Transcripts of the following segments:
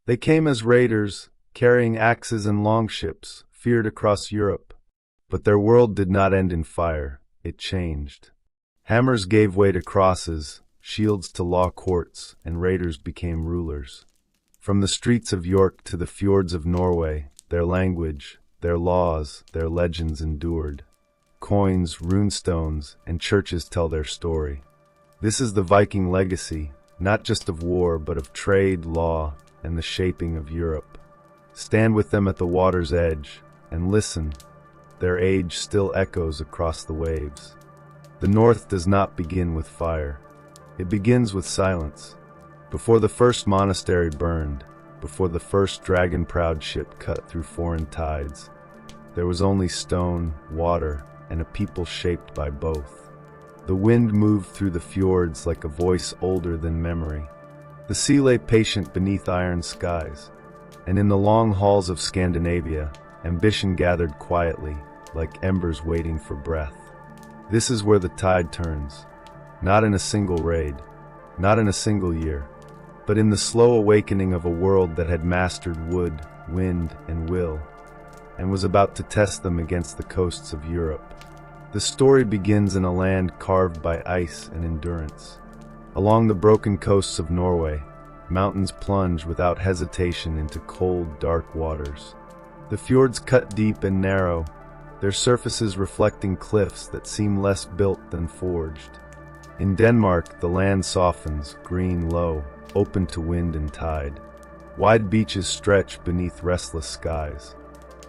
They came as raiders, carrying axes and longships, feared across Europe. But their world did not end in fire, it changed. Hammers gave way to crosses, shields to law courts, and raiders became rulers. From the streets of York to the fjords of Norway, their language, their laws, their legends endured. Coins, runestones, and churches tell their story. This is the Viking legacy, not just of war, but of trade, law, and the shaping of Europe. Stand with them at the water's edge, and listen. Their age still echoes across the waves. The North does not begin with fire. It begins with silence. Before the first monastery burned, before the first dragon-proud ship cut through foreign tides, there was only stone, water, and a people shaped by both. The wind moved through the fjords like a voice older than memory. The sea lay patient beneath iron skies, and in the long halls of Scandinavia, ambition gathered quietly, like embers waiting for breath. This is where the tide turns, not in a single raid, not in a single year, but in the slow awakening of a world that had mastered wood, wind, and will, and was about to test them against the coasts of Europe. The story begins in a land carved by ice and endurance. Along the broken coasts of Norway, mountains plunge without hesitation into cold, dark waters. The fjords cut deep and narrow, their surfaces reflecting cliffs that seem less built than forged. In Denmark, the land softens, green low, open to wind and tide. Wide beaches stretch beneath restless skies.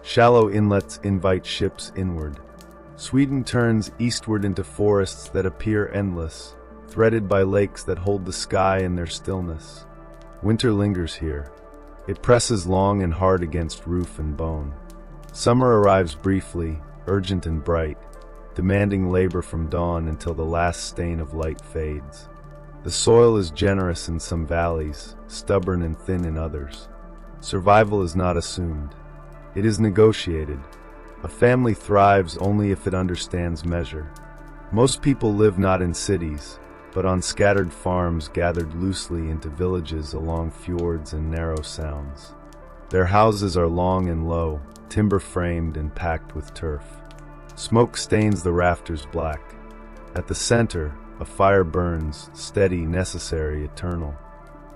Shallow inlets invite ships inward. Sweden turns eastward into forests that appear endless, threaded by lakes that hold the sky in their stillness. Winter lingers here. It presses long and hard against roof and bone. Summer arrives briefly, urgent and bright, demanding labor from dawn until the last stain of light fades. The soil is generous in some valleys, stubborn and thin in others. Survival is not assumed. It is negotiated. A family thrives only if it understands measure. Most people live not in cities, but on scattered farms gathered loosely into villages along fjords and narrow sounds. Their houses are long and low, timber-framed and packed with turf. Smoke stains the rafters black. At the center, a fire burns, steady, necessary, eternal.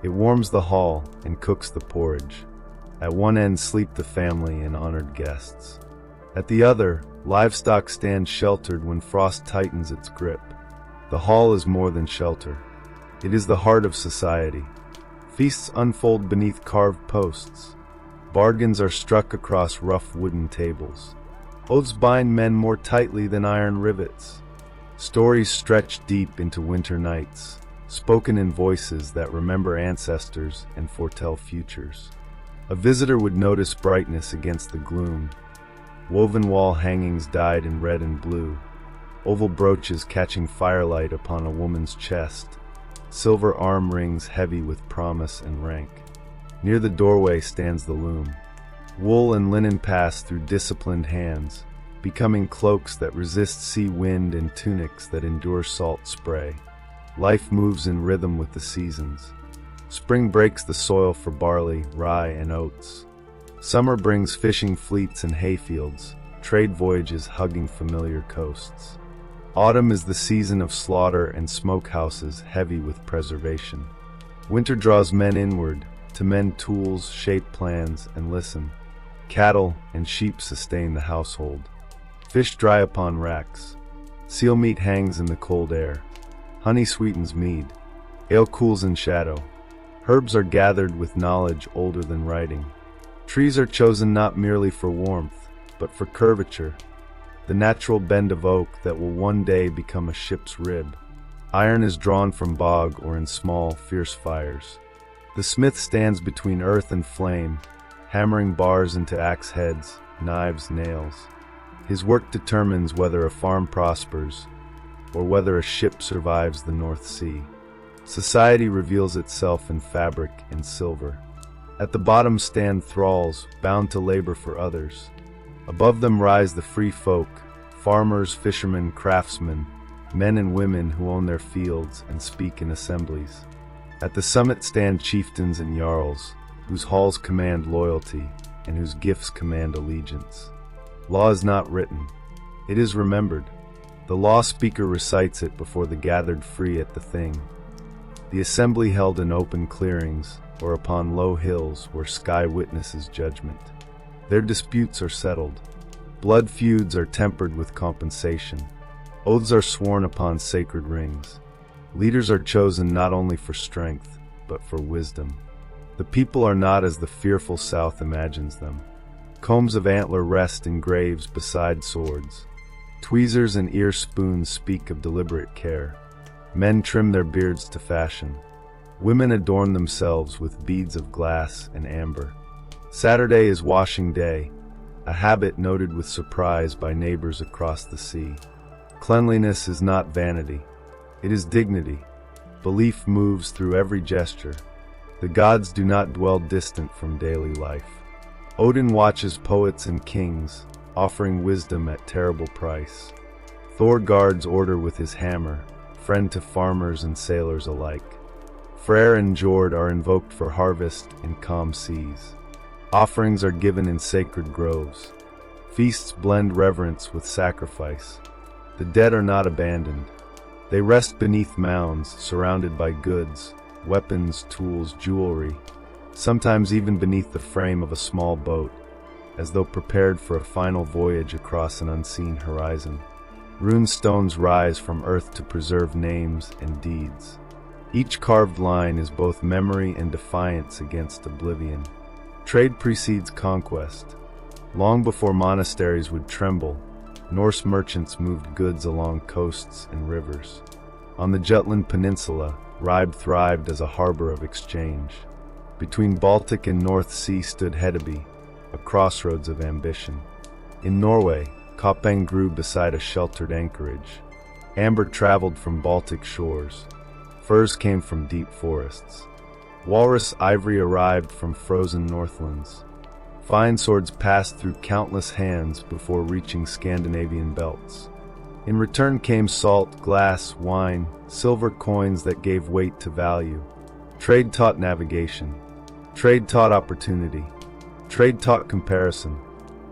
It warms the hall and cooks the porridge. At one end sleep the family and honored guests. At the other, livestock stand sheltered when frost tightens its grip. The hall is more than shelter. It is the heart of society. Feasts unfold beneath carved posts. Bargains are struck across rough wooden tables. Oaths bind men more tightly than iron rivets. Stories stretch deep into winter nights, spoken in voices that remember ancestors and foretell futures. A visitor would notice brightness against the gloom. Woven wall hangings dyed in red and blue. Oval brooches catching firelight upon a woman's chest. Silver arm rings heavy with promise and rank. Near the doorway stands the loom. Wool and linen pass through disciplined hands, becoming cloaks that resist sea wind and tunics that endure salt spray. Life moves in rhythm with the seasons. Spring breaks the soil for barley, rye, and oats. Summer brings fishing fleets and hayfields, trade voyages hugging familiar coasts. Autumn is the season of slaughter and smokehouses heavy with preservation. Winter draws men inward, to mend tools, shape plans, and listen. Cattle and sheep sustain the household. Fish dry upon racks. Seal meat hangs in the cold air. Honey sweetens mead. Ale cools in shadow. Herbs are gathered with knowledge older than writing. Trees are chosen not merely for warmth, but for curvature, the natural bend of oak that will one day become a ship's rib. Iron is drawn from bog or in small, fierce fires. The smith stands between earth and flame, hammering bars into axe heads, knives, nails. His work determines whether a farm prospers or whether a ship survives the North Sea. Society reveals itself in fabric and silver. At the bottom stand thralls, bound to labor for others. Above them rise the free folk, farmers, fishermen, craftsmen, men and women who own their fields and speak in assemblies. At the summit stand chieftains and jarls, whose halls command loyalty, and whose gifts command allegiance. Law is not written, it is remembered. The law speaker recites it before the gathered free at the thing. The assembly held in open clearings, or upon low hills where sky witnesses judgment. Their disputes are settled. Blood feuds are tempered with compensation. Oaths are sworn upon sacred rings. Leaders are chosen not only for strength, but for wisdom. The people are not as the fearful South imagines them. Combs of antler rest in graves beside swords. Tweezers and ear spoons speak of deliberate care. Men trim their beards to fashion. Women adorn themselves with beads of glass and amber. Saturday is washing day, a habit noted with surprise by neighbors across the sea. Cleanliness is not vanity, it is dignity. Belief moves through every gesture. The gods do not dwell distant from daily life. Odin watches poets and kings, offering wisdom at terrible price. Thor guards order with his hammer, friend to farmers and sailors alike. Freyr and Jord are invoked for harvest in calm seas. Offerings are given in sacred groves. Feasts blend reverence with sacrifice. The dead are not abandoned. They rest beneath mounds surrounded by goods, weapons, tools, jewelry, sometimes even beneath the frame of a small boat, as though prepared for a final voyage across an unseen horizon. Rune stones rise from earth to preserve names and deeds. Each carved line is both memory and defiance against oblivion. Trade precedes conquest. Long before monasteries would tremble, Norse merchants moved goods along coasts and rivers. On the Jutland Peninsula, Ribe thrived as a harbor of exchange. Between Baltic and North Sea stood Hedeby, a crossroads of ambition. In Norway, Koppang grew beside a sheltered anchorage. Amber traveled from Baltic shores. Furs came from deep forests. Walrus ivory arrived from frozen northlands. Fine swords passed through countless hands before reaching Scandinavian belts. In return came salt, glass, wine, silver coins that gave weight to value. Trade taught navigation. Trade taught opportunity. Trade taught comparison.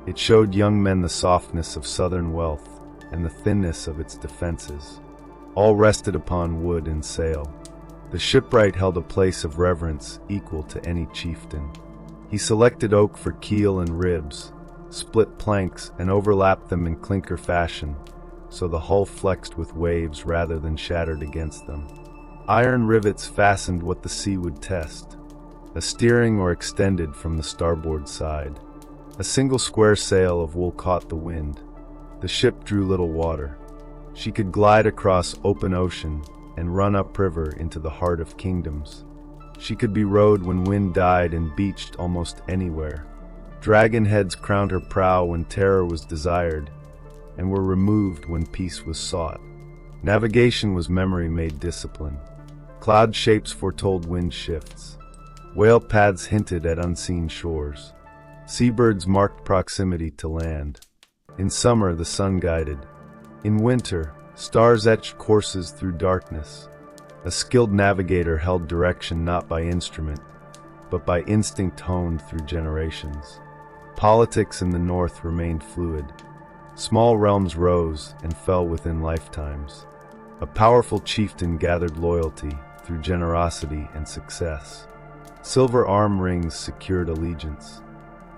It showed young men the softness of southern wealth and the thinness of its defenses. All rested upon wood and sail. The shipwright held a place of reverence equal to any chieftain. He selected oak for keel and ribs, split planks and overlapped them in clinker fashion, so the hull flexed with waves rather than shattered against them. Iron rivets fastened what the sea would test, a steering or extended from the starboard side. A single square sail of wool caught the wind. The ship drew little water. She could glide across open ocean and run upriver into the heart of kingdoms. She could be rowed when wind died and beached almost anywhere. Dragon heads crowned her prow when terror was desired, and were removed when peace was sought. Navigation was memory made discipline. Cloud shapes foretold wind shifts. Whale paths hinted at unseen shores. Seabirds marked proximity to land. In summer, the sun guided. In winter, stars etched courses through darkness. A skilled navigator held direction not by instrument, but by instinct honed through generations. Politics in the north remained fluid. Small realms rose and fell within lifetimes. A powerful chieftain gathered loyalty through generosity and success. Silver arm rings secured allegiance.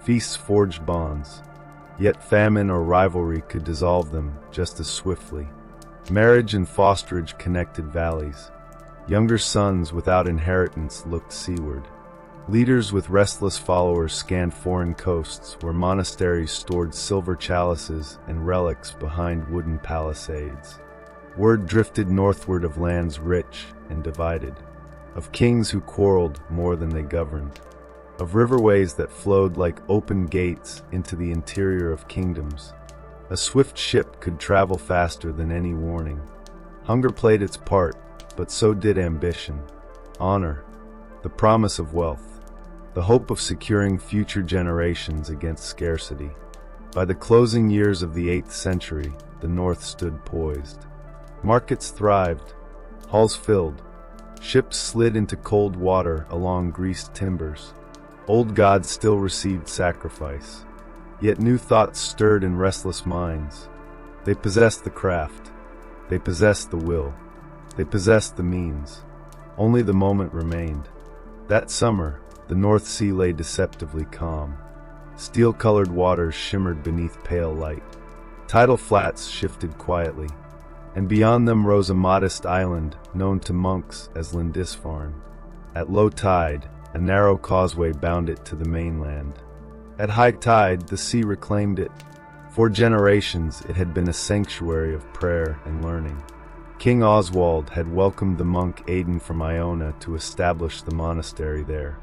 Feasts forged bonds. Yet famine or rivalry could dissolve them just as swiftly. Marriage and fosterage connected valleys. Younger sons without inheritance looked seaward. Leaders with restless followers scanned foreign coasts where monasteries stored silver chalices and relics behind wooden palisades. Word drifted northward of lands rich and divided, of kings who quarreled more than they governed, of riverways that flowed like open gates into the interior of kingdoms. A swift ship could travel faster than any warning. Hunger played its part, but so did ambition, honor, the promise of wealth, the hope of securing future generations against scarcity. By the closing years of the 8th century, the North stood poised. Markets thrived, halls filled, ships slid into cold water along greased timbers. Old gods still received sacrifice. Yet new thoughts stirred in restless minds. They possessed the craft. They possessed the will. They possessed the means. Only the moment remained. That summer, the North Sea lay deceptively calm. Steel-colored waters shimmered beneath pale light. Tidal flats shifted quietly, and beyond them rose a modest island known to monks as Lindisfarne. At low tide, a narrow causeway bound it to the mainland. At high tide, the sea reclaimed it. For generations, it had been a sanctuary of prayer and learning. King Oswald had welcomed the monk Aidan from Iona to establish the monastery there.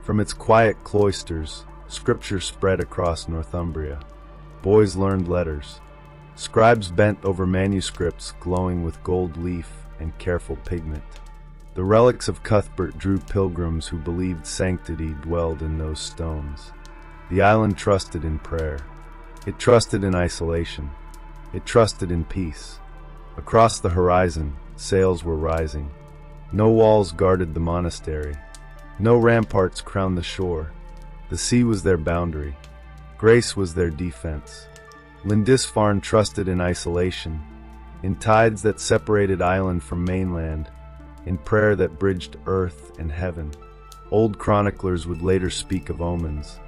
From its quiet cloisters, scripture spread across Northumbria. Boys learned letters. Scribes bent over manuscripts glowing with gold leaf and careful pigment. The relics of Cuthbert drew pilgrims who believed sanctity dwelled in those stones. The island trusted in prayer. It trusted in isolation. It trusted in peace. Across the horizon, sails were rising. No walls guarded the monastery. No ramparts crowned the shore. The sea was their boundary. Grace was their defense. Lindisfarne trusted in isolation, in tides that separated island from mainland, in prayer that bridged earth and heaven. Old chroniclers would later speak of omens,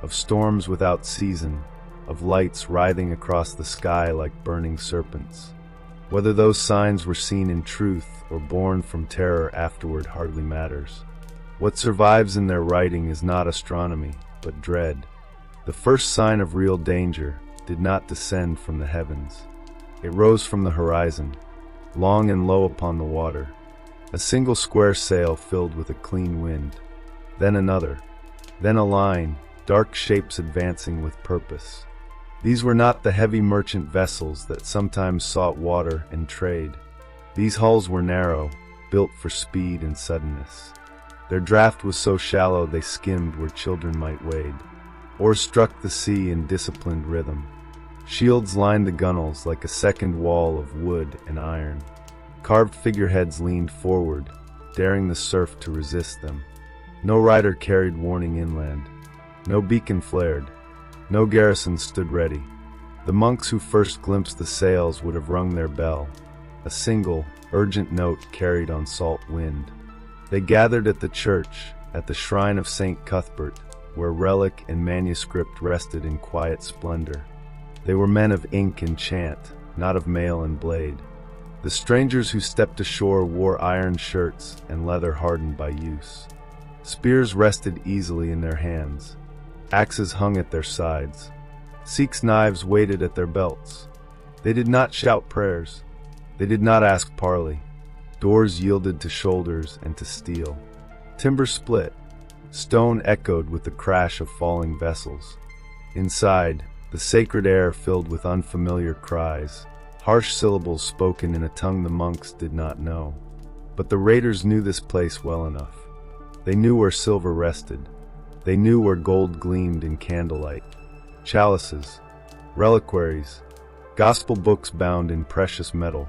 of storms without season, of lights writhing across the sky like burning serpents. Whether those signs were seen in truth or born from terror afterward hardly matters. What survives in their writing is not astronomy, but dread. The first sign of real danger did not descend from the heavens. It rose from the horizon, long and low upon the water. A single square sail filled with a clean wind. Then another. Then a line, dark shapes advancing with purpose. These were not the heavy merchant vessels that sometimes sought water and trade. These hulls were narrow, built for speed and suddenness. Their draft was so shallow they skimmed where children might wade. Oars struck the sea in disciplined rhythm. Shields lined the gunwales like a second wall of wood and iron. Carved figureheads leaned forward, daring the surf to resist them. No rider carried warning inland. No beacon flared. No garrison stood ready. The monks who first glimpsed the sails would have rung their bell, a single, urgent note carried on salt wind. They gathered at the church, at the shrine of St. Cuthbert, where relic and manuscript rested in quiet splendor. They were men of ink and chant, not of mail and blade. The strangers who stepped ashore wore iron shirts and leather hardened by use. Spears rested easily in their hands. Axes hung at their sides. Sikhs' knives waited at their belts. They did not shout prayers. They did not ask parley. Doors yielded to shoulders and to steel. Timber split. Stone echoed with the crash of falling vessels. Inside, the sacred air filled with unfamiliar cries, harsh syllables spoken in a tongue the monks did not know. But the raiders knew this place well enough. They knew where silver rested. They knew where gold gleamed in candlelight. Chalices, reliquaries, gospel books bound in precious metal,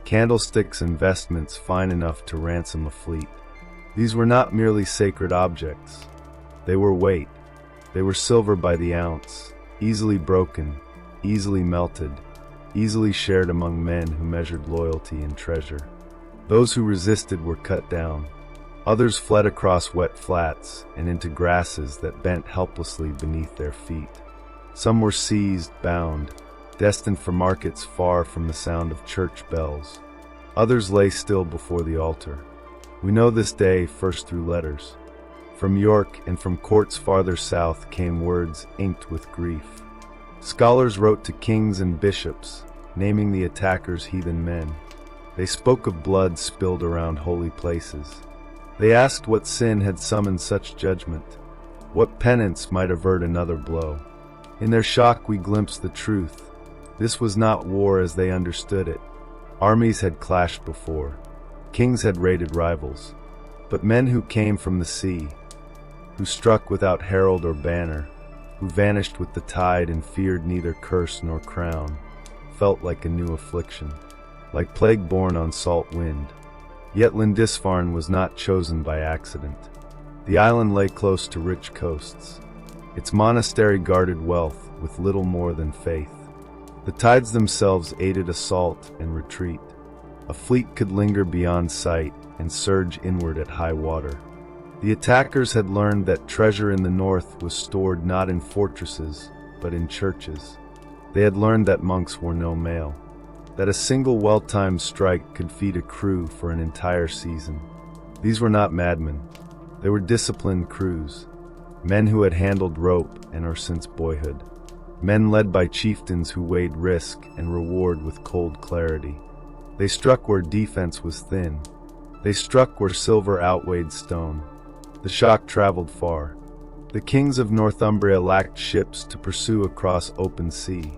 candlesticks and vestments fine enough to ransom a fleet. These were not merely sacred objects. They were weight. They were silver by the ounce, easily broken, easily melted, easily shared among men who measured loyalty and treasure. Those who resisted were cut down. Others fled across wet flats and into grasses that bent helplessly beneath their feet. Some were seized, bound, destined for markets far from the sound of church bells. Others lay still before the altar. We know this day first through letters. From York and from courts farther south came words inked with grief. Scholars wrote to kings and bishops, naming the attackers heathen men. They spoke of blood spilled around holy places. They asked what sin had summoned such judgment, what penance might avert another blow. In their shock we glimpsed the truth. This was not war as they understood it. Armies had clashed before. Kings had raided rivals. But men who came from the sea, who struck without herald or banner, who vanished with the tide and feared neither curse nor crown, felt like a new affliction, like plague born on salt wind. Yet Lindisfarne was not chosen by accident. The island lay close to rich coasts. Its monastery guarded wealth with little more than faith. The tides themselves aided assault and retreat. A fleet could linger beyond sight and surge inward at high water. The attackers had learned that treasure in the north was stored not in fortresses, but in churches. They had learned that monks wore no mail, that a single well-timed strike could feed a crew for an entire season. These were not madmen. They were disciplined crews, men who had handled rope and since boyhood, men led by chieftains who weighed risk and reward with cold clarity. They struck where defense was thin. They struck where silver outweighed stone. The shock traveled far. The kings of Northumbria lacked ships to pursue across open sea.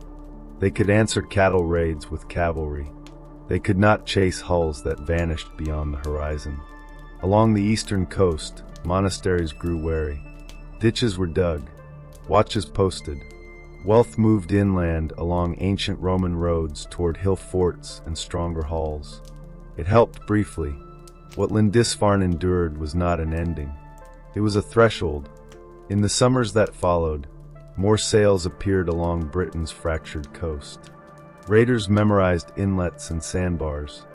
They could answer cattle raids with cavalry. They could not chase hulls that vanished beyond the horizon. Along the eastern coast, monasteries grew wary. Ditches were dug, watches posted. Wealth moved inland along ancient Roman roads toward hill forts and stronger halls. It helped briefly. What Lindisfarne endured was not an ending. It was a threshold. In the summers that followed, more sails appeared along Britain's fractured coast. Raiders memorized inlets and sandbars.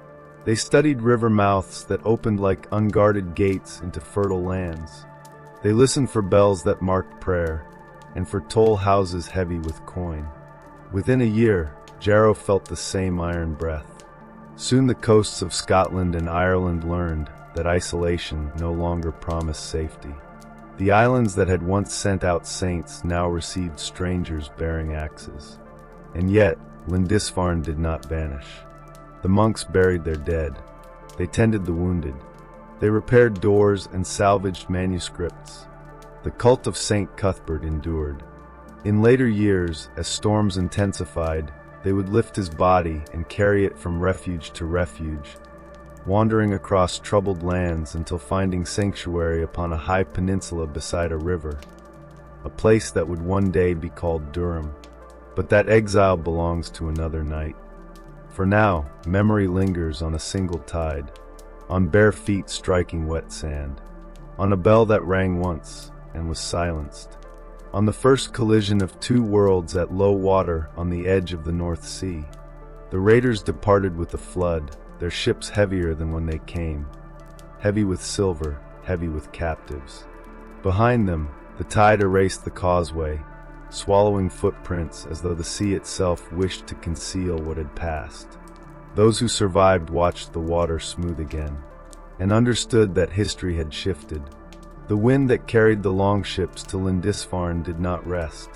They studied river mouths that opened like unguarded gates into fertile lands. They listened for bells that marked prayer, and for toll houses heavy with coin. Within a year, Jarrow felt the same iron breath. Soon the coasts of Scotland and Ireland learned that isolation no longer promised safety. The islands that had once sent out saints now received strangers bearing axes. And yet, Lindisfarne did not vanish. The monks buried their dead. They tended the wounded. They repaired doors and salvaged manuscripts. The cult of Saint Cuthbert endured. In later years, as storms intensified, they would lift his body and carry it from refuge to refuge, wandering across troubled lands until finding sanctuary upon a high peninsula beside a river, a place that would one day be called Durham. But that exile belongs to another night. For now, memory lingers on a single tide, on bare feet striking wet sand, on a bell that rang once and was silenced, on the first collision of two worlds at low water on the edge of the North Sea. The raiders departed with the flood, their ships heavier than when they came, heavy with silver, heavy with captives. Behind them, the tide erased the causeway, swallowing footprints as though the sea itself wished to conceal what had passed. Those who survived watched the water smooth again, and understood that history had shifted. The wind that carried the Longships to Lindisfarne did not rest.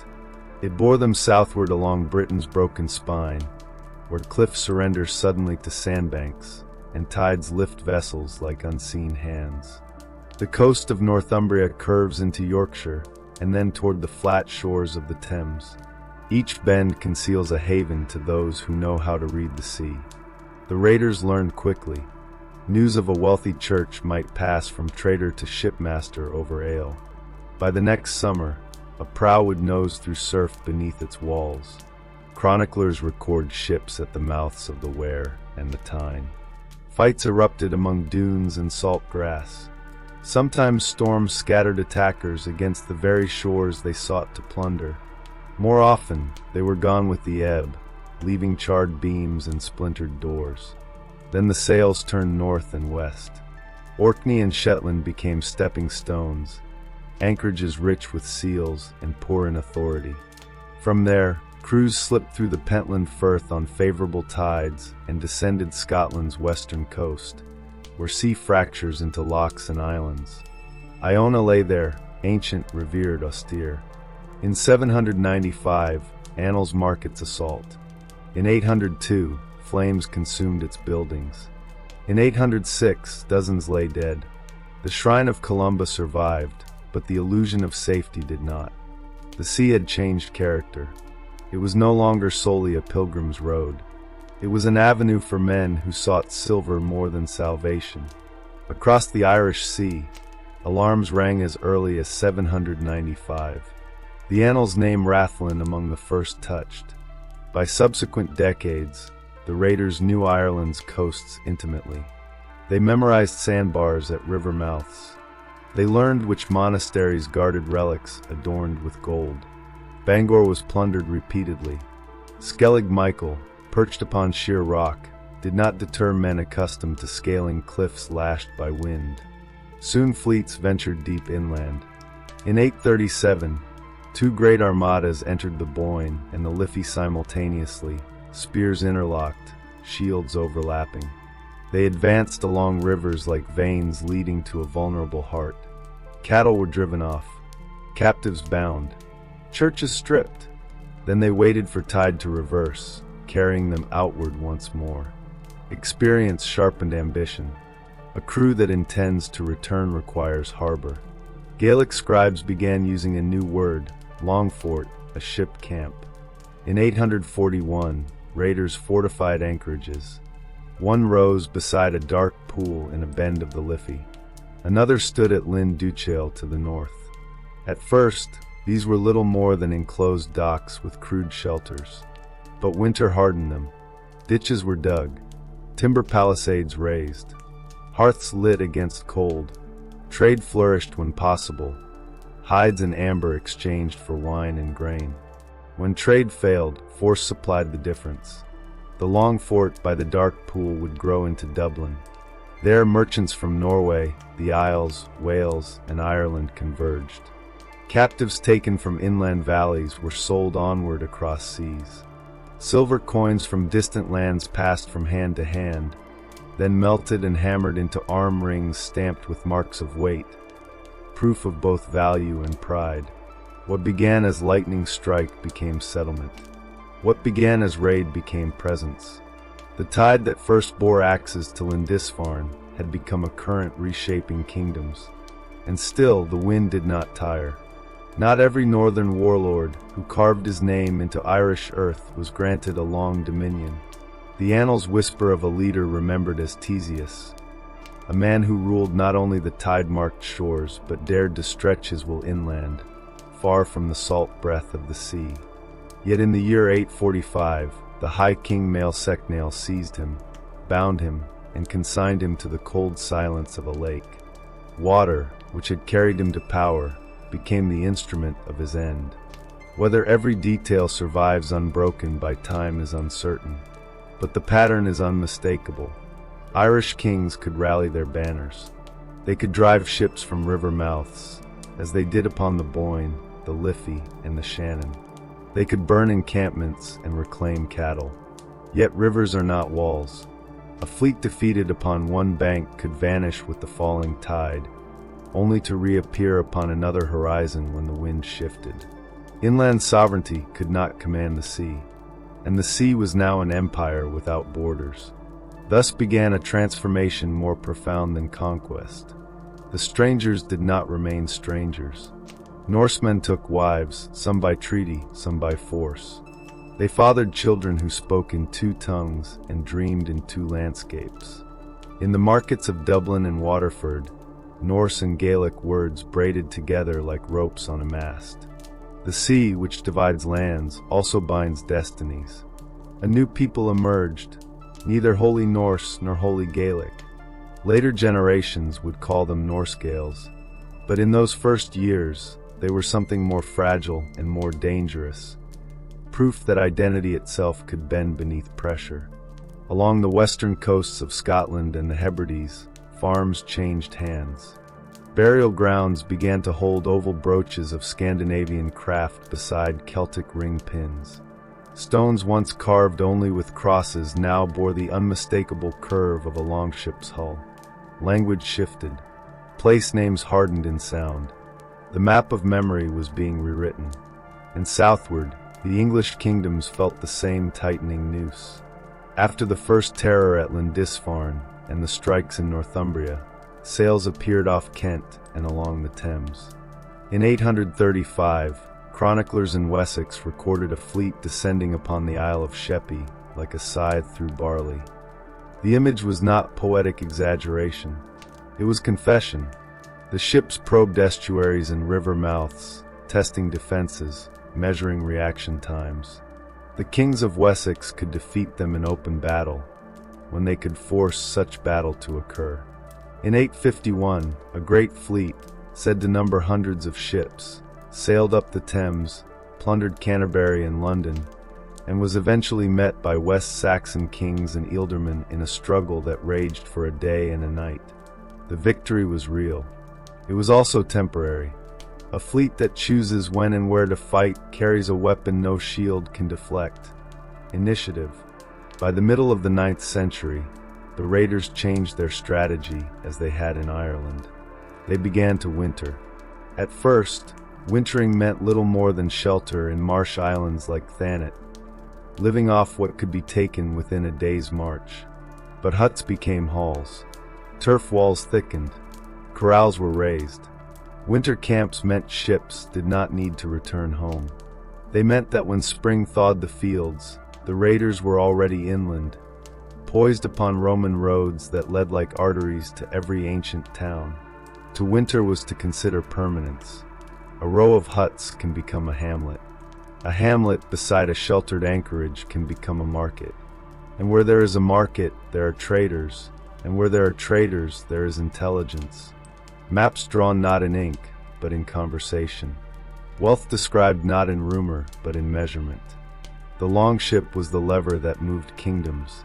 It bore them southward along Britain's broken spine, where cliffs surrender suddenly to sandbanks, and tides lift vessels like unseen hands. The coast of Northumbria curves into Yorkshire, and then toward the flat shores of the Thames. Each bend conceals a haven to those who know how to read the sea. The raiders learned quickly. News of a wealthy church might pass from trader to shipmaster over ale. By the next summer, a prow would nose through surf beneath its walls. Chroniclers record ships at the mouths of the Wear and the Tyne. Fights erupted among dunes and salt grass. Sometimes storms scattered attackers against the very shores they sought to plunder. More often, they were gone with the ebb, leaving charred beams and splintered doors. Then the sails turned north and west. Orkney and Shetland became stepping stones, anchorages rich with seals and poor in authority. From there, crews slipped through the Pentland Firth on favorable tides and descended Scotland's western coast, where sea fractures into lochs and islands. Iona lay there, ancient, revered, austere. In 795, annals mark its assault. In 802, flames consumed its buildings. In 806, dozens lay dead. The shrine of Columba survived, but the illusion of safety did not. The sea had changed character. It was no longer solely a pilgrim's road. It was an avenue for men who sought silver more than salvation. Across the Irish Sea, alarms rang as early as 795. The annals name Rathlin among the first touched. By subsequent decades, the raiders knew Ireland's coasts intimately. They memorized sandbars at river mouths, They learned which monasteries guarded relics adorned with gold. Bangor was plundered repeatedly. Skellig Michael, perched upon sheer rock, did not deter men accustomed to scaling cliffs lashed by wind. Soon fleets ventured deep inland. In 837, two great armadas entered the Boyne and the Liffey simultaneously, spears interlocked, shields overlapping. They advanced along rivers like veins leading to a vulnerable heart. Cattle were driven off, captives bound, churches stripped. Then they waited for tide to reverse, carrying them outward once more. Experience sharpened ambition. A crew that intends to return requires harbor. Gaelic scribes began using a new word, longfort, a ship camp. In 841, raiders fortified anchorages. One rose beside a dark pool in a bend of the Liffey. Another stood at Lyn Duchail to the north. At first, these were little more than enclosed docks with crude shelters. But winter hardened them. Ditches were dug, timber palisades raised, hearths lit against cold. Trade flourished when possible, hides and amber exchanged for wine and grain. When trade failed, force supplied the difference. The long fort by the dark pool would grow into Dublin. There merchants from Norway, the Isles, Wales, and Ireland converged. Captives taken from inland valleys were sold onward across seas. Silver coins from distant lands passed from hand to hand, then melted and hammered into arm rings stamped with marks of weight, proof of both value and pride. What began as lightning strike became settlement. What began as raid became presence. The tide that first bore axes to Lindisfarne had become a current reshaping kingdoms. And still the wind did not tire. Not every northern warlord who carved his name into Irish earth was granted a long dominion. The annals whisper of a leader remembered as Theseus, a man who ruled not only the tide-marked shores but dared to stretch his will inland, far from the salt breath of the sea. Yet in the year 845, the High King Maelsecnail seized him, bound him, and consigned him to the cold silence of a lake. Water, which had carried him to power, became the instrument of his end. Whether every detail survives unbroken by time is uncertain, but the pattern is unmistakable. Irish kings could rally their banners. They could drive ships from river mouths, as they did upon the Boyne, the Liffey, and the Shannon. They could burn encampments and reclaim cattle. Yet rivers are not walls. A fleet defeated upon one bank could vanish with the falling tide, only to reappear upon another horizon when the wind shifted. Inland sovereignty could not command the sea, and the sea was now an empire without borders. Thus began a transformation more profound than conquest. The strangers did not remain strangers. Norsemen took wives, some by treaty, some by force. They fathered children who spoke in two tongues and dreamed in two landscapes. In the markets of Dublin and Waterford, Norse and Gaelic words braided together like ropes on a mast. The sea, which divides lands, also binds destinies. A new people emerged, neither wholly Norse nor wholly Gaelic. Later generations would call them Norse Gaels, but in those first years, they were something more fragile and more dangerous, proof that identity itself could bend beneath pressure. Along the western coasts of Scotland and the Hebrides, farms changed hands. Burial grounds began to hold oval brooches of Scandinavian craft beside Celtic ring pins. Stones once carved only with crosses now bore the unmistakable curve of a longship's hull. Language shifted. Place names hardened in sound. The map of memory was being rewritten. And southward, the English kingdoms felt the same tightening noose. After the first terror at Lindisfarne and the strikes in Northumbria, sails appeared off Kent and along the Thames. In 835, chroniclers in Wessex recorded a fleet descending upon the Isle of Sheppey like a scythe through barley. The image was not poetic exaggeration. It was confession. The ships probed estuaries and river mouths, testing defenses, measuring reaction times. The kings of Wessex could defeat them in open battle, when they could force such battle to occur. In 851, a great fleet, said to number hundreds of ships, sailed up the Thames, plundered Canterbury and London, and was eventually met by West Saxon kings and ealdormen in a struggle that raged for a day and a night. The victory was real. It was also temporary. A fleet that chooses when and where to fight carries a weapon no shield can deflect. Initiative. By the middle of the 9th century, the raiders changed their strategy as they had in Ireland. They began to winter. At first, wintering meant little more than shelter in marsh islands like Thanet, living off what could be taken within a day's march. But huts became halls. Turf walls thickened. Corrals were raised. Winter camps meant ships did not need to return home. They meant that when spring thawed the fields, the raiders were already inland, poised upon Roman roads that led like arteries to every ancient town. To winter was to consider permanence. A row of huts can become a hamlet. A hamlet beside a sheltered anchorage can become a market. And where there is a market, there are traders. And where there are traders, there is intelligence. Maps drawn not in ink, but in conversation. Wealth described not in rumor, but in measurement. The longship was the lever that moved kingdoms.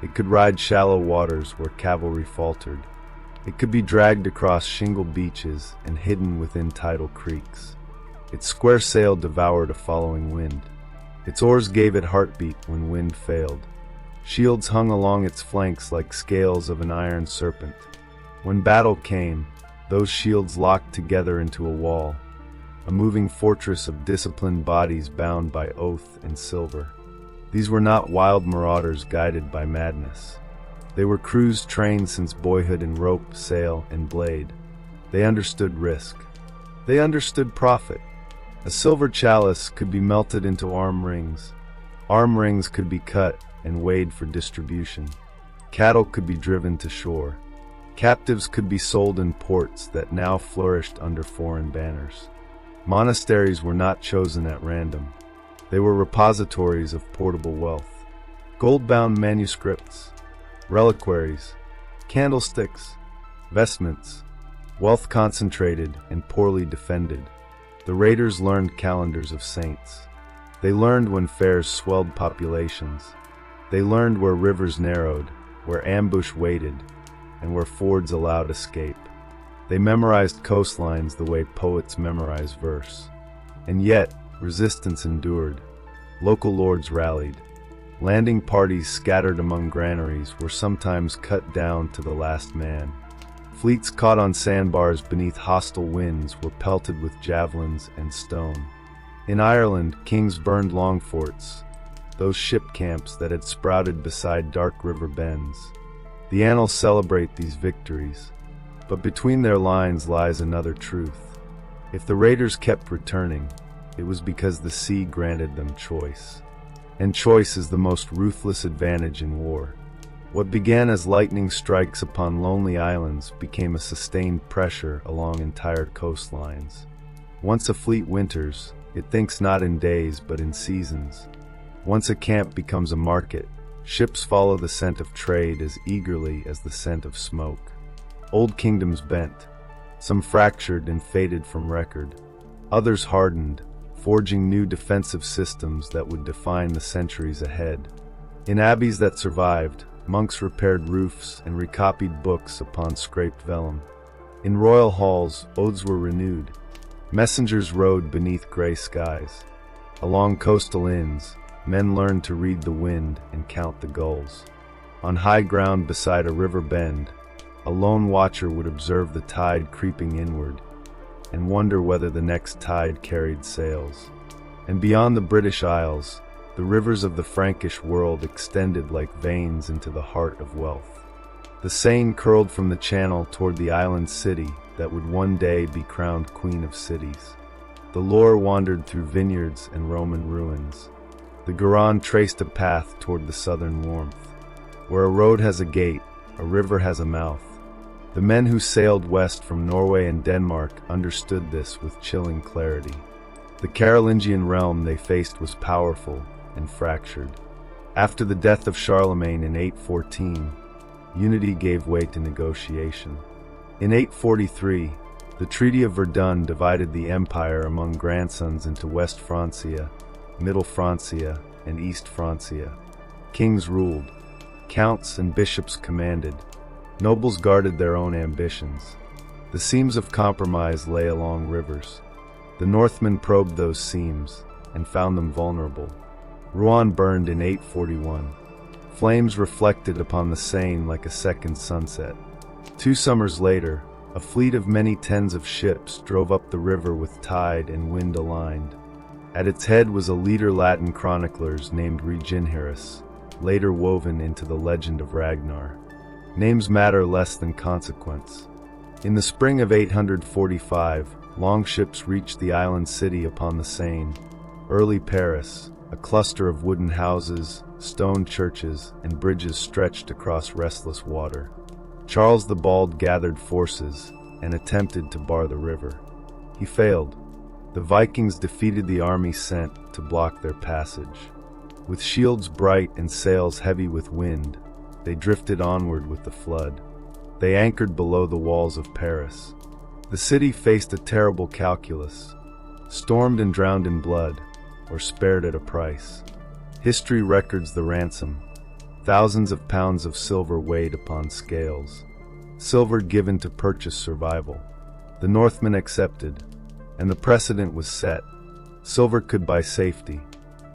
It could ride shallow waters where cavalry faltered. It could be dragged across shingle beaches and hidden within tidal creeks. Its square sail devoured a following wind. Its oars gave it heartbeat when wind failed. Shields hung along its flanks like scales of an iron serpent. When battle came, those shields locked together into a wall, a moving fortress of disciplined bodies bound by oath and silver. These were not wild marauders guided by madness. They were crews trained since boyhood in rope, sail, and blade. They understood risk. They understood profit. A silver chalice could be melted into arm rings. Arm rings could be cut and weighed for distribution. Cattle could be driven to shore. Captives could be sold in ports that now flourished under foreign banners. Monasteries were not chosen at random. They were repositories of portable wealth. Gold-bound manuscripts, reliquaries, candlesticks, vestments, wealth concentrated and poorly defended. The raiders learned calendars of saints. They learned when fairs swelled populations. They learned where rivers narrowed, where ambush waited, and where fords allowed escape. They memorized coastlines the way poets memorize verse. And yet, resistance endured. Local lords rallied. Landing parties scattered among granaries were sometimes cut down to the last man. Fleets caught on sandbars beneath hostile winds were pelted with javelins and stone. In Ireland, kings burned long forts, those ship camps that had sprouted beside dark river bends. The annals celebrate these victories, but between their lines lies another truth. If the raiders kept returning, it was because the sea granted them choice. And choice is the most ruthless advantage in war. What began as lightning strikes upon lonely islands became a sustained pressure along entire coastlines. Once a fleet winters, it thinks not in days but in seasons. Once a camp becomes a market, ships follow the scent of trade as eagerly as the scent of smoke. Old kingdoms bent. Some fractured and faded from record. Others hardened, forging new defensive systems that would define the centuries ahead. In abbeys that survived, monks repaired roofs and recopied books upon scraped vellum. In royal halls, oaths were renewed. Messengers rode beneath gray skies. Along coastal inns, men learned to read the wind and count the gulls. On high ground beside a river bend, a lone watcher would observe the tide creeping inward and wonder whether the next tide carried sails. And beyond the British Isles, the rivers of the Frankish world extended like veins into the heart of wealth. The Seine curled from the channel toward the island city that would one day be crowned queen of cities. The Loire wandered through vineyards and Roman ruins. The Garonne traced a path toward the southern warmth. Where a road has a gate, a river has a mouth. The men who sailed west from Norway and Denmark understood this with chilling clarity. The Carolingian realm they faced was powerful and fractured. After the death of Charlemagne in 814, unity gave way to negotiation. In 843, The Treaty of Verdun divided the empire among grandsons into West Francia, Middle Francia, and East Francia. Kings ruled. Counts and bishops commanded. Nobles guarded their own ambitions. The seams of compromise lay along rivers. The Northmen probed those seams and found them vulnerable. Rouen burned in 841. Flames reflected upon the Seine like a second sunset. 2 summers later, a fleet of many tens of ships drove up the river with tide and wind aligned. At its head was a leader Latin chroniclers named Reginherus, later woven into the legend of Ragnar. Names matter less than consequence. In the spring of 845, Longships reached the island city upon the Seine, early Paris, a cluster of wooden houses, stone churches, and bridges stretched across restless water. Charles the Bald gathered forces and attempted to bar the river. He failed. The Vikings defeated the army sent to block their passage. With shields bright and sails heavy with wind, they drifted onward with the flood. They anchored below the walls of Paris. The city faced a terrible calculus: stormed and drowned in blood, or spared at a price. History records the ransom. Thousands of pounds of silver weighed upon scales. Silver given to purchase survival. The Northmen accepted, and the precedent was set. Silver could buy safety,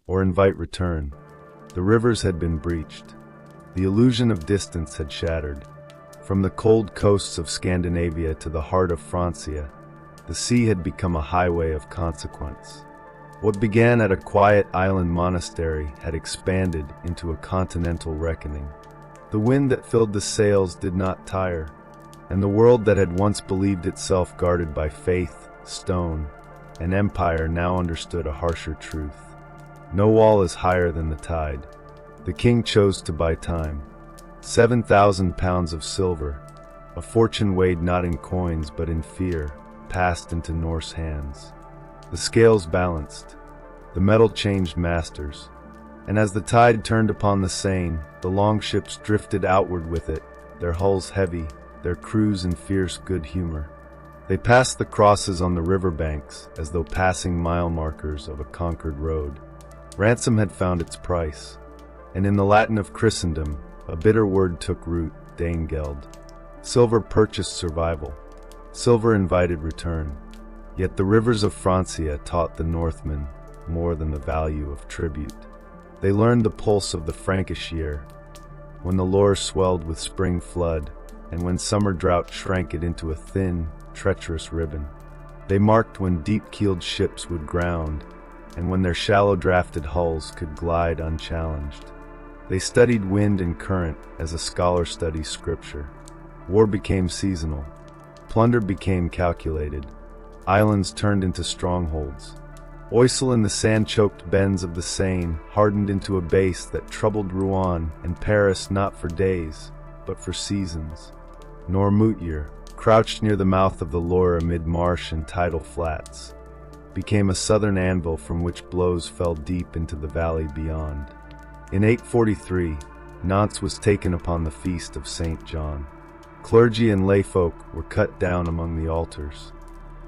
or invite return. The rivers had been breached. The illusion of distance had shattered. From the cold coasts of Scandinavia to the heart of Francia, the sea had become a highway of consequence. What began at a quiet island monastery had expanded into a continental reckoning. The wind that filled the sails did not tire, and the world that had once believed itself guarded by faith, stone, and empire now understood a harsher truth. No wall is higher than the tide. The king chose to buy time. 7,000 pounds of silver, a fortune weighed not in coins but in fear, passed into Norse hands. The scales balanced. The metal changed masters. And as the tide turned upon the Seine, the Longships drifted outward with it, their hulls heavy, their crews in fierce good humor. They passed the crosses on the riverbanks as though passing mile markers of a conquered road. Ransom had found its price, and in the Latin of Christendom, a bitter word took root, Danegeld. Silver purchased survival. Silver invited return. Yet the rivers of Francia taught the Northmen more than the value of tribute. They learned the pulse of the Frankish year, when the Loire swelled with spring flood, and when summer drought shrank it into a thin, treacherous ribbon. They marked when deep-keeled ships would ground, and when their shallow-drafted hulls could glide unchallenged. They studied wind and current as a scholar studies scripture. War became seasonal. Plunder became calculated. Islands turned into strongholds. Oisel in the sand-choked bends of the Seine hardened into a base that troubled Rouen and Paris not for days, but for seasons. Noirmoutier, crouched near the mouth of the Loire amid marsh and tidal flats, became a southern anvil from which blows fell deep into the valley beyond. In 843, Nantes was taken upon the feast of Saint John. Clergy and layfolk were cut down among the altars.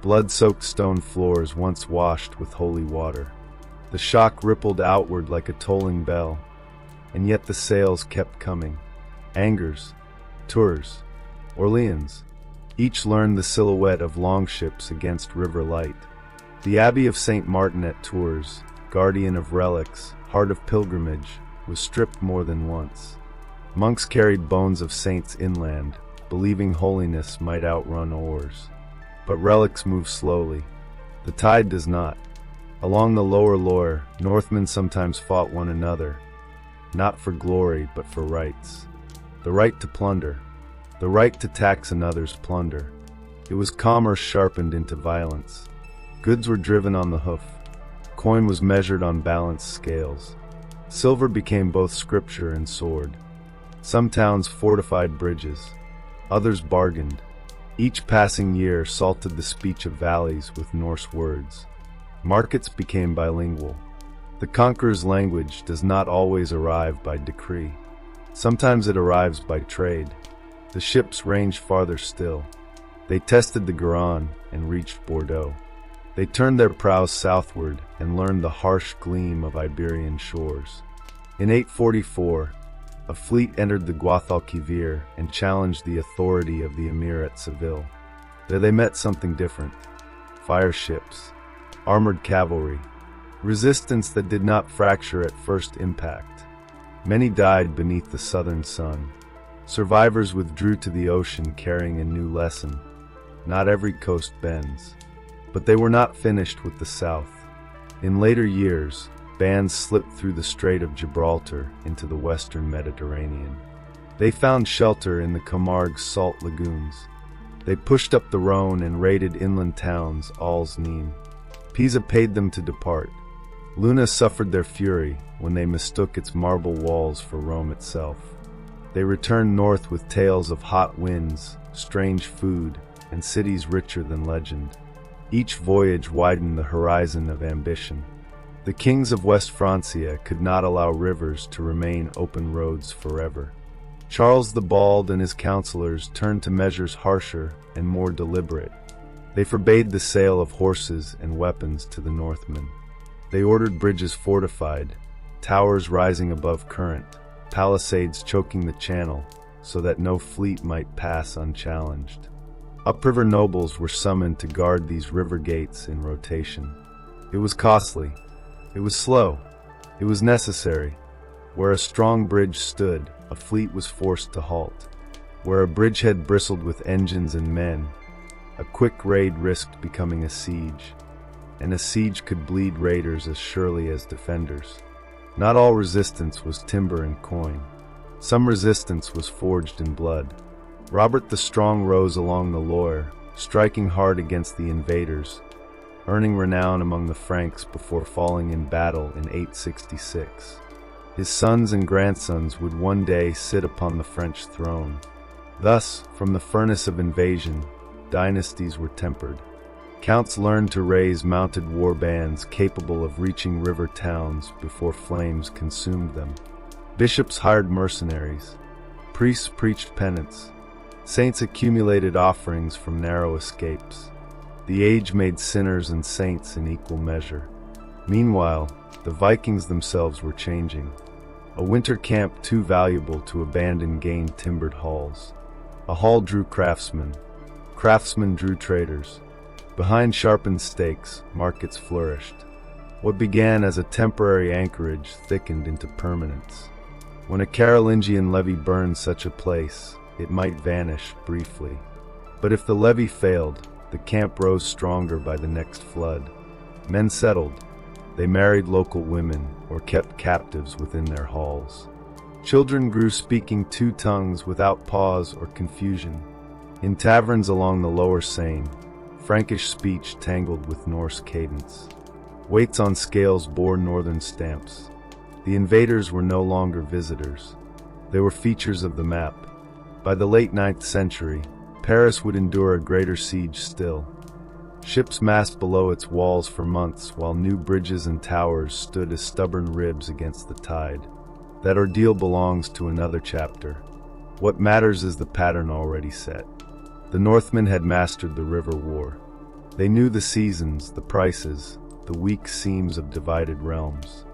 Blood-soaked stone floors once washed with holy water. The shock rippled outward like a tolling bell, and yet the sails kept coming. Angers, Tours, Orleans, each learned the silhouette of Longships against river light. The Abbey of St. Martin at Tours, guardian of relics, heart of pilgrimage, was stripped more than once. Monks carried bones of saints inland, believing holiness might outrun oars. But relics move slowly. The tide does not. Along the lower Loire, Northmen sometimes fought one another, not for glory but for rights. The right to plunder, the right to tax another's plunder. It was commerce sharpened into violence. Goods were driven on the hoof. Coin was measured on balanced scales. Silver became both scripture and sword. Some towns fortified bridges. Others bargained. Each passing year salted the speech of valleys with Norse words. Markets became bilingual. The conqueror's language does not always arrive by decree. Sometimes it arrives by trade. The ships ranged farther still. They tested the Garonne and reached Bordeaux. They turned their prows southward and learned the harsh gleam of Iberian shores. In 844, a fleet entered the Guadalquivir and challenged the authority of the emir at Seville. There they met something different: fire ships, armored cavalry, resistance that did not fracture at first impact. Many died beneath the southern sun. Survivors withdrew to the ocean carrying a new lesson: not every coast bends. But they were not finished with the south. In later years, bands slipped through the Strait of Gibraltar into the western Mediterranean. They found shelter in the Camargue's salt lagoons. They pushed up the Rhone and raided inland towns, Als Nîmes. Pisa paid them to depart. Luna suffered their fury when they mistook its marble walls for Rome itself. They returned north with tales of hot winds, strange food, and cities richer than legend. Each voyage widened the horizon of ambition. The kings of West Francia could not allow rivers to remain open roads forever. Charles the Bald and his counselors turned to measures harsher and more deliberate. They forbade the sale of horses and weapons to the Northmen. They ordered bridges fortified, towers rising above current, palisades choking the channel so that no fleet might pass unchallenged. Upriver nobles were summoned to guard these river gates in rotation. It was costly. It was slow. It was necessary. Where a strong bridge stood, a fleet was forced to halt. Where a bridgehead bristled with engines and men, a quick raid risked becoming a siege. And a siege could bleed raiders as surely as defenders. Not all resistance was timber and coin. Some resistance was forged in blood. Robert the Strong rose along the Loire, striking hard against the invaders, earning renown among the Franks before falling in battle in 866. His sons and grandsons would one day sit upon the French throne. Thus, from the furnace of invasion, dynasties were tempered. Counts learned to raise mounted war bands capable of reaching river towns before flames consumed them. Bishops hired mercenaries. Priests preached penance. Saints accumulated offerings from narrow escapes. The age made sinners and saints in equal measure. Meanwhile, the Vikings themselves were changing. A winter camp too valuable to abandon gained timbered halls. A hall drew craftsmen. Craftsmen drew traders. Behind sharpened stakes, markets flourished. What began as a temporary anchorage thickened into permanence. When a Carolingian levy burned such a place, it might vanish briefly. But if the levy failed, the camp rose stronger by the next flood. Men settled. They married local women or kept captives within their halls. Children grew speaking two tongues without pause or confusion. In taverns along the lower Seine, Frankish speech tangled with Norse cadence. Weights on scales bore northern stamps. The invaders were no longer visitors. They were features of the map. By the late 9th century, Paris would endure a greater siege still. Ships massed below its walls for months while new bridges and towers stood as stubborn ribs against the tide. That ordeal belongs to another chapter. What matters is the pattern already set. The Northmen had mastered the river war. They knew the seasons, the prices, the weak seams of divided realms.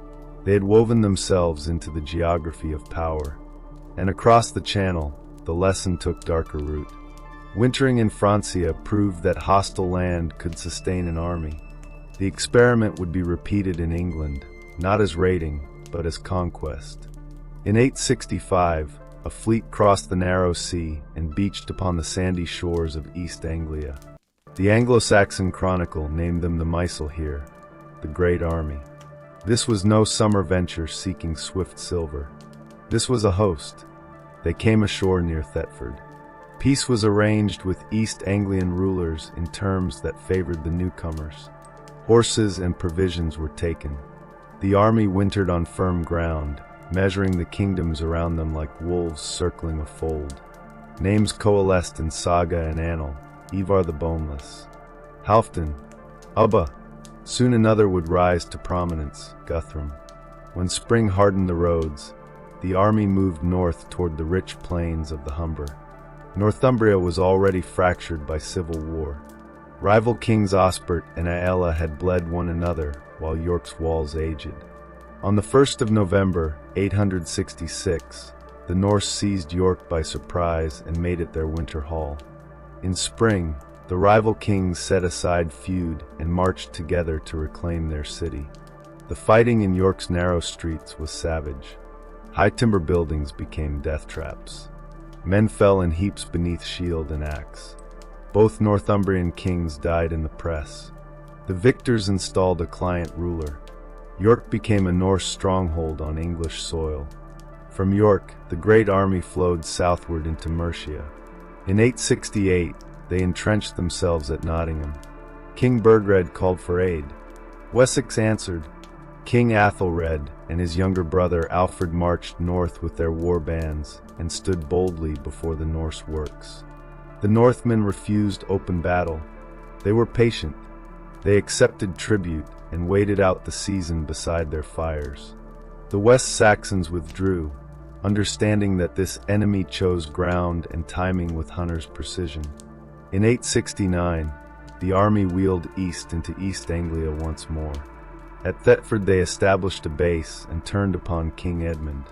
They had woven themselves into the geography of power. And across the channel, the lesson took darker root. Wintering in Francia proved that hostile land could sustain an army. The experiment would be repeated in England, not as raiding, but as conquest. In 865, a fleet crossed the narrow sea and beached upon the sandy shores of East Anglia. The Anglo-Saxon Chronicle named them the Myselheer, the Great Army. This was no summer venture seeking swift silver. This was a host. They came ashore near Thetford. Peace was arranged with East Anglian rulers in terms that favored the newcomers. Horses and provisions were taken. The army wintered on firm ground, measuring the kingdoms around them like wolves circling a fold. Names coalesced in saga and annal: Ivar the Boneless, Halfdan, Ubba. Soon another would rise to prominence, Guthrum. When spring hardened the roads, the army moved north toward the rich plains of the Humber. Northumbria was already fractured by civil war. Rival kings Osbert and Aella had bled one another, while York's walls aged. On the 1st of November, 866, the Norse seized York by surprise and made it their winter hall. In spring, the rival kings set aside feud and marched together to reclaim their city. The fighting in York's narrow streets was savage. High timber buildings became death traps. Men fell in heaps beneath shield and axe. Both Northumbrian kings died in the press. The victors installed a client ruler. York became a Norse stronghold on English soil. From York, the great army flowed southward into Mercia. In 868, they entrenched themselves at Nottingham. King Burgred called for aid. Wessex answered. King Athelred and his younger brother Alfred marched north with their war bands and stood boldly before the Norse works. The Northmen refused open battle. They were patient. They accepted tribute and waited out the season beside their fires. The West Saxons withdrew, understanding that this enemy chose ground and timing with Hunter's precision. In 869, the army wheeled east into East Anglia once more. At Thetford they established a base and turned upon King Edmund.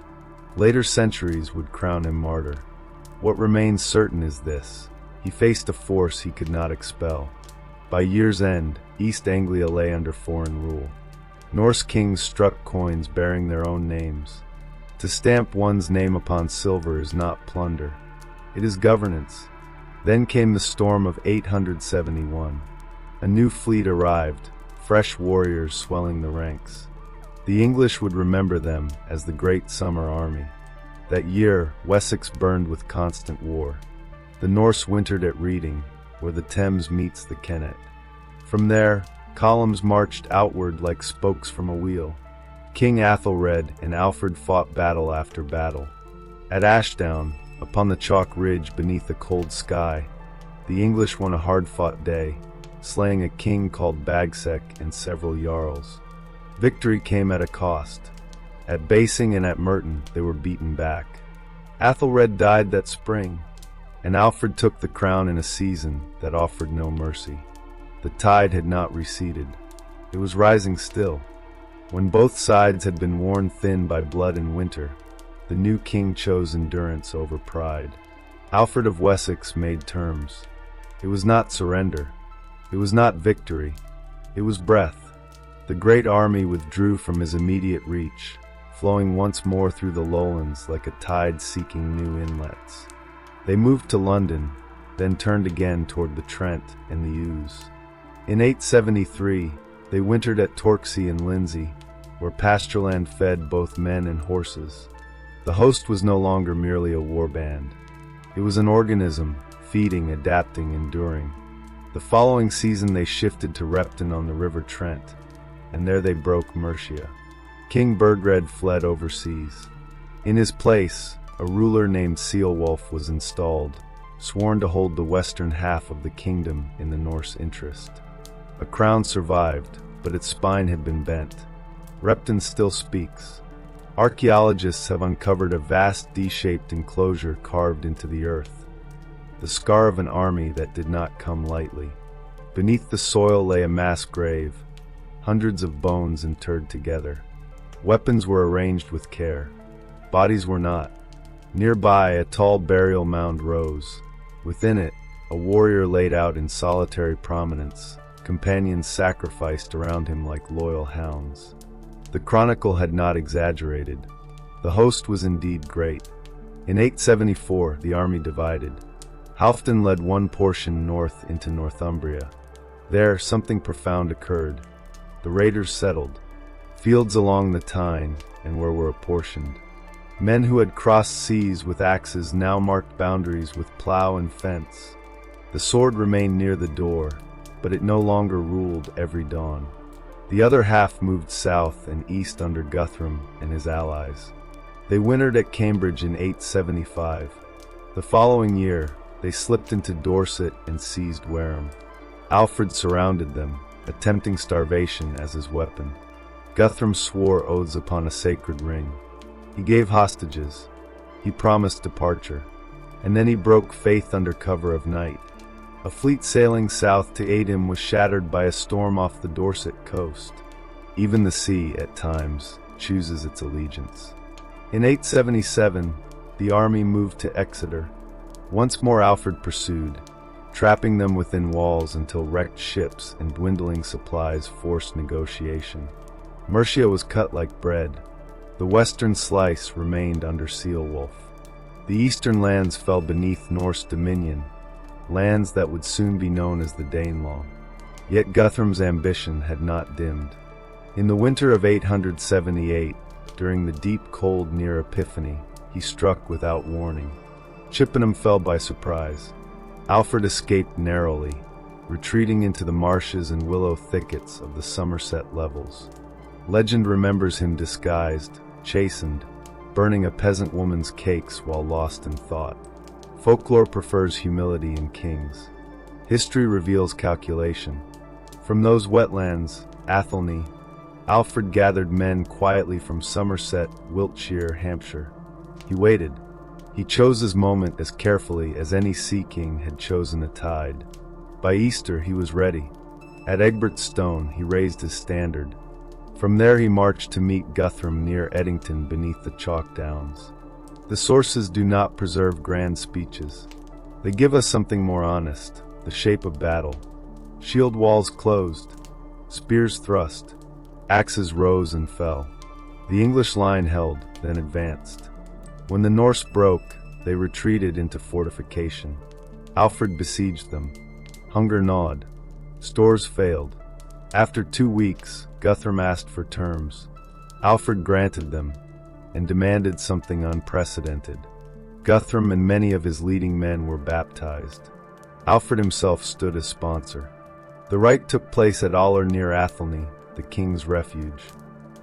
Later centuries would crown him martyr. What remains certain is this: he faced a force he could not expel. By year's end, East Anglia lay under foreign rule. Norse kings struck coins bearing their own names. To stamp one's name upon silver is not plunder. It is governance. Then came the storm of 871. A new fleet arrived, fresh warriors swelling the ranks. The English would remember them as the Great Summer Army. That year, Wessex burned with constant war. The Norse wintered at Reading, where the Thames meets the Kennet. From there, columns marched outward like spokes from a wheel. King Athelred and Alfred fought battle after battle. At Ashdown, upon the chalk ridge beneath a cold sky, the English won a hard-fought day, slaying a king called Bagsec and several jarls. Victory came at a cost. At Basing and at Merton they were beaten back. Athelred died that spring, and Alfred took the crown in a season that offered no mercy. The tide had not receded. It was rising still. When both sides had been worn thin by blood and winter, the new king chose endurance over pride. Alfred of Wessex made terms. It was not surrender. It was not victory. It was breath. The great army withdrew from his immediate reach, flowing once more through the lowlands like a tide seeking new inlets. They moved to London, then turned again toward the Trent and the Ouse. In 873, they wintered at Torksey and Lindsey, where pastureland fed both men and horses. The host was no longer merely a war band. It was an organism, feeding, adapting, enduring. The following season they shifted to Repton on the River Trent, and there they broke Mercia. King Burgred fled overseas. In his place, a ruler named Ceolwulf was installed, sworn to hold the western half of the kingdom in the Norse interest. A crown survived, but its spine had been bent. Repton still speaks. Archaeologists have uncovered a vast D-shaped enclosure carved into the earth, the scar of an army that did not come lightly. Beneath the soil lay a mass grave, hundreds of bones interred together. Weapons were arranged with care. Bodies were not. Nearby, a tall burial mound rose. Within it, a warrior laid out in solitary prominence, companions sacrificed around him like loyal hounds. The chronicle had not exaggerated. The host was indeed great. In 874, the army divided. Halfdan led one portion north into Northumbria. There, something profound occurred. The raiders settled. Fields along the Tyne and where were apportioned. Men who had crossed seas with axes now marked boundaries with plow and fence. The sword remained near the door, but it no longer ruled every dawn. The other half moved south and east under Guthrum and his allies. They wintered at Cambridge in 875. The following year, they slipped into Dorset and seized Wareham. Alfred surrounded them, attempting starvation as his weapon. Guthrum swore oaths upon a sacred ring. He gave hostages. He promised departure. and then he broke faith under cover of night. A fleet sailing south to aid him was shattered by a storm off the Dorset coast. Even the sea, at times, chooses its allegiance. In 877, the army moved to Exeter. Once more Alfred pursued, trapping them within walls until wrecked ships and dwindling supplies forced negotiation. Mercia was cut like bread. The western slice remained under Ceolwulf. The eastern lands fell beneath Norse dominion, lands that would soon be known as the Danelaw. Yet Guthrum's ambition had not dimmed. In the winter of 878, during the deep cold near Epiphany, he struck without warning. Chippenham fell by surprise. Alfred escaped narrowly, retreating into the marshes and willow thickets of the Somerset levels. Legend remembers him disguised, chastened, burning a peasant woman's cakes while lost in thought. Folklore prefers humility in kings. History reveals calculation. From those wetlands, Athelney, Alfred gathered men quietly from Somerset, Wiltshire, Hampshire. He waited. He chose his moment as carefully as any sea king had chosen a tide. By Easter he was ready. At Egbert's Stone he raised his standard. From there he marched to meet Guthrum near Eddington beneath the chalk downs. The sources do not preserve grand speeches. They give us something more honest, the shape of battle. Shield walls closed, spears thrust, axes rose and fell. The English line held, then advanced. When the Norse broke, they retreated into fortification. Alfred besieged them. Hunger gnawed. Stores failed. After 2 weeks, Guthrum asked for terms. Alfred granted them, and demanded something unprecedented. Guthrum and many of his leading men were baptized. Alfred himself stood as sponsor. The rite took place at Aller near Athelney, the king's refuge.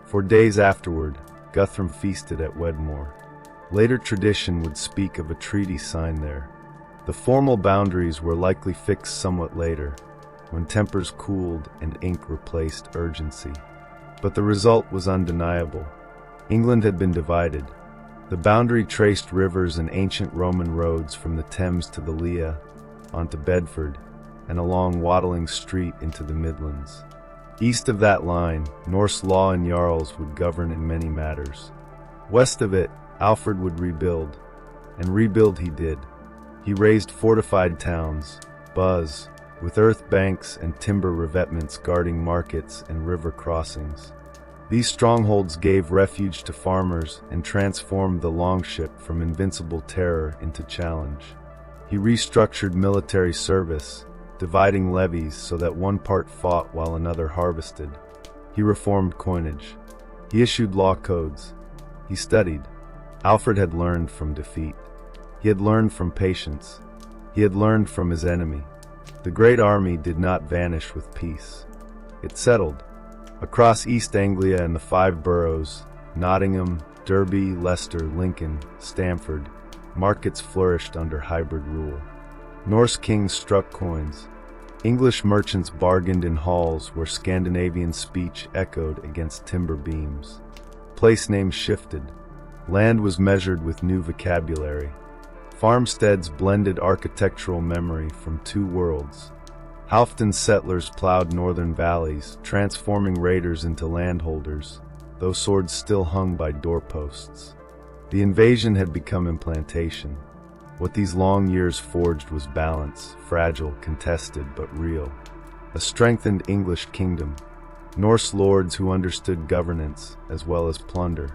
For days afterward, Guthrum feasted at Wedmore. Later tradition would speak of a treaty signed there. The formal boundaries were likely fixed somewhat later, when tempers cooled and ink replaced urgency. But the result was undeniable. England had been divided. The boundary traced rivers and ancient Roman roads from the Thames to the Lea, onto Bedford, and along Waddling Street into the Midlands. East of that line, Norse law and jarls would govern in many matters. West of it, Alfred would rebuild, and rebuild he did. He raised fortified towns, Buzz, with earth banks and timber revetments guarding markets and river crossings. These strongholds gave refuge to farmers and transformed the Longship from invincible terror into challenge. He restructured military service, dividing levies so that one part fought while another harvested. He reformed coinage. He issued law codes. He studied. Alfred had learned from defeat. He had learned from patience. He had learned from his enemy. The great army did not vanish with peace. It settled. Across East Anglia and the 5 boroughs, Nottingham, Derby, Leicester, Lincoln, Stamford, markets flourished under hybrid rule. Norse kings struck coins. English merchants bargained in halls where Scandinavian speech echoed against timber beams. Place names shifted. Land was measured with new vocabulary. Farmsteads blended architectural memory from 2 worlds. Halfdan settlers plowed northern valleys, transforming raiders into landholders, though swords still hung by doorposts. The invasion had become implantation. What these long years forged was balance, fragile, contested, but real. A strengthened English kingdom. Norse lords who understood governance as well as plunder.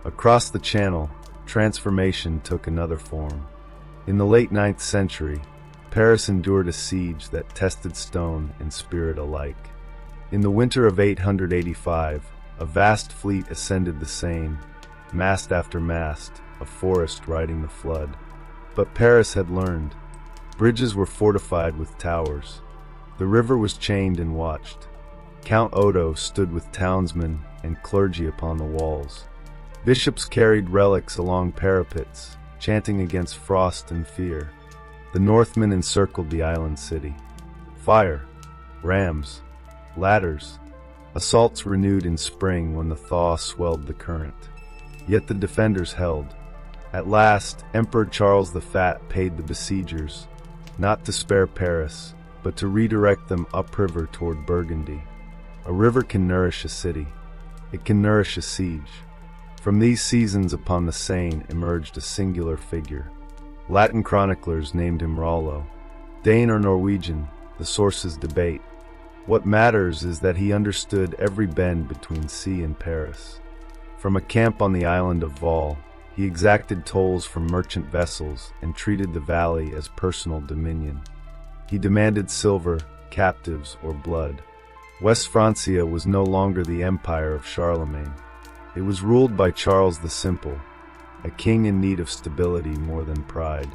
Across the Channel, transformation took another form. In the late 9th century, Paris endured a siege that tested stone and spirit alike. In the winter of 885, a vast fleet ascended the Seine, mast after mast, a forest riding the flood. But Paris had learned. Bridges were fortified with towers. The river was chained and watched. Count Odo stood with townsmen and clergy upon the walls. Bishops carried relics along parapets, chanting against frost and fear. The Northmen encircled the island city. Fire, rams, ladders, assaults renewed in spring when the thaw swelled the current. Yet the defenders held. At last, Emperor Charles the Fat paid the besiegers, not to spare Paris, but to redirect them upriver toward Burgundy. A river can nourish a city. It can nourish a siege. From these seasons upon the Seine emerged a singular figure. Latin chroniclers named him Rollo. Dane or Norwegian, the sources debate. What matters is that he understood every bend between sea and Paris. From a camp on the island of Val, he exacted tolls from merchant vessels and treated the valley as personal dominion. He demanded silver, captives, or blood. West Francia was no longer the empire of Charlemagne. It was ruled by Charles the Simple, a king in need of stability more than pride.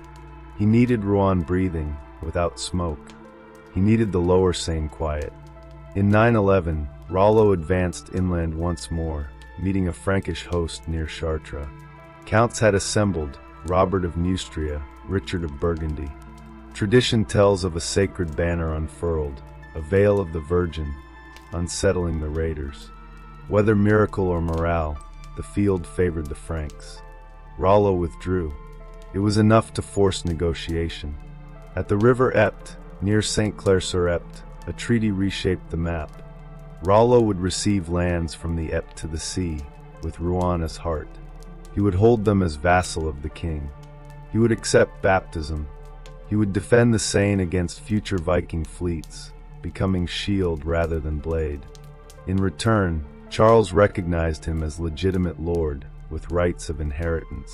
He needed Rouen breathing, without smoke. He needed the lower Seine quiet. In 911, Rollo advanced inland once more, meeting a Frankish host near Chartres. Counts had assembled, Robert of Neustria, Richard of Burgundy. Tradition tells of a sacred banner unfurled, a veil of the Virgin, unsettling the raiders. Whether miracle or morale, the field favored the Franks. Rollo withdrew. It was enough to force negotiation. At the river Epte, near St. Clair-sur-Epte, a treaty reshaped the map. Rollo would receive lands from the Epte to the sea, with Rouen as heart. He would hold them as vassal of the king. He would accept baptism. He would defend the Seine against future Viking fleets, becoming shield rather than blade. In return, Charles recognized him as legitimate lord, with rights of inheritance.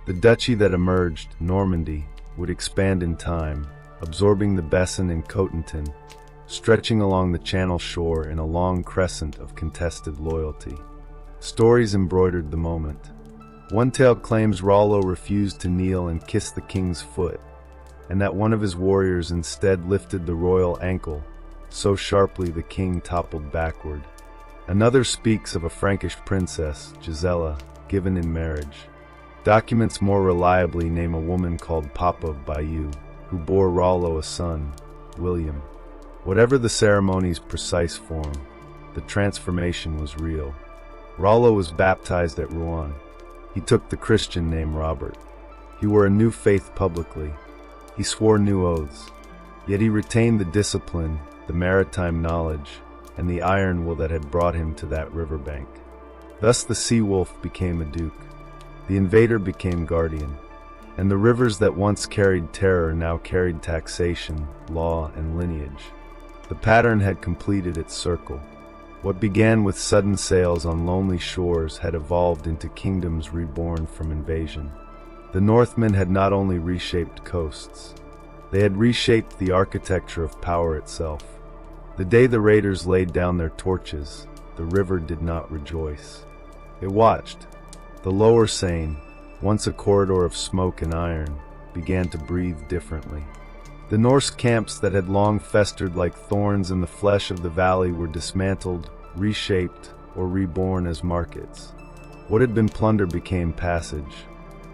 The duchy that emerged, Normandy, would expand in time, absorbing the Bessin and Cotentin, stretching along the Channel shore in a long crescent of contested loyalty. Stories embroidered the moment. One tale claims Rollo refused to kneel and kiss the king's foot, and that one of his warriors instead lifted the royal ankle, so sharply the king toppled backward. Another speaks of a Frankish princess, Gisela, given in marriage. Documents more reliably name a woman called Papa of Bayeux, who bore Rollo a son, William. Whatever the ceremony's precise form, the transformation was real. Rollo was baptized at Rouen. He took the Christian name Robert. He wore a new faith publicly. He swore new oaths. Yet he retained the discipline, the maritime knowledge, and the iron will that had brought him to that riverbank. Thus the sea wolf became a duke. The invader became guardian. And the rivers that once carried terror now carried taxation, law, and lineage. The pattern had completed its circle. What began with sudden sails on lonely shores had evolved into kingdoms reborn from invasion. The Northmen had not only reshaped coasts, they had reshaped the architecture of power itself. The day the raiders laid down their torches, the river did not rejoice. It watched. The lower Seine, once a corridor of smoke and iron, began to breathe differently. The Norse camps that had long festered like thorns in the flesh of the valley were dismantled, reshaped, or reborn as markets. What had been plunder became passage.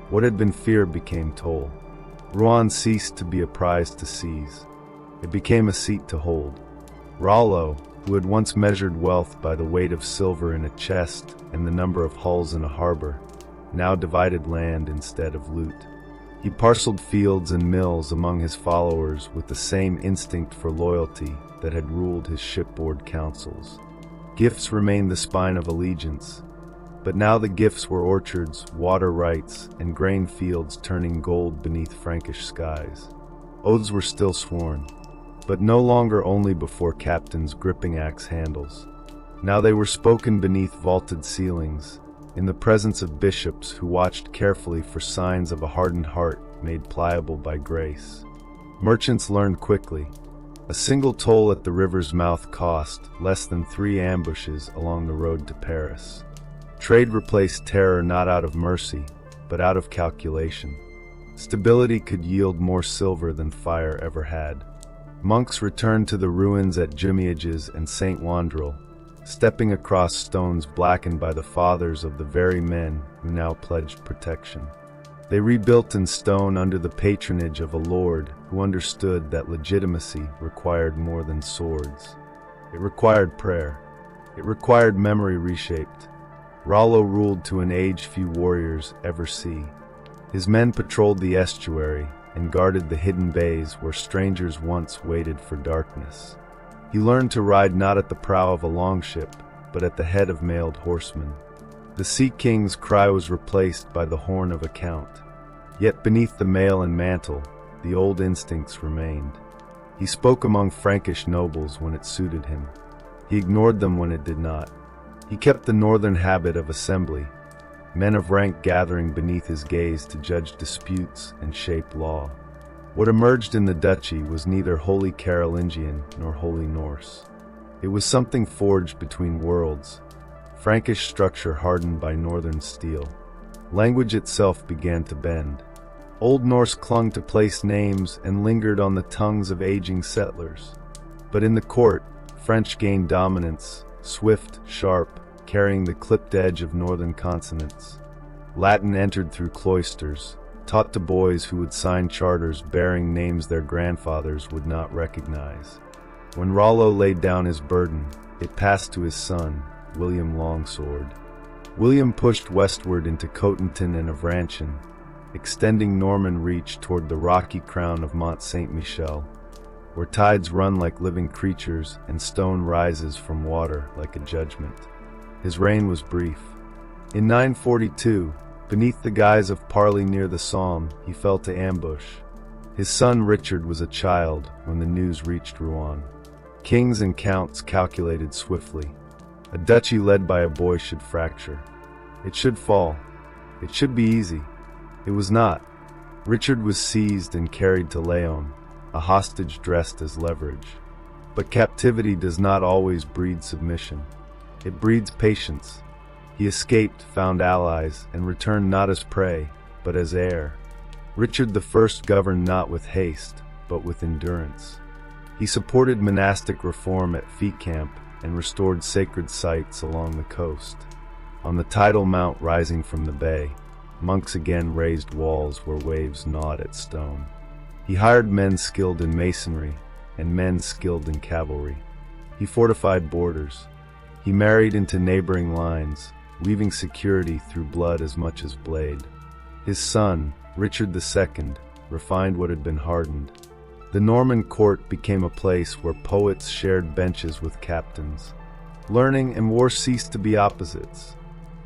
What had been fear became toll. Rouen ceased to be a prize to seize. It became a seat to hold. Rollo, who had once measured wealth by the weight of silver in a chest and the number of hulls in a harbor, now divided land instead of loot. He parceled fields and mills among his followers with the same instinct for loyalty that had ruled his shipboard councils. Gifts remained the spine of allegiance, but now the gifts were orchards, water rights, and grain fields turning gold beneath Frankish skies. Oaths were still sworn, but no longer only before captains gripping axe handles. Now they were spoken beneath vaulted ceilings, in the presence of bishops who watched carefully for signs of a hardened heart made pliable by grace. Merchants learned quickly. A single toll at the river's mouth cost less than 3 ambushes along the road to Paris. Trade replaced terror not out of mercy, but out of calculation. Stability could yield more silver than fire ever had. Monks returned to the ruins at Jumiages and St. Wandril, stepping across stones blackened by the fathers of the very men who now pledged protection. They rebuilt in stone under the patronage of a lord who understood that legitimacy required more than swords. It required prayer. It required memory reshaped. Rollo ruled to an age few warriors ever see. His men patrolled the estuary and guarded the hidden bays where strangers once waited for darkness. He learned to ride not at the prow of a longship, but at the head of mailed horsemen. The Sea King's cry was replaced by the horn of account. Yet beneath the mail and mantle, the old instincts remained. He spoke among Frankish nobles when it suited him. He ignored them when it did not. He kept the northern habit of assembly, men of rank gathering beneath his gaze to judge disputes and shape law. What emerged in the duchy was neither wholly Carolingian nor wholly Norse. It was something forged between worlds, Frankish structure hardened by northern steel. Language itself began to bend. Old Norse clung to place names and lingered on the tongues of aging settlers. But in the court, French gained dominance, swift, sharp, carrying the clipped edge of northern consonants. Latin entered through cloisters, taught to boys who would sign charters bearing names their grandfathers would not recognize. When Rollo laid down his burden, it passed to his son, William Longsword. William pushed westward into Cotentin and Avranches, extending Norman reach toward the rocky crown of Mont Saint-Michel, where tides run like living creatures and stone rises from water like a judgment. His reign was brief. In 942, beneath the guise of parley near the Somme, he fell to ambush. His son Richard was a child when the news reached Rouen. Kings and counts calculated swiftly. A duchy led by a boy should fracture. It should fall. It should be easy. It was not. Richard was seized and carried to Laon, a hostage dressed as leverage. But captivity does not always breed submission. It breeds patience. He escaped, found allies, and returned not as prey, but as heir. Richard I governed not with haste, but with endurance. He supported monastic reform at Fee Camp and restored sacred sites along the coast. On the tidal mount rising from the bay, monks again raised walls where waves gnawed at stone. He hired men skilled in masonry and men skilled in cavalry. He fortified borders. He married into neighboring lines, weaving security through blood as much as blade. His son, Richard II, refined what had been hardened. The Norman court became a place where poets shared benches with captains. Learning and war ceased to be opposites.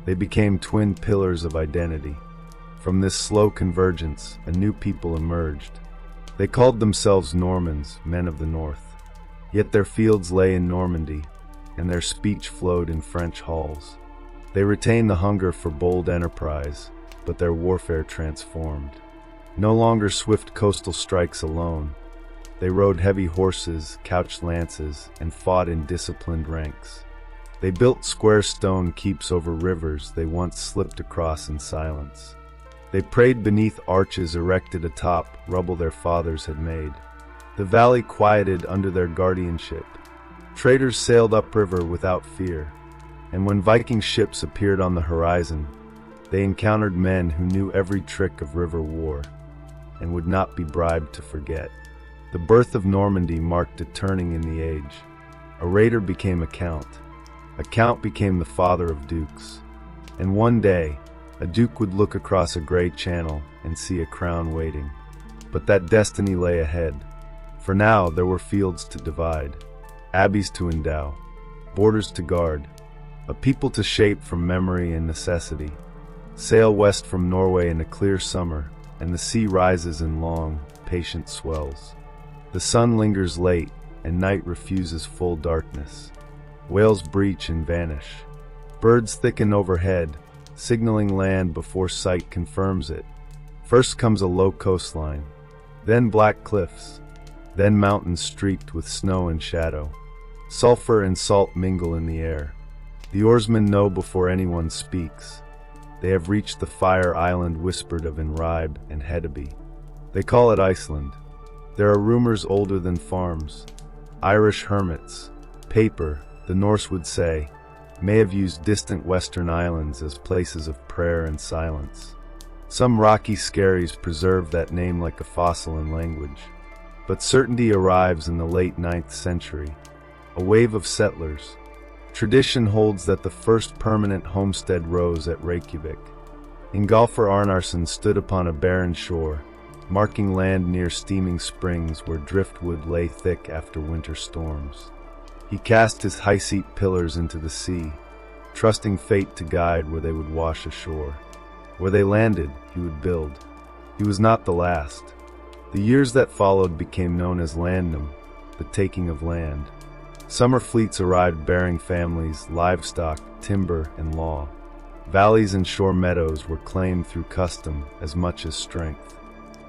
They became twin pillars of identity. From this slow convergence, a new people emerged. They called themselves Normans, men of the north. Yet their fields lay in Normandy, and their speech flowed in French halls. They retained the hunger for bold enterprise, but their warfare transformed. No longer swift coastal strikes alone. They rode heavy horses, couched lances, and fought in disciplined ranks. They built square stone keeps over rivers they once slipped across in silence. They prayed beneath arches erected atop rubble their fathers had made. The valley quieted under their guardianship. Traders sailed upriver without fear, and when Viking ships appeared on the horizon, they encountered men who knew every trick of river war and would not be bribed to forget. The birth of Normandy marked a turning in the age. A raider became a count. A count became the father of dukes. And one day, a duke would look across a gray channel and see a crown waiting. But that destiny lay ahead. For now, there were fields to divide, abbeys to endow, borders to guard, a people to shape from memory and necessity. Sail west from Norway in a clear summer, and the sea rises in long, patient swells. The sun lingers late, and night refuses full darkness. Whales breach and vanish. Birds thicken overhead, signaling land before sight confirms it. First comes a low coastline, then black cliffs, then mountains streaked with snow and shadow. Sulfur and salt mingle in the air. The oarsmen know before anyone speaks. They have reached the fire island whispered of in Ribe and Hedeby. They call it Iceland. There are rumors older than farms. Irish hermits, paper, the Norse would say, may have used distant western islands as places of prayer and silence. Some rocky skerries preserve that name like a fossil in language. But certainty arrives in the late 9th century. A wave of settlers. Tradition holds that the first permanent homestead rose at Reykjavik. Ingolfur Arnarsson stood upon a barren shore, marking land near steaming springs where driftwood lay thick after winter storms. He cast his high-seat pillars into the sea, trusting fate to guide where they would wash ashore. Where they landed, he would build. He was not the last. The years that followed became known as Landnam, the taking of land. Summer fleets arrived bearing families, livestock, timber, and law. Valleys and shore meadows were claimed through custom as much as strength.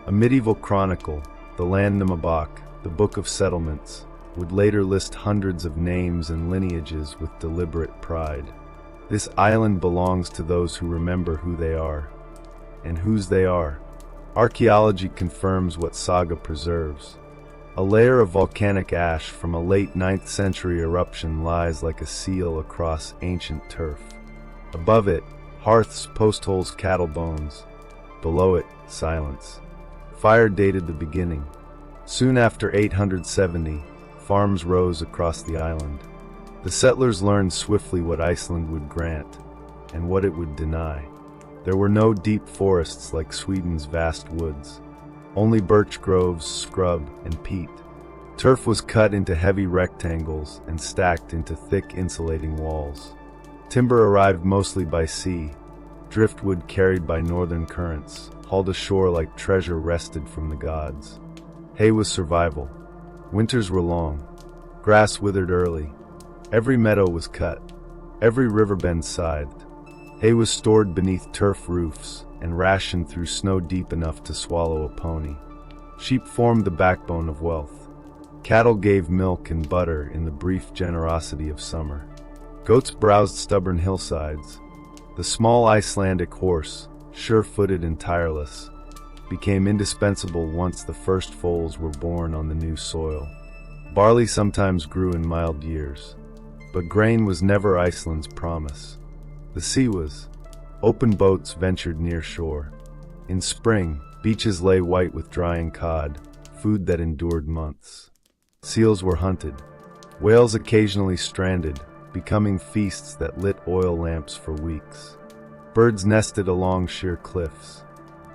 A medieval chronicle, the Landnámabók, the Book of Settlements, would later list hundreds of names and lineages with deliberate pride. This island belongs to those who remember who they are, and whose they are. Archaeology confirms what saga preserves. A layer of volcanic ash from a late 9th century eruption lies like a seal across ancient turf. Above it, hearths, post holes, cattle bones. Below it, silence. Fire dated the beginning. Soon after 870, farms rose across the island. The settlers learned swiftly what Iceland would grant, and what it would deny. There were no deep forests like Sweden's vast woods. Only birch groves, scrub, and peat. Turf was cut into heavy rectangles and stacked into thick insulating walls. Timber arrived mostly by sea, driftwood carried by northern currents, hauled ashore like treasure wrested from the gods. Hay was survival. Winters were long. Grass withered early. Every meadow was cut. Every riverbend scythed. Hay was stored beneath turf roofs and rationed through snow deep enough to swallow a pony. Sheep formed the backbone of wealth. Cattle gave milk and butter in the brief generosity of summer. Goats browsed stubborn hillsides. The small Icelandic horse, sure-footed and tireless, became indispensable once the first foals were born on the new soil. Barley sometimes grew in mild years, but grain was never Iceland's promise. The sea was. Open boats ventured near shore. In spring, beaches lay white with drying cod, food that endured months. Seals were hunted. Whales occasionally stranded, becoming feasts that lit oil lamps for weeks. Birds nested along sheer cliffs.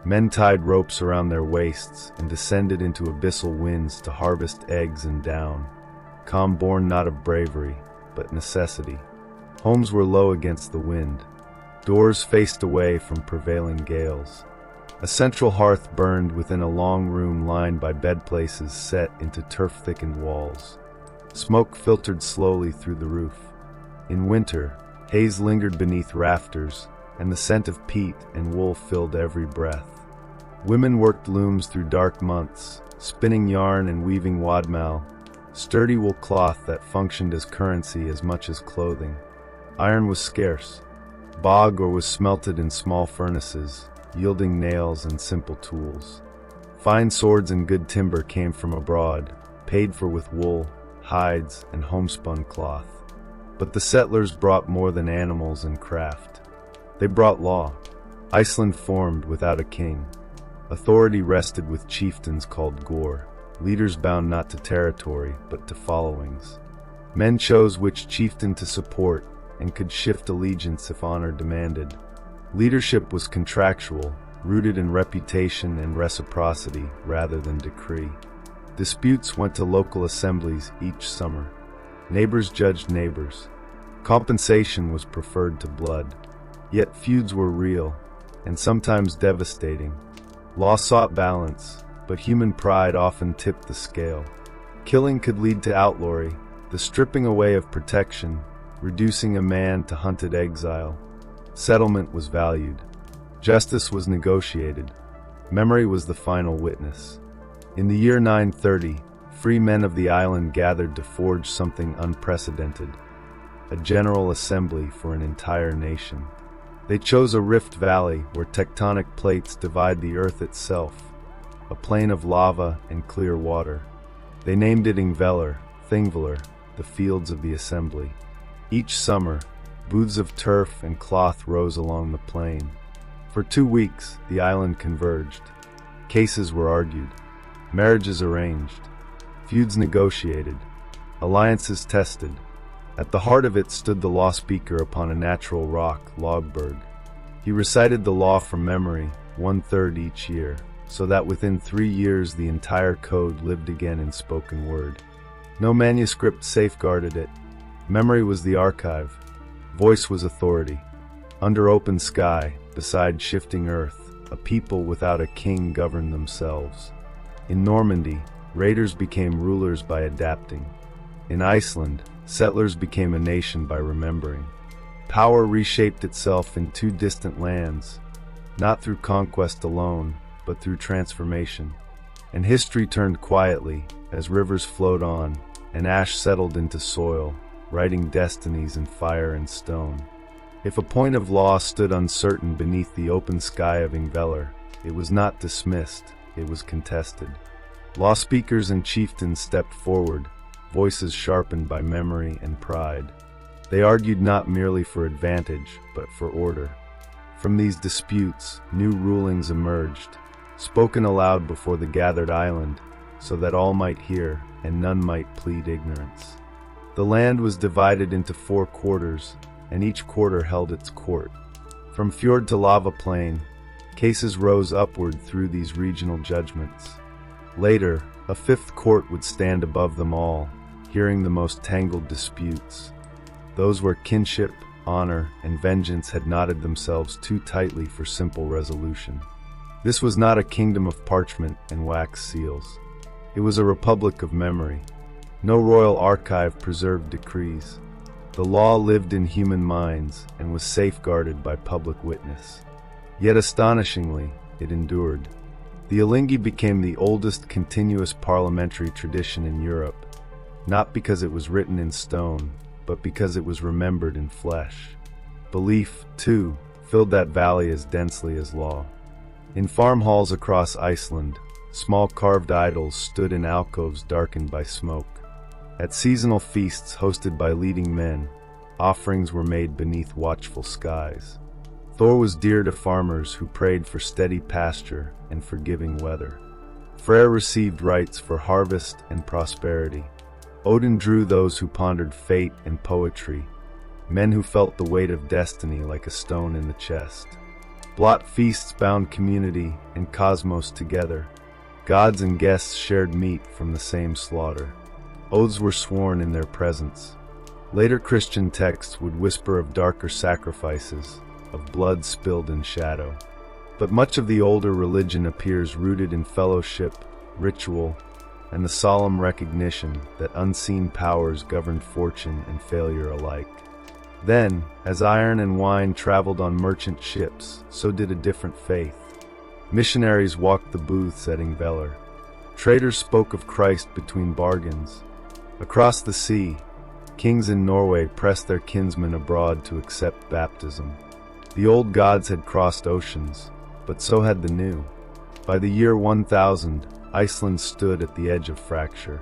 Men tied ropes around their waists and descended into abyssal winds to harvest eggs and down, calm born not of bravery, but necessity. Homes were low against the wind. Doors faced away from prevailing gales. A central hearth burned within a long room lined by bedplaces set into turf-thickened walls. Smoke filtered slowly through the roof. In winter, haze lingered beneath rafters, and the scent of peat and wool filled every breath. Women worked looms through dark months, spinning yarn and weaving wadmal, sturdy wool cloth that functioned as currency as much as clothing. Iron was scarce. Bog or was smelted in small furnaces, yielding nails and simple tools. Fine swords and good timber came from abroad, paid for with wool, hides, and homespun cloth. But the settlers brought more than animals and craft. They brought law. Iceland formed without a king. Authority rested with chieftains called gore, leaders bound not to territory, but to followings. Men chose which chieftain to support and could shift allegiance if honor demanded. Leadership was contractual, rooted in reputation and reciprocity rather than decree. Disputes went to local assemblies each summer. Neighbors judged neighbors. Compensation was preferred to blood. Yet feuds were real, and sometimes devastating. Law sought balance, but human pride often tipped the scale. Killing could lead to outlawry, the stripping away of protection, reducing a man to hunted exile. Settlement was valued. Justice was negotiated. Memory was the final witness. In the year 930, free men of the island gathered to forge something unprecedented, a general assembly for an entire nation. They chose a rift valley where tectonic plates divide the earth itself, a plain of lava and clear water. They named it Ingvellir, Thingvellir, the fields of the assembly. Each summer, booths of turf and cloth rose along the plain. For 2 weeks, the island converged. Cases were argued, marriages arranged, feuds negotiated, alliances tested. At the heart of it stood the law speaker upon a natural rock, Logberg. He recited the law from memory, 1/3 each year, so that within 3 years the entire code lived again in spoken word. No manuscript safeguarded it. Memory was the archive. Voice was authority. Under open sky, beside shifting earth, a people without a king governed themselves. In Normandy, raiders became rulers by adapting. In Iceland, settlers became a nation by remembering. Power reshaped itself in 2 distant lands, not through conquest alone, but through transformation. And history turned quietly as rivers flowed on, and ash settled into soil, writing destinies in fire and stone. If a point of law stood uncertain beneath the open sky of Ingvellir, it was not dismissed, it was contested. Law speakers and chieftains stepped forward, voices sharpened by memory and pride. They argued not merely for advantage, but for order. From these disputes, new rulings emerged, spoken aloud before the gathered island, so that all might hear and none might plead ignorance. The land was divided into 4 quarters, and each quarter held its court. From fjord to lava plain, cases rose upward through these regional judgments. Later, a 5th court would stand above them all, hearing the most tangled disputes. Those where kinship, honor, and vengeance had knotted themselves too tightly for simple resolution. This was not a kingdom of parchment and wax seals. It was a republic of memory. No royal archive preserved decrees. The law lived in human minds and was safeguarded by public witness. Yet astonishingly, it endured. The Alinghi became the oldest continuous parliamentary tradition in Europe, not because it was written in stone, but because it was remembered in flesh. Belief, too, filled that valley as densely as law. In farm halls across Iceland, small carved idols stood in alcoves darkened by smoke. At seasonal feasts hosted by leading men, offerings were made beneath watchful skies. Thor was dear to farmers who prayed for steady pasture and forgiving weather. Freyr received rites for harvest and prosperity. Odin drew those who pondered fate and poetry, men who felt the weight of destiny like a stone in the chest. Blot feasts bound community and cosmos together. Gods and guests shared meat from the same slaughter. Oaths were sworn in their presence. Later Christian texts would whisper of darker sacrifices, of blood spilled in shadow. But much of the older religion appears rooted in fellowship, ritual, and the solemn recognition that unseen powers governed fortune and failure alike. Then, as iron and wine traveled on merchant ships, so did a different faith. Missionaries walked the booths at Ingvellir. Traders spoke of Christ between bargains. Across the sea, kings in Norway pressed their kinsmen abroad to accept baptism. The old gods had crossed oceans, but so had the new. By the year 1000, Iceland stood at the edge of fracture.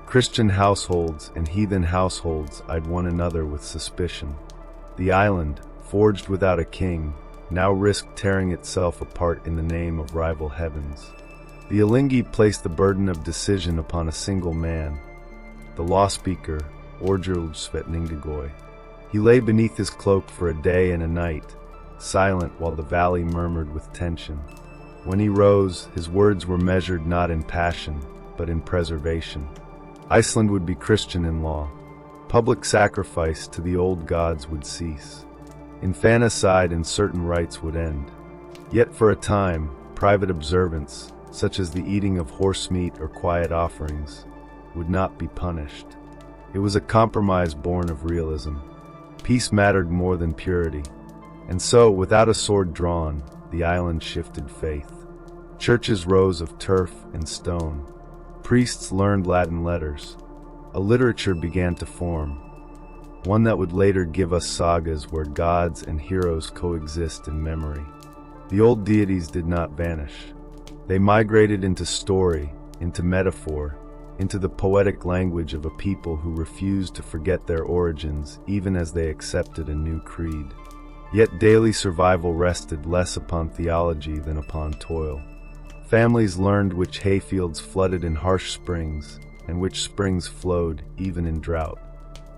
Christian households and heathen households eyed one another with suspicion. The island, forged without a king, now risked tearing itself apart in the name of rival heavens. The Alinghi placed the burden of decision upon a single man, the law speaker, Orjulf Svetningagoy. He lay beneath his cloak for a day and a night, silent while the valley murmured with tension. When he rose, his words were measured not in passion, but in preservation. Iceland would be Christian in law. Public sacrifice to the old gods would cease. Infanticide and certain rites would end. Yet for a time, private observance, such as the eating of horse meat or quiet offerings, would not be punished. It was a compromise born of realism. Peace mattered more than purity. And so, without a sword drawn, the island shifted faith. Churches rose of turf and stone. Priests learned Latin letters. A literature began to form, one that would later give us sagas where gods and heroes coexist in memory. The old deities did not vanish. They migrated into story, into metaphor, into the poetic language of a people who refused to forget their origins even as they accepted a new creed. Yet daily survival rested less upon theology than upon toil. Families learned which hayfields flooded in harsh springs, and which springs flowed even in drought.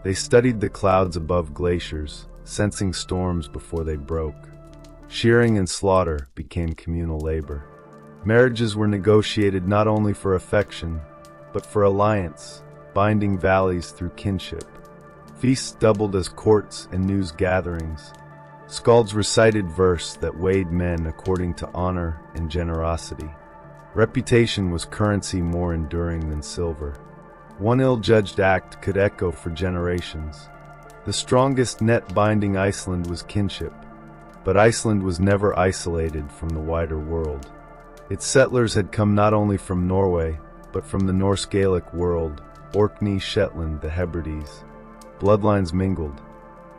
They studied the clouds above glaciers, sensing storms before they broke. Shearing and slaughter became communal labor. Marriages were negotiated not only for affection, but for alliance, binding valleys through kinship. Feasts doubled as courts and news gatherings. Skalds recited verse that weighed men according to honor and generosity. Reputation was currency more enduring than silver. One ill-judged act could echo for generations. The strongest net binding Iceland was kinship, but Iceland was never isolated from the wider world. Its settlers had come not only from Norway, but from the Norse Gaelic world, Orkney, Shetland, the Hebrides. Bloodlines mingled.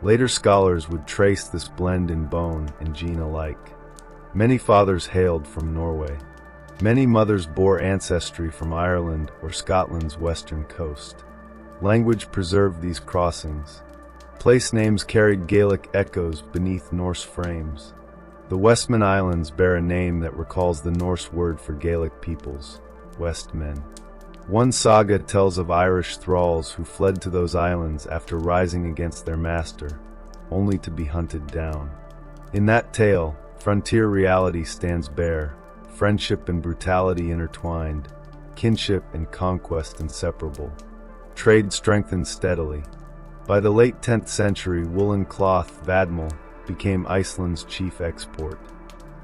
Later scholars would trace this blend in bone and gene alike. Many fathers hailed from Norway. Many mothers bore ancestry from Ireland or Scotland's western coast. Language preserved these crossings. Place names carried Gaelic echoes beneath Norse frames. The Westman Islands bear a name that recalls the Norse word for Gaelic peoples, Westmen. One saga tells of Irish thralls who fled to those islands after rising against their master, only to be hunted down. In that tale, frontier reality stands bare, friendship and brutality intertwined, kinship and conquest inseparable. Trade strengthened steadily. By the late 10th century, woolen cloth, vadmal, became Iceland's chief export.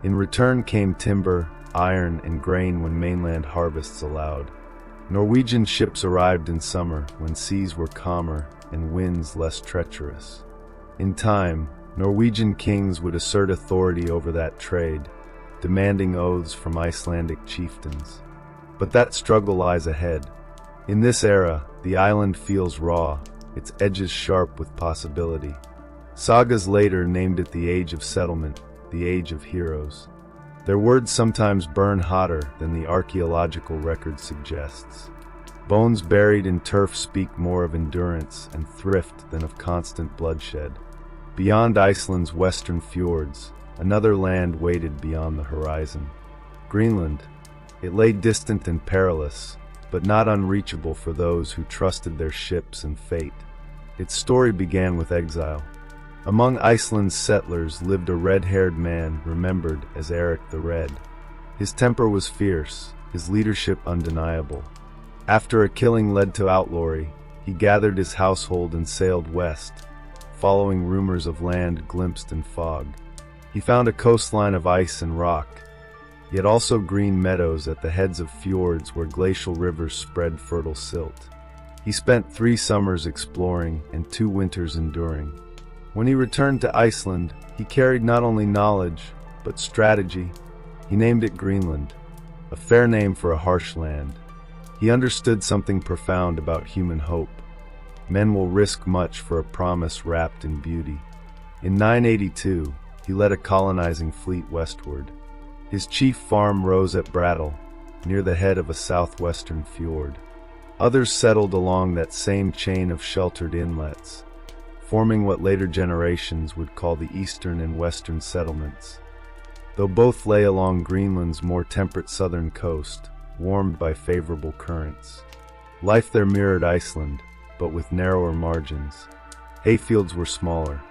In return came timber, iron, and grain when mainland harvests allowed. Norwegian ships arrived in summer when seas were calmer and winds less treacherous. In time, Norwegian kings would assert authority over that trade, demanding oaths from Icelandic chieftains. But that struggle lies ahead. In this era, the island feels raw, its edges sharp with possibility. Sagas later named it the Age of Settlement, the Age of Heroes. Their words sometimes burn hotter than the archaeological record suggests. Bones buried in turf speak more of endurance and thrift than of constant bloodshed. Beyond Iceland's western fjords, another land waited beyond the horizon. Greenland. It lay distant and perilous, but not unreachable for those who trusted their ships and fate. Its story began with exile. Among Iceland's settlers lived a red-haired man remembered as Eric the Red. His temper was fierce, his leadership undeniable. After a killing led to outlawry, he gathered his household and sailed west, following rumors of land glimpsed in fog. He found a coastline of ice and rock, yet also green meadows at the heads of fjords where glacial rivers spread fertile silt. He spent 3 summers exploring and 2 winters enduring. When he returned to Iceland, he carried not only knowledge, but strategy. He named it Greenland, a fair name for a harsh land. He understood something profound about human hope. Men will risk much for a promise wrapped in beauty. In 982, he led a colonizing fleet westward. His chief farm rose at Brattle, near the head of a southwestern fjord. Others settled along that same chain of sheltered inlets, forming what later generations would call the eastern and western settlements. Though both lay along Greenland's more temperate southern coast, warmed by favorable currents. Life there mirrored Iceland, but with narrower margins. Hayfields were smaller,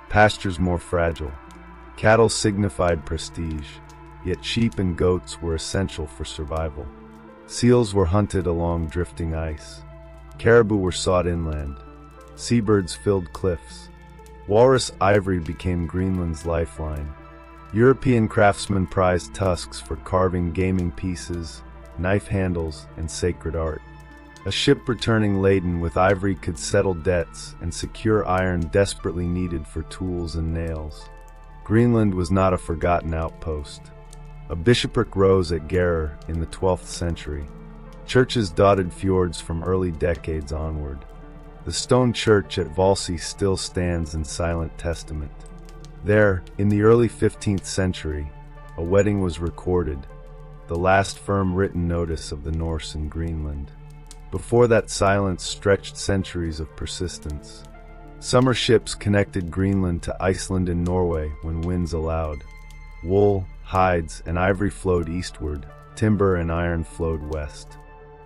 pastures more fragile. Cattle signified prestige, yet sheep and goats were essential for survival. Seals were hunted along drifting ice. Caribou were sought inland. Seabirds filled cliffs. Walrus ivory became Greenland's lifeline. European craftsmen prized tusks for carving gaming pieces, knife handles, and sacred art. A ship returning laden with ivory could settle debts and secure iron desperately needed for tools and nails. Greenland was not a forgotten outpost. A bishopric rose at Gerar in the 12th century. Churches dotted fjords from early decades onward. The stone church at Valsey still stands in silent testament. There, in the early 15th century, a wedding was recorded, the last firm written notice of the Norse in Greenland. Before that silence stretched centuries of persistence. Summer ships connected Greenland to Iceland and Norway when winds allowed. Wool, hides, and ivory flowed eastward, timber and iron flowed west.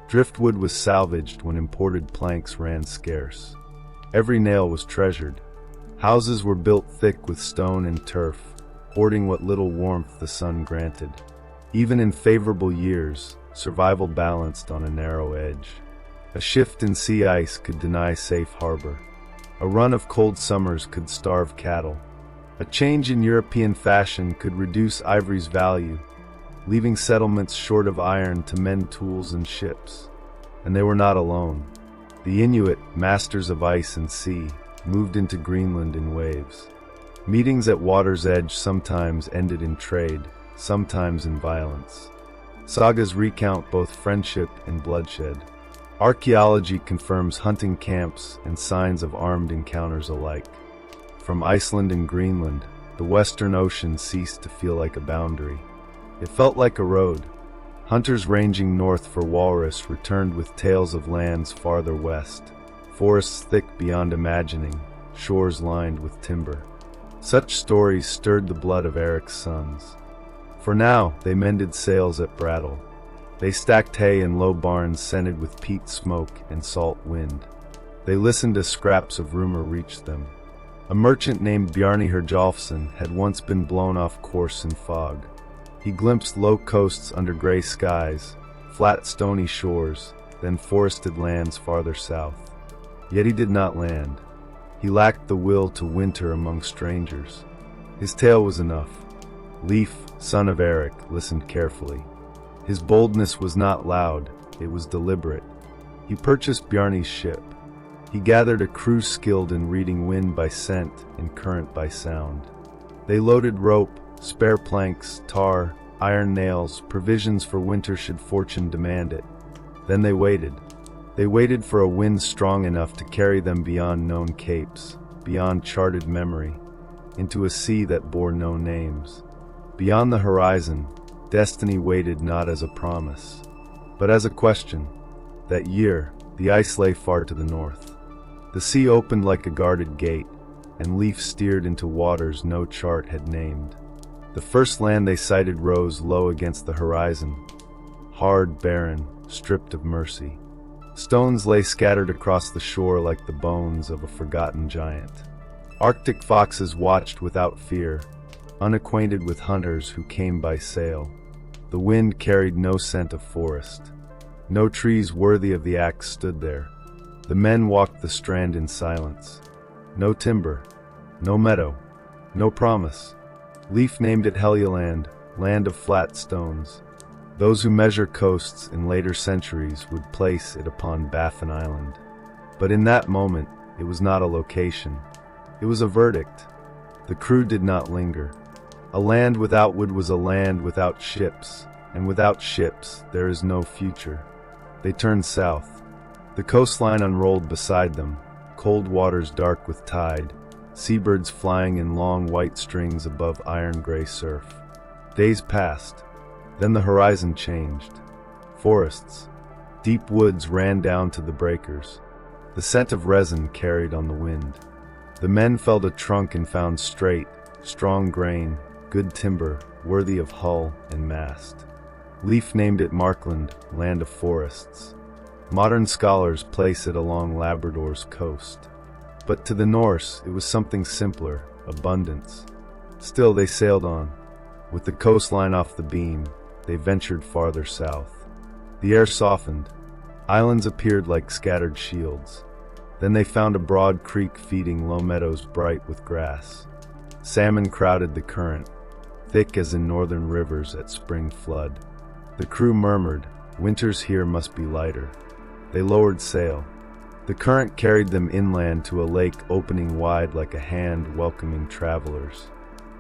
Driftwood was salvaged when imported planks ran scarce. Every nail was treasured. Houses were built thick with stone and turf, hoarding what little warmth the sun granted. Even in favorable years, survival balanced on a narrow edge. A shift in sea ice could deny safe harbor. A run of cold summers could starve cattle. A change in European fashion could reduce ivory's value, leaving settlements short of iron to mend tools and ships. And they were not alone. The Inuit, masters of ice and sea, moved into Greenland in waves. Meetings at water's edge sometimes ended in trade, sometimes in violence. Sagas recount both friendship and bloodshed. Archaeology confirms hunting camps and signs of armed encounters alike. From Iceland and Greenland, the Western Ocean ceased to feel like a boundary. It felt like a road. Hunters ranging north for walrus returned with tales of lands farther west, forests thick beyond imagining, shores lined with timber. Such stories stirred the blood of Eric's sons. For now, they mended sails at Brattle. They stacked hay in low barns scented with peat smoke and salt wind. They listened as scraps of rumor reached them. A merchant named Bjarni Herjolfsson had once been blown off course in fog. He glimpsed low coasts under gray skies, flat stony shores, then forested lands farther south. Yet he did not land. He lacked the will to winter among strangers. His tale was enough. Leif, son of Eric, listened carefully. His boldness was not loud, it was deliberate. He purchased Bjarni's ship. He gathered a crew skilled in reading wind by scent and current by sound. They loaded rope, spare planks, tar, iron nails, provisions for winter should fortune demand it. Then they waited. They waited for a wind strong enough to carry them beyond known capes, beyond charted memory, into a sea that bore no names. Beyond the horizon, destiny waited not as a promise, but as a question. That year, the ice lay far to the north. The sea opened like a guarded gate, and Leif steered into waters no chart had named. The first land they sighted rose low against the horizon, hard, barren, stripped of mercy. Stones lay scattered across the shore like the bones of a forgotten giant. Arctic foxes watched without fear, unacquainted with hunters who came by sail. The wind carried no scent of forest. No trees worthy of the axe stood there. The men walked the strand in silence. No timber, no meadow, no promise. Leif named it Helgeland, land of flat stones. Those who measure coasts in later centuries would place it upon Baffin Island. But in that moment, it was not a location. It was a verdict. The crew did not linger. A land without wood was a land without ships, and without ships, there is no future. They turned south. The coastline unrolled beside them, cold waters dark with tide, seabirds flying in long white strings above iron-gray surf. Days passed. Then the horizon changed. Forests, deep woods ran down to the breakers. The scent of resin carried on the wind. The men felled a trunk and found straight, strong grain, good timber, worthy of hull and mast. Leif named it Markland, land of forests. Modern scholars place it along Labrador's coast. But to the Norse, it was something simpler, abundance. Still they sailed on. With the coastline off the beam, they ventured farther south. The air softened. Islands appeared like scattered shields. Then they found a broad creek feeding low meadows bright with grass. Salmon crowded the current, thick as in northern rivers at spring flood. The crew murmured, "Winters here must be lighter." They lowered sail. The current carried them inland to a lake opening wide like a hand welcoming travelers.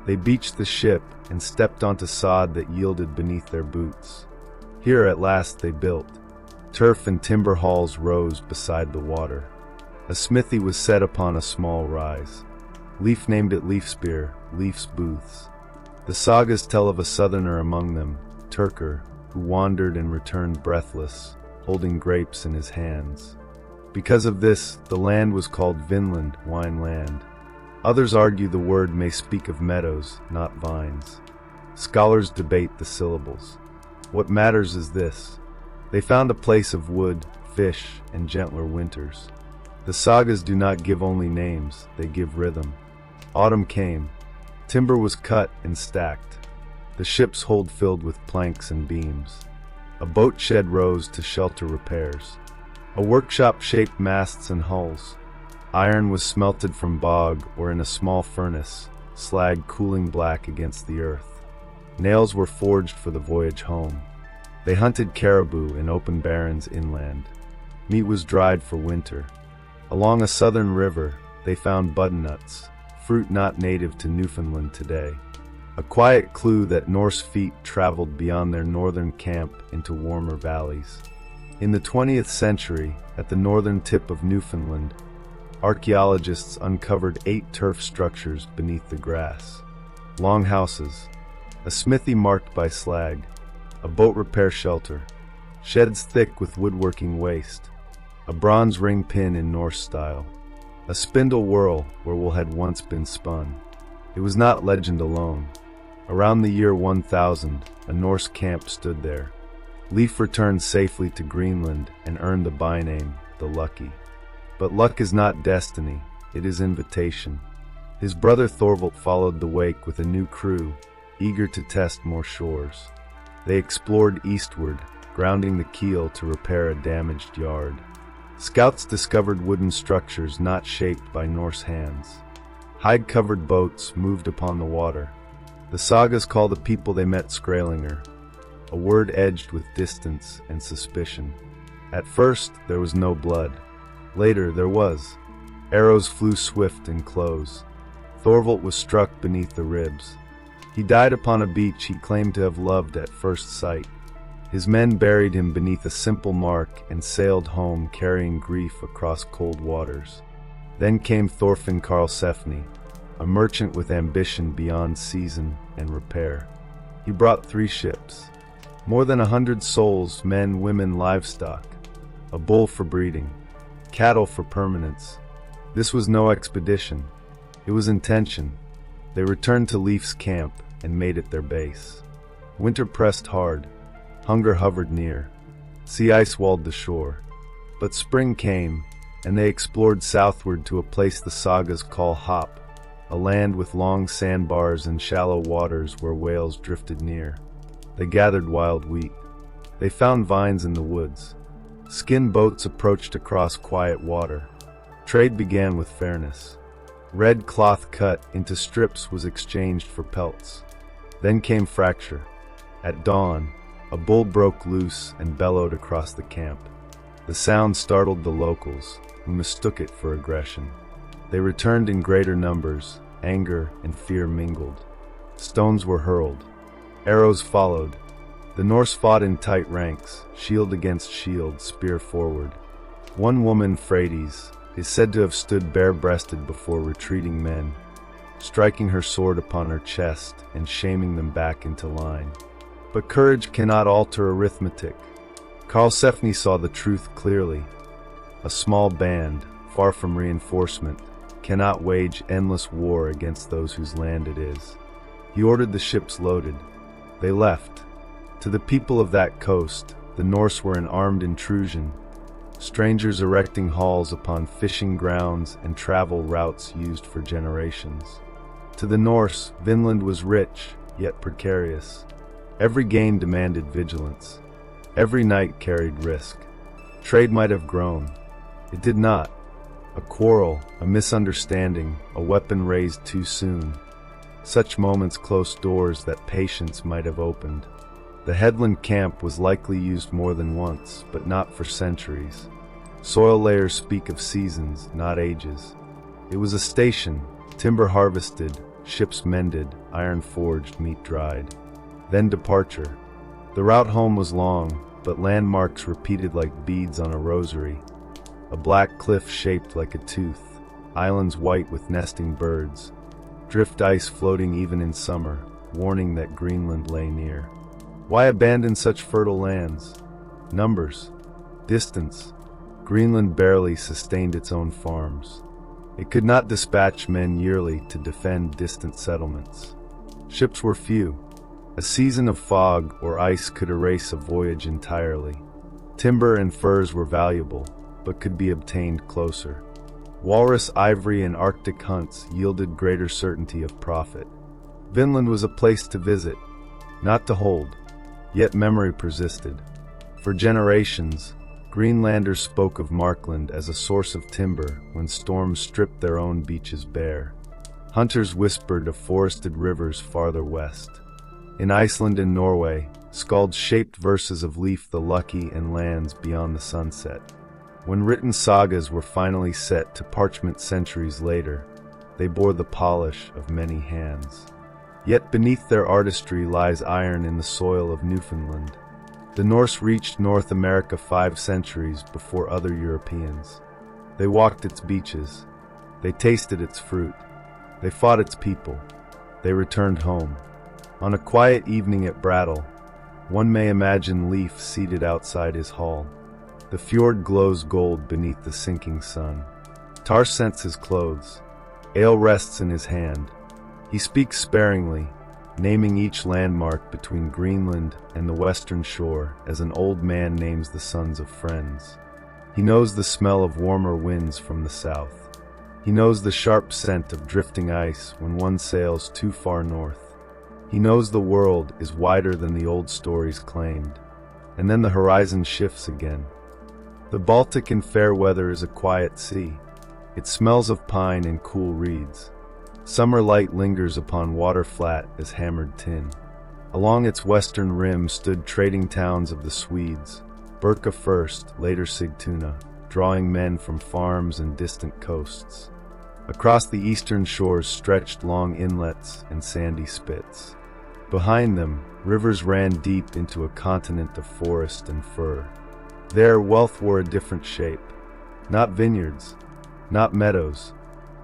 They beached the ship and stepped onto sod that yielded beneath their boots. Here at last they built. Turf and timber halls rose beside the water. A smithy was set upon a small rise. Leif named it Leifspear, Leif's booths. The sagas tell of a southerner among them, Turkur, who wandered and returned breathless, holding grapes in his hands. Because of this, the land was called Vinland, wine land. Others argue the word may speak of meadows, not vines. Scholars debate the syllables. What matters is this: they found a place of wood, fish, and gentler winters. The sagas do not give only names, they give rhythm. Autumn came. Timber was cut and stacked, the ship's hold filled with planks and beams. A boat shed rose to shelter repairs. A workshop shaped masts and hulls. Iron was smelted from bog or in a small furnace, slag cooling black against the earth. Nails were forged for the voyage home. They hunted caribou in open barrens inland. Meat was dried for winter. Along a southern river, they found buttonnuts, fruit not native to Newfoundland today. A quiet clue that Norse feet traveled beyond their northern camp into warmer valleys. In the 20th century, at the northern tip of Newfoundland, archaeologists uncovered 8 turf structures beneath the grass. Longhouses, a smithy marked by slag, a boat repair shelter, sheds thick with woodworking waste, a bronze ring pin in Norse style, a spindle whorl where wool had once been spun. It was not legend alone. Around the year 1000, a Norse camp stood there. Leif returned safely to Greenland and earned the byname, the Lucky. But luck is not destiny, it is invitation. His brother Thorvald followed the wake with a new crew, eager to test more shores. They explored eastward, grounding the keel to repair a damaged yard. Scouts discovered wooden structures not shaped by Norse hands. Hide-covered boats moved upon the water. The sagas call the people they met Skrælingr, a word edged with distance and suspicion. At first, there was no blood. Later, there was. Arrows flew swift and close. Thorvald was struck beneath the ribs. He died upon a beach he claimed to have loved at first sight. His men buried him beneath a simple mark and sailed home carrying grief across cold waters. Then came Thorfinn Karlsefni, a merchant with ambition beyond season and repair. He brought 3 ships, more than 100 souls, men, women, livestock, a bull for breeding, cattle for permanence. This was no expedition. It was intention. They returned to Leif's camp and made it their base. Winter pressed hard. Hunger hovered near. Sea ice walled the shore. But spring came, and they explored southward to a place the sagas call Hop, a land with long sandbars and shallow waters where whales drifted near. They gathered wild wheat. They found vines in the woods. Skin boats approached across quiet water. Trade began with fairness. Red cloth cut into strips was exchanged for pelts. Then came fracture. At dawn, a bull broke loose and bellowed across the camp. The sound startled the locals, who mistook it for aggression. They returned in greater numbers, anger and fear mingled. Stones were hurled. Arrows followed. The Norse fought in tight ranks, shield against shield, spear forward. One woman, Freydis, is said to have stood bare-breasted before retreating men, striking her sword upon her chest and shaming them back into line. But courage cannot alter arithmetic. Karlsefni saw the truth clearly. A small band, far from reinforcement, cannot wage endless war against those whose land it is. He ordered the ships loaded. They left. To the people of that coast, the Norse were an armed intrusion, strangers erecting halls upon fishing grounds and travel routes used for generations. To the Norse, Vinland was rich, yet precarious. Every gain demanded vigilance. Every night carried risk. Trade might have grown. It did not. A quarrel, a misunderstanding, a weapon raised too soon. Such moments closed doors that patience might have opened. The headland camp was likely used more than once, but not for centuries. Soil layers speak of seasons, not ages. It was a station, timber harvested, ships mended, iron forged, meat dried. Then departure. The route home was long, but landmarks repeated like beads on a rosary. A black cliff shaped like a tooth, islands white with nesting birds, drift ice floating even in summer, warning that Greenland lay near. Why abandon such fertile lands? Numbers. Distance. Greenland barely sustained its own farms. It could not dispatch men yearly to defend distant settlements. Ships were few. A season of fog or ice could erase a voyage entirely. Timber and furs were valuable, but could be obtained closer. Walrus ivory and Arctic hunts yielded greater certainty of profit. Vinland was a place to visit, not to hold, yet memory persisted. For generations, Greenlanders spoke of Markland as a source of timber when storms stripped their own beaches bare. Hunters whispered of forested rivers farther west. In Iceland and Norway, skalds shaped verses of Leif the Lucky and lands beyond the sunset. When written sagas were finally set to parchment centuries later, they bore the polish of many hands. Yet beneath their artistry lies iron in the soil of Newfoundland. The Norse reached North America 5 centuries before other Europeans. They walked its beaches. They tasted its fruit. They fought its people. They returned home. On a quiet evening at Brattle, one may imagine Leif seated outside his hall. The fjord glows gold beneath the sinking sun. Tar scents his clothes. Ale rests in his hand. He speaks sparingly, naming each landmark between Greenland and the western shore as an old man names the sons of friends. He knows the smell of warmer winds from the south. He knows the sharp scent of drifting ice when one sails too far north. He knows the world is wider than the old stories claimed, and then the horizon shifts again. The Baltic in fair weather is a quiet sea. It smells of pine and cool reeds. Summer light lingers upon water flat as hammered tin. Along its western rim stood trading towns of the Swedes, Birka first, later Sigtuna, drawing men from farms and distant coasts. Across the eastern shores stretched long inlets and sandy spits. Behind them, rivers ran deep into a continent of forest and fir. There, wealth wore a different shape. Not vineyards, not meadows,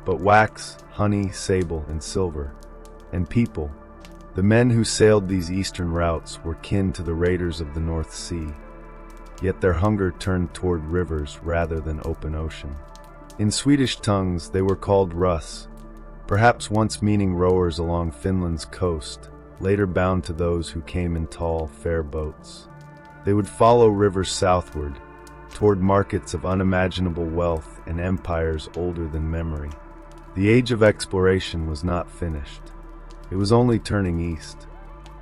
but wax, honey, sable, and silver. And people, the men who sailed these eastern routes, were kin to the raiders of the North Sea. Yet their hunger turned toward rivers rather than open ocean. In Swedish tongues, they were called Russ, perhaps once meaning rowers along Finland's coast, later bound to those who came in tall, fair boats. They would follow rivers southward, toward markets of unimaginable wealth and empires older than memory. The age of exploration was not finished. It was only turning east.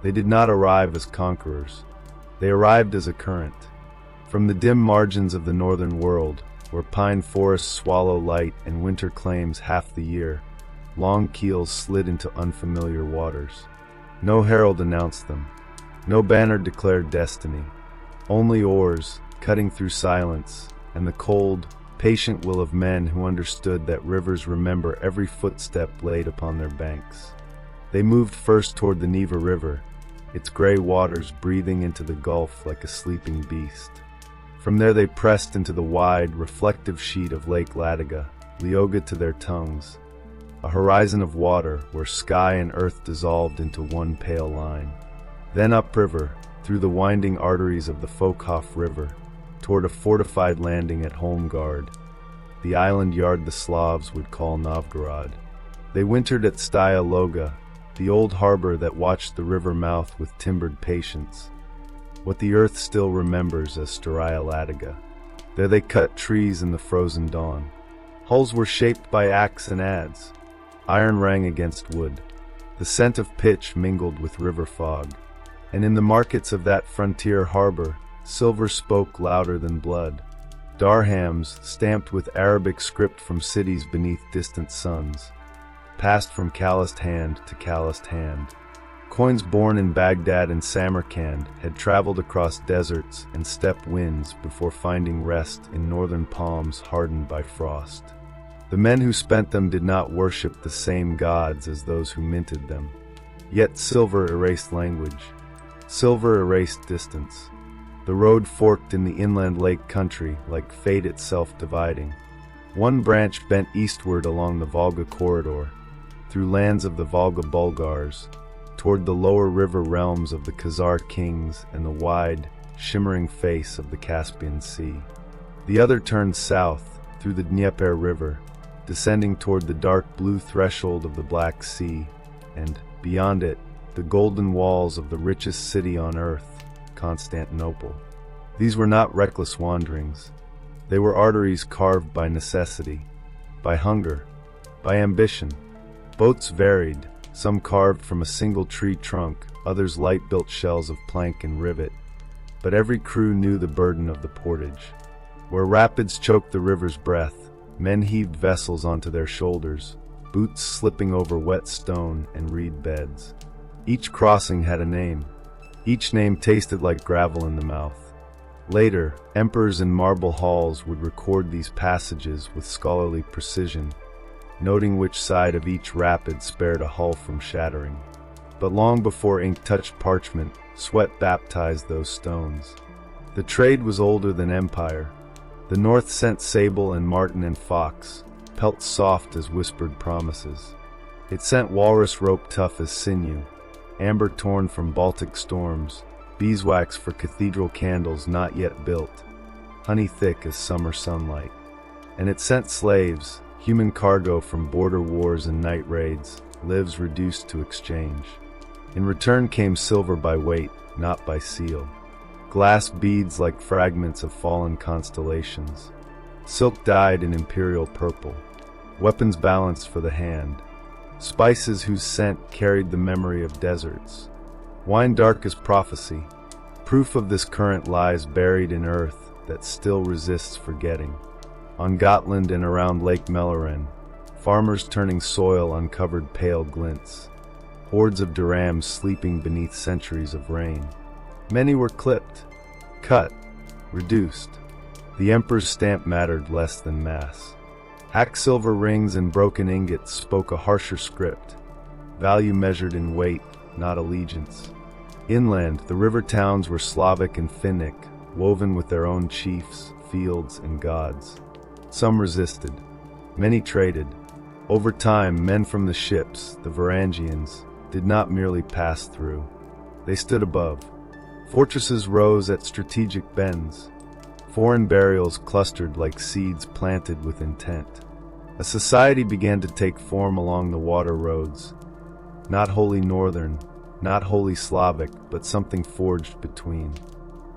They did not arrive as conquerors. They arrived as a current. From the dim margins of the northern world, where pine forests swallow light and winter claims half the year, long keels slid into unfamiliar waters. No herald announced them. No banner declared destiny. Only oars, cutting through silence, and the cold, patient will of men who understood that rivers remember every footstep laid upon their banks. They moved first toward the Neva River, its gray waters breathing into the gulf like a sleeping beast. From there they pressed into the wide, reflective sheet of Lake Ladoga, Leoga to their tongues, a horizon of water where sky and earth dissolved into one pale line. Then upriver, through the winding arteries of the Fokhof River, toward a fortified landing at Holmgard, the island yard the Slavs would call Novgorod. They wintered at Staya Loga, the old harbor that watched the river mouth with timbered patience, what the earth still remembers as Staraya Ladoga. There they cut trees in the frozen dawn. Hulls were shaped by axe and adze. Iron rang against wood. The scent of pitch mingled with river fog. And in the markets of that frontier harbor, silver spoke louder than blood. Dirhams, stamped with Arabic script from cities beneath distant suns, passed from calloused hand to calloused hand. Coins born in Baghdad and Samarkand had traveled across deserts and steppe winds before finding rest in northern palms hardened by frost. The men who spent them did not worship the same gods as those who minted them. Yet silver erased language. Silver erased distance. The road forked in the inland lake country like fate itself dividing. One branch bent eastward along the Volga corridor, through lands of the Volga Bulgars, toward the lower river realms of the Khazar kings and the wide, shimmering face of the Caspian Sea. The other turned south, through the Dnieper River, descending toward the dark blue threshold of the Black Sea, and, beyond it, the golden walls of the richest city on earth, Constantinople. These were not reckless wanderings. They were arteries carved by necessity, by hunger, by ambition. Boats varied, some carved from a single tree trunk, others light-built shells of plank and rivet. But every crew knew the burden of the portage. Where rapids choked the river's breath, men heaved vessels onto their shoulders, boots slipping over wet stone and reed beds. Each crossing had a name. Each name tasted like gravel in the mouth. Later, emperors in marble halls would record these passages with scholarly precision, noting which side of each rapid spared a hull from shattering. But long before ink touched parchment, sweat baptized those stones. The trade was older than empire. The north sent sable and marten and fox, pelts soft as whispered promises. It sent walrus rope tough as sinew, amber torn from Baltic storms, beeswax for cathedral candles not yet built, honey thick as summer sunlight. And it sent slaves, human cargo from border wars and night raids, lives reduced to exchange. In return came silver by weight, not by seal. Glass beads like fragments of fallen constellations. Silk dyed in imperial purple. Weapons balanced for the hand. Spices whose scent carried the memory of deserts. Wine dark as prophecy. Proof of this current lies buried in earth that still resists forgetting. On Gotland and around Lake Melloren, farmers turning soil uncovered pale glints. Hordes of durams sleeping beneath centuries of rain. Many were clipped, cut, reduced. The emperor's stamp mattered less than mass. Hacked silver rings and broken ingots spoke a harsher script, value measured in weight, not allegiance. Inland, the river towns were Slavic and Finnic, woven with their own chiefs, fields, and gods. Some resisted. Many traded. Over time, men from the ships, the Varangians, did not merely pass through. They stood above. Fortresses rose at strategic bends. Foreign burials clustered like seeds planted with intent. A society began to take form along the water roads. Not wholly northern, not wholly Slavic, but something forged between.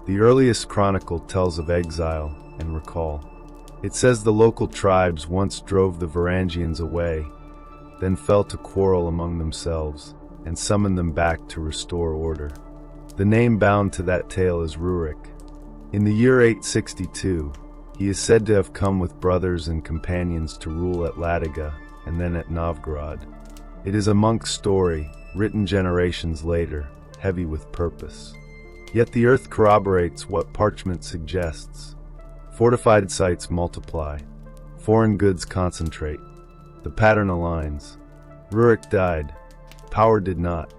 The earliest chronicle tells of exile and recall. It says the local tribes once drove the Varangians away, then fell to quarrel among themselves, and summoned them back to restore order. The name bound to that tale is Rurik. In the year 862, he is said to have come with brothers and companions to rule at Ladoga and then at Novgorod. It is a monk's story, written generations later, heavy with purpose. Yet the earth corroborates what parchment suggests. Fortified sites multiply. Foreign goods concentrate. The pattern aligns. Rurik died. Power did not.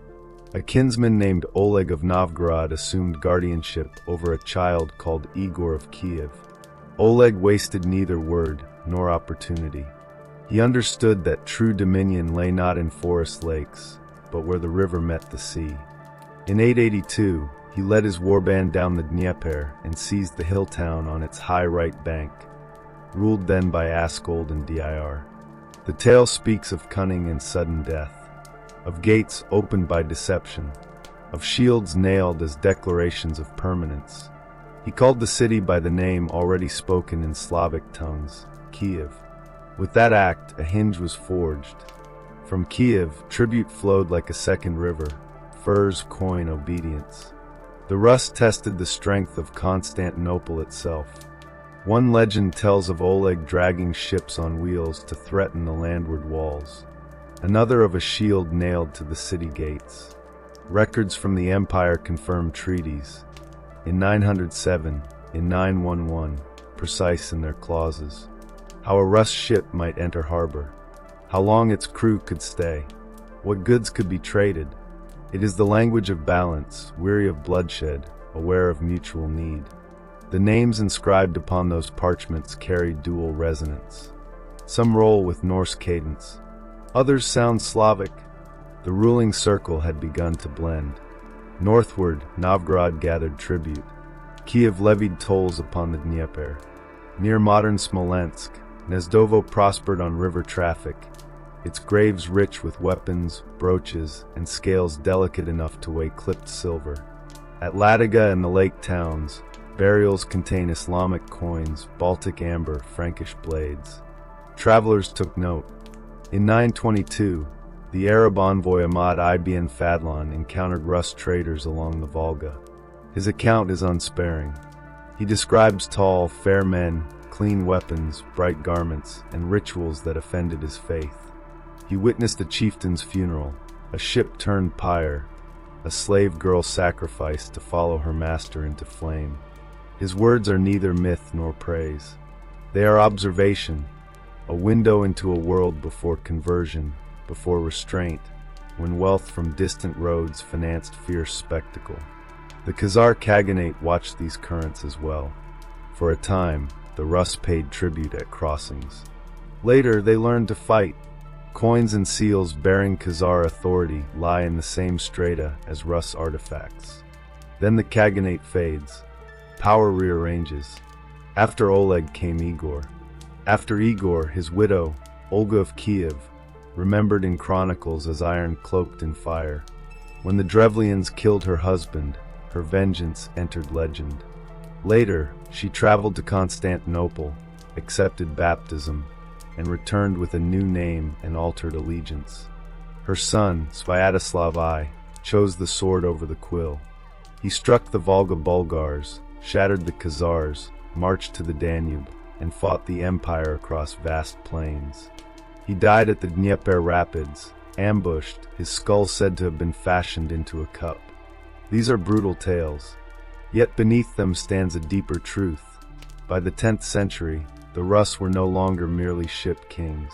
A kinsman named Oleg of Novgorod assumed guardianship over a child called Igor of Kiev. Oleg wasted neither word nor opportunity. He understood that true dominion lay not in forest lakes, but where the river met the sea. In 882, he led his warband down the Dnieper and seized the hill town on its high right bank, ruled then by Askold and Dir. The tale speaks of cunning and sudden death, of gates opened by deception, of shields nailed as declarations of permanence. He called the city by the name already spoken in Slavic tongues, Kiev. With that act, a hinge was forged. From Kiev, tribute flowed like a second river, furs, coin, obedience. The rust tested the strength of Constantinople itself. One legend tells of Oleg dragging ships on wheels to threaten the landward walls. Another of a shield nailed to the city gates. Records from the empire confirm treaties. In 907, in 911, precise in their clauses. How a rust ship might enter harbor. How long its crew could stay. What goods could be traded. It is the language of balance, weary of bloodshed, aware of mutual need. The names inscribed upon those parchments carry dual resonance. Some roll with Norse cadence. Others sound Slavic. The ruling circle had begun to blend. Northward, Novgorod gathered tribute. Kiev levied tolls upon the Dnieper. Near modern Smolensk, Gnezdovo prospered on river traffic, its graves rich with weapons, brooches, and scales delicate enough to weigh clipped silver. At Ladoga and the lake towns, burials contain Islamic coins, Baltic amber, Frankish blades. Travelers took note. In 922, the Arab envoy Ahmad ibn Fadlan encountered Rus traders along the Volga. His account is unsparing. He describes tall, fair men, clean weapons, bright garments, and rituals that offended his faith. He witnessed a chieftain's funeral, a ship turned pyre, a slave girl sacrificed to follow her master into flame. His words are neither myth nor praise. They are observation, a window into a world before conversion, before restraint, when wealth from distant roads financed fierce spectacle. The Khazar Khaganate watched these currents as well. For a time, the Rus paid tribute at crossings. Later, they learned to fight. Coins and seals bearing Khazar authority lie in the same strata as Rus artifacts. Then the Khaganate fades. Power rearranges. After Oleg came Igor. After Igor, his widow, Olga of Kiev, remembered in chronicles as iron-cloaked in fire. When the Drevlians killed her husband, her vengeance entered legend. Later, she traveled to Constantinople, accepted baptism, and returned with a new name and altered allegiance. Her son, Sviatoslav I, chose the sword over the quill. He struck the Volga Bulgars, shattered the Khazars, marched to the Danube, and fought the empire across vast plains. He died at the Dnieper Rapids, ambushed, his skull said to have been fashioned into a cup. These are brutal tales, yet beneath them stands a deeper truth. By the 10th century, the Rus were no longer merely ship kings.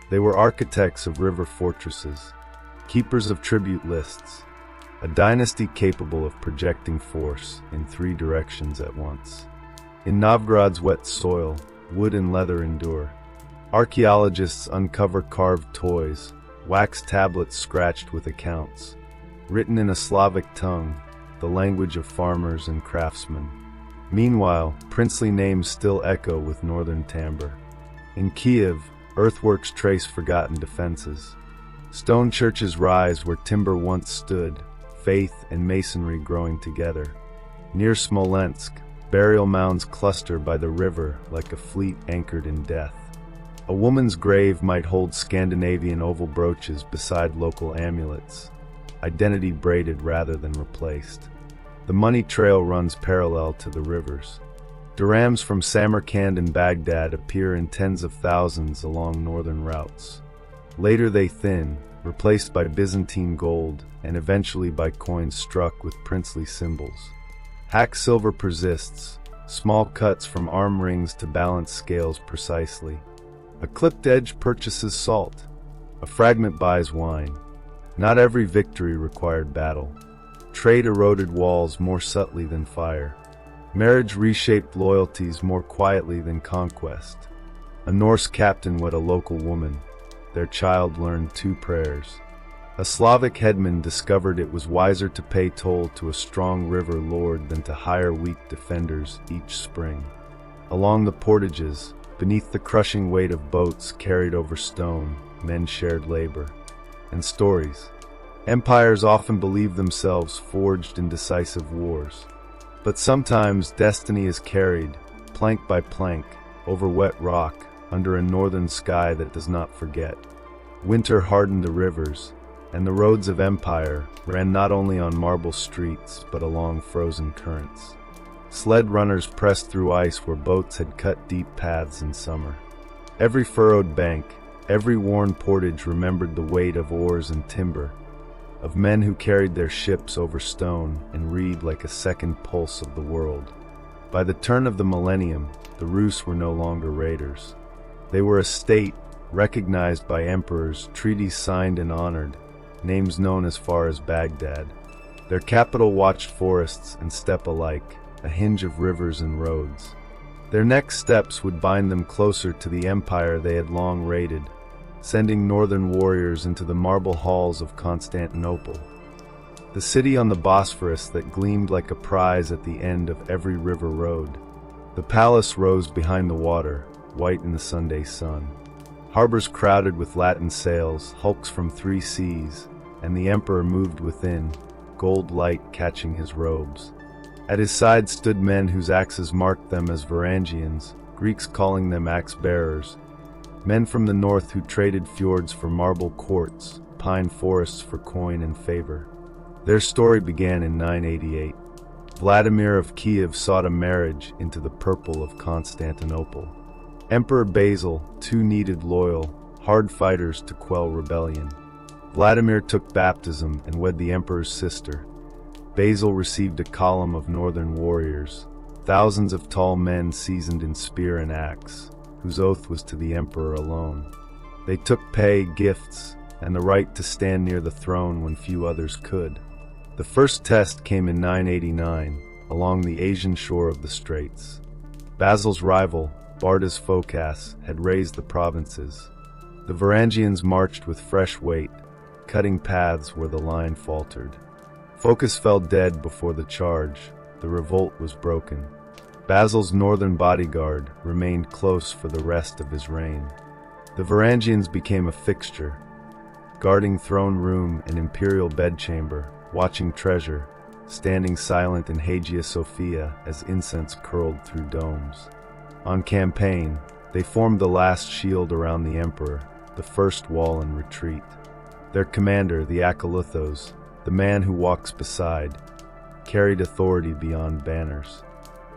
They were architects of river fortresses, keepers of tribute lists, a dynasty capable of projecting force in 3 directions at once. In Novgorod's wet soil, wood and leather endure. Archaeologists uncover carved toys, wax tablets scratched with accounts, written in a Slavic tongue, the language of farmers and craftsmen. Meanwhile, princely names still echo with northern timbre. In Kiev, earthworks trace forgotten defenses. Stone churches rise where timber once stood, faith and masonry growing together. Near Smolensk, burial mounds cluster by the river like a fleet anchored in death. A woman's grave might hold Scandinavian oval brooches beside local amulets, identity braided rather than replaced. The money trail runs parallel to the rivers. Dirhams from Samarkand and Baghdad appear in tens of thousands along northern routes. Later they thin, replaced by Byzantine gold, and eventually by coins struck with princely symbols. Hack silver persists, small cuts from arm rings to balance scales precisely. A clipped edge purchases salt. A fragment buys wine. Not every victory required battle. Trade eroded walls more subtly than fire. Marriage reshaped loyalties more quietly than conquest. A Norse captain wed a local woman. Their child learned 2 prayers. A Slavic headman discovered it was wiser to pay toll to a strong river lord than to hire weak defenders each spring. Along the portages, beneath the crushing weight of boats carried over stone, men shared labor. And stories. Empires often believe themselves forged in decisive wars. But sometimes destiny is carried, plank by plank, over wet rock, under a northern sky that does not forget. Winter hardened the rivers, and the roads of empire ran not only on marble streets but along frozen currents. Sled runners pressed through ice where boats had cut deep paths in summer. Every furrowed bank, every worn portage remembered the weight of oars and timber, of men who carried their ships over stone and reed like a second pulse of the world. By the turn of the millennium, the Rus were no longer raiders. They were a state, recognized by emperors, treaties signed and honored, names known as far as Baghdad. Their capital watched forests and steppe alike, a hinge of rivers and roads. Their next steps would bind them closer to the empire they had long raided, sending northern warriors into the marble halls of Constantinople, the city on the Bosphorus that gleamed like a prize at the end of every river road. The palace rose behind the water, white in the Sunday sun. Harbors crowded with Latin sails, hulks from 3 seas, and the emperor moved within, gold light catching his robes. At his side stood men whose axes marked them as Varangians, Greeks calling them axe-bearers, men from the north who traded fjords for marble courts, pine forests for coin and favor. Their story began in 988. Vladimir of Kiev sought a marriage into the purple of Constantinople. Emperor Basil too needed loyal, hard fighters to quell rebellion. Vladimir took baptism and wed the emperor's sister. Basil received a column of northern warriors, thousands of tall men seasoned in spear and axe, whose oath was to the emperor alone. They took pay, gifts, and the right to stand near the throne when few others could. The first test came in 989, along the Asian shore of the Straits. Basil's rival, Bardas Phocas, had raised the provinces. The Varangians marched with fresh weight, cutting paths where the line faltered. Phocas fell dead before the charge. The revolt was broken. Basil's northern bodyguard remained close for the rest of his reign. The Varangians became a fixture, guarding throne room and imperial bedchamber, watching treasure, standing silent in Hagia Sophia as incense curled through domes. On campaign, they formed the last shield around the emperor, the first wall in retreat. Their commander, the Akaluthos, the man who walks beside, carried authority beyond banners.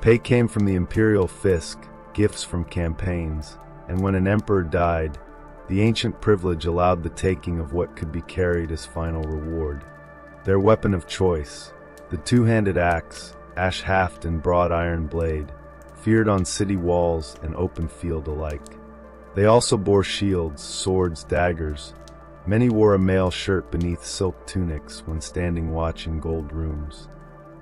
Pay came from the imperial fisc, gifts from campaigns, and when an emperor died, the ancient privilege allowed the taking of what could be carried as final reward. Their weapon of choice, the two-handed axe, ash-haft and broad iron blade, feared on city walls and open field alike. They also bore shields, swords, daggers. Many wore a mail shirt beneath silk tunics when standing watch in gold rooms.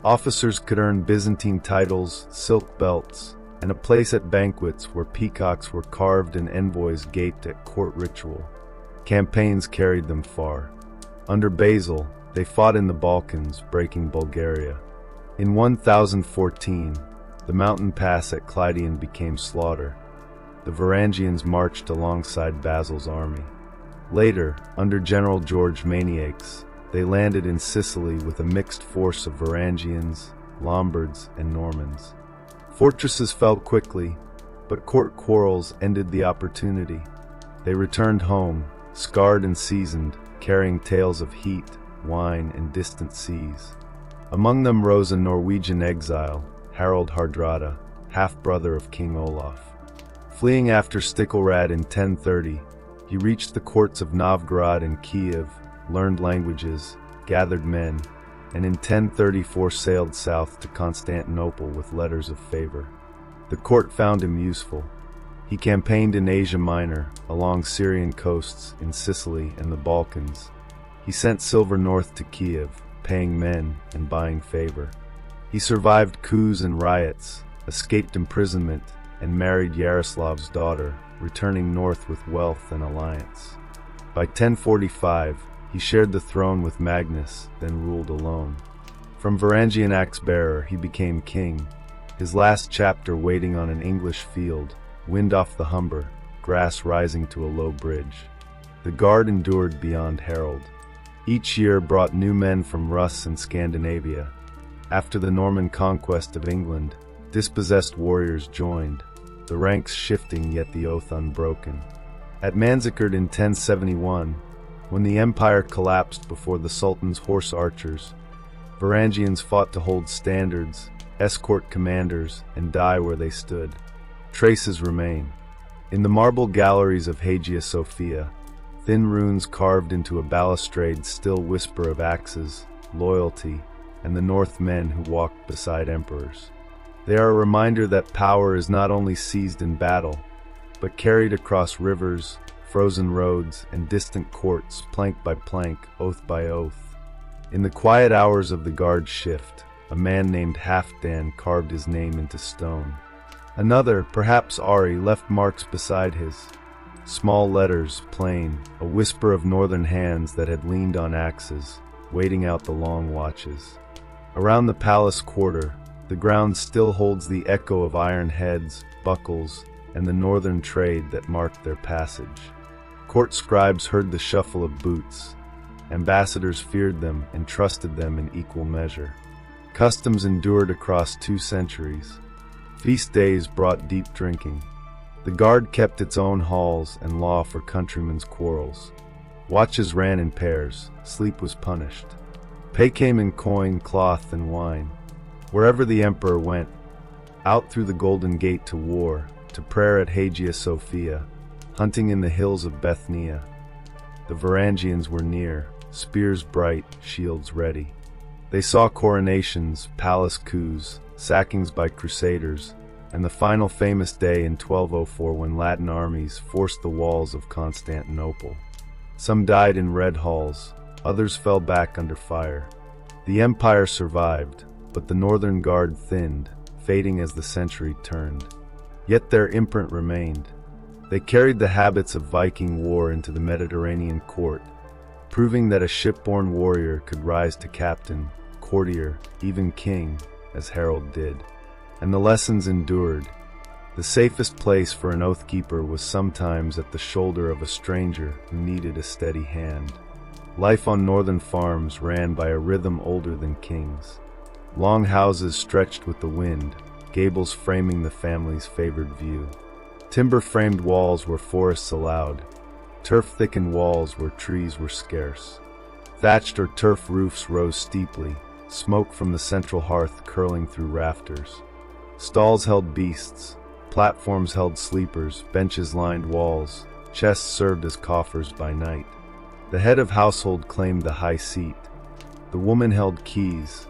Officers could earn Byzantine titles, silk belts, and a place at banquets where peacocks were carved and envoys gaped at court ritual. Campaigns carried them far. Under Basil, they fought in the Balkans, breaking Bulgaria. In 1014, the mountain pass at Clydian became slaughter. The Varangians marched alongside Basil's army. Later, under General George Maniacs, they landed in Sicily with a mixed force of Varangians, Lombards, and Normans. Fortresses fell quickly, but court quarrels ended the opportunity. They returned home, scarred and seasoned, carrying tales of heat, wine, and distant seas. Among them rose a Norwegian exile, Harald Hardrada, half-brother of King Olaf. Fleeing after Stikkelrad in 1030, he reached the courts of Novgorod and Kiev, learned languages, gathered men, and in 1034 sailed south to Constantinople with letters of favor. The court found him useful. He campaigned in Asia Minor, along Syrian coasts, in Sicily and the Balkans. He sent silver north to Kiev, paying men and buying favor. He survived coups and riots, escaped imprisonment, and married Yaroslav's daughter, returning north with wealth and alliance. By 1045, he shared the throne with Magnus, then ruled alone. From Varangian axe-bearer, he became king, his last chapter waiting on an English field, wind off the Humber, grass rising to a low bridge. The guard endured beyond Harold. Each year brought new men from Rus and Scandinavia. After the Norman conquest of England, dispossessed warriors joined, the ranks shifting yet the oath unbroken. At Manzikert in 1071, when the empire collapsed before the Sultan's horse archers, Varangians fought to hold standards, escort commanders, and die where they stood. Traces remain. In the marble galleries of Hagia Sophia, thin runes carved into a balustrade still whisper of axes, loyalty, and the Northmen who walked beside emperors. They are a reminder that power is not only seized in battle, but carried across rivers, frozen roads, and distant courts, plank by plank, oath by oath. In the quiet hours of the guard shift, a man named Halfdan carved his name into stone. Another, perhaps Ari, left marks beside his. Small letters, plain, a whisper of northern hands that had leaned on axes, waiting out the long watches. Around the palace quarter, the ground still holds the echo of iron heads, buckles, and the northern trade that marked their passage. Court scribes heard the shuffle of boots. Ambassadors feared them and trusted them in equal measure. Customs endured across 2 centuries. Feast days brought deep drinking. The guard kept its own halls and law for countrymen's quarrels. Watches ran in pairs, sleep was punished. Pay came in coin, cloth, and wine. Wherever the emperor went, out through the Golden Gate to war, to prayer at Hagia Sophia, hunting in the hills of Bithynia. The Varangians were near, spears bright, shields ready. They saw coronations, palace coups, sackings by crusaders, and the final famous day in 1204 when Latin armies forced the walls of Constantinople. Some died in red halls, others fell back under fire. The empire survived, but the northern guard thinned, fading as the century turned. Yet their imprint remained. They carried the habits of Viking war into the Mediterranean court, proving that a shipborne warrior could rise to captain, courtier, even king, as Harold did. And the lessons endured. The safest place for an oath-keeper was sometimes at the shoulder of a stranger who needed a steady hand. Life on northern farms ran by a rhythm older than kings. Long houses stretched with the wind, gables framing the family's favored view. Timber-framed walls where forests allowed, turf-thickened walls where trees were scarce. Thatched or turf roofs rose steeply, smoke from the central hearth curling through rafters. Stalls held beasts, platforms held sleepers, benches lined walls, chests served as coffers by night. The head of household claimed the high seat. The woman held keys,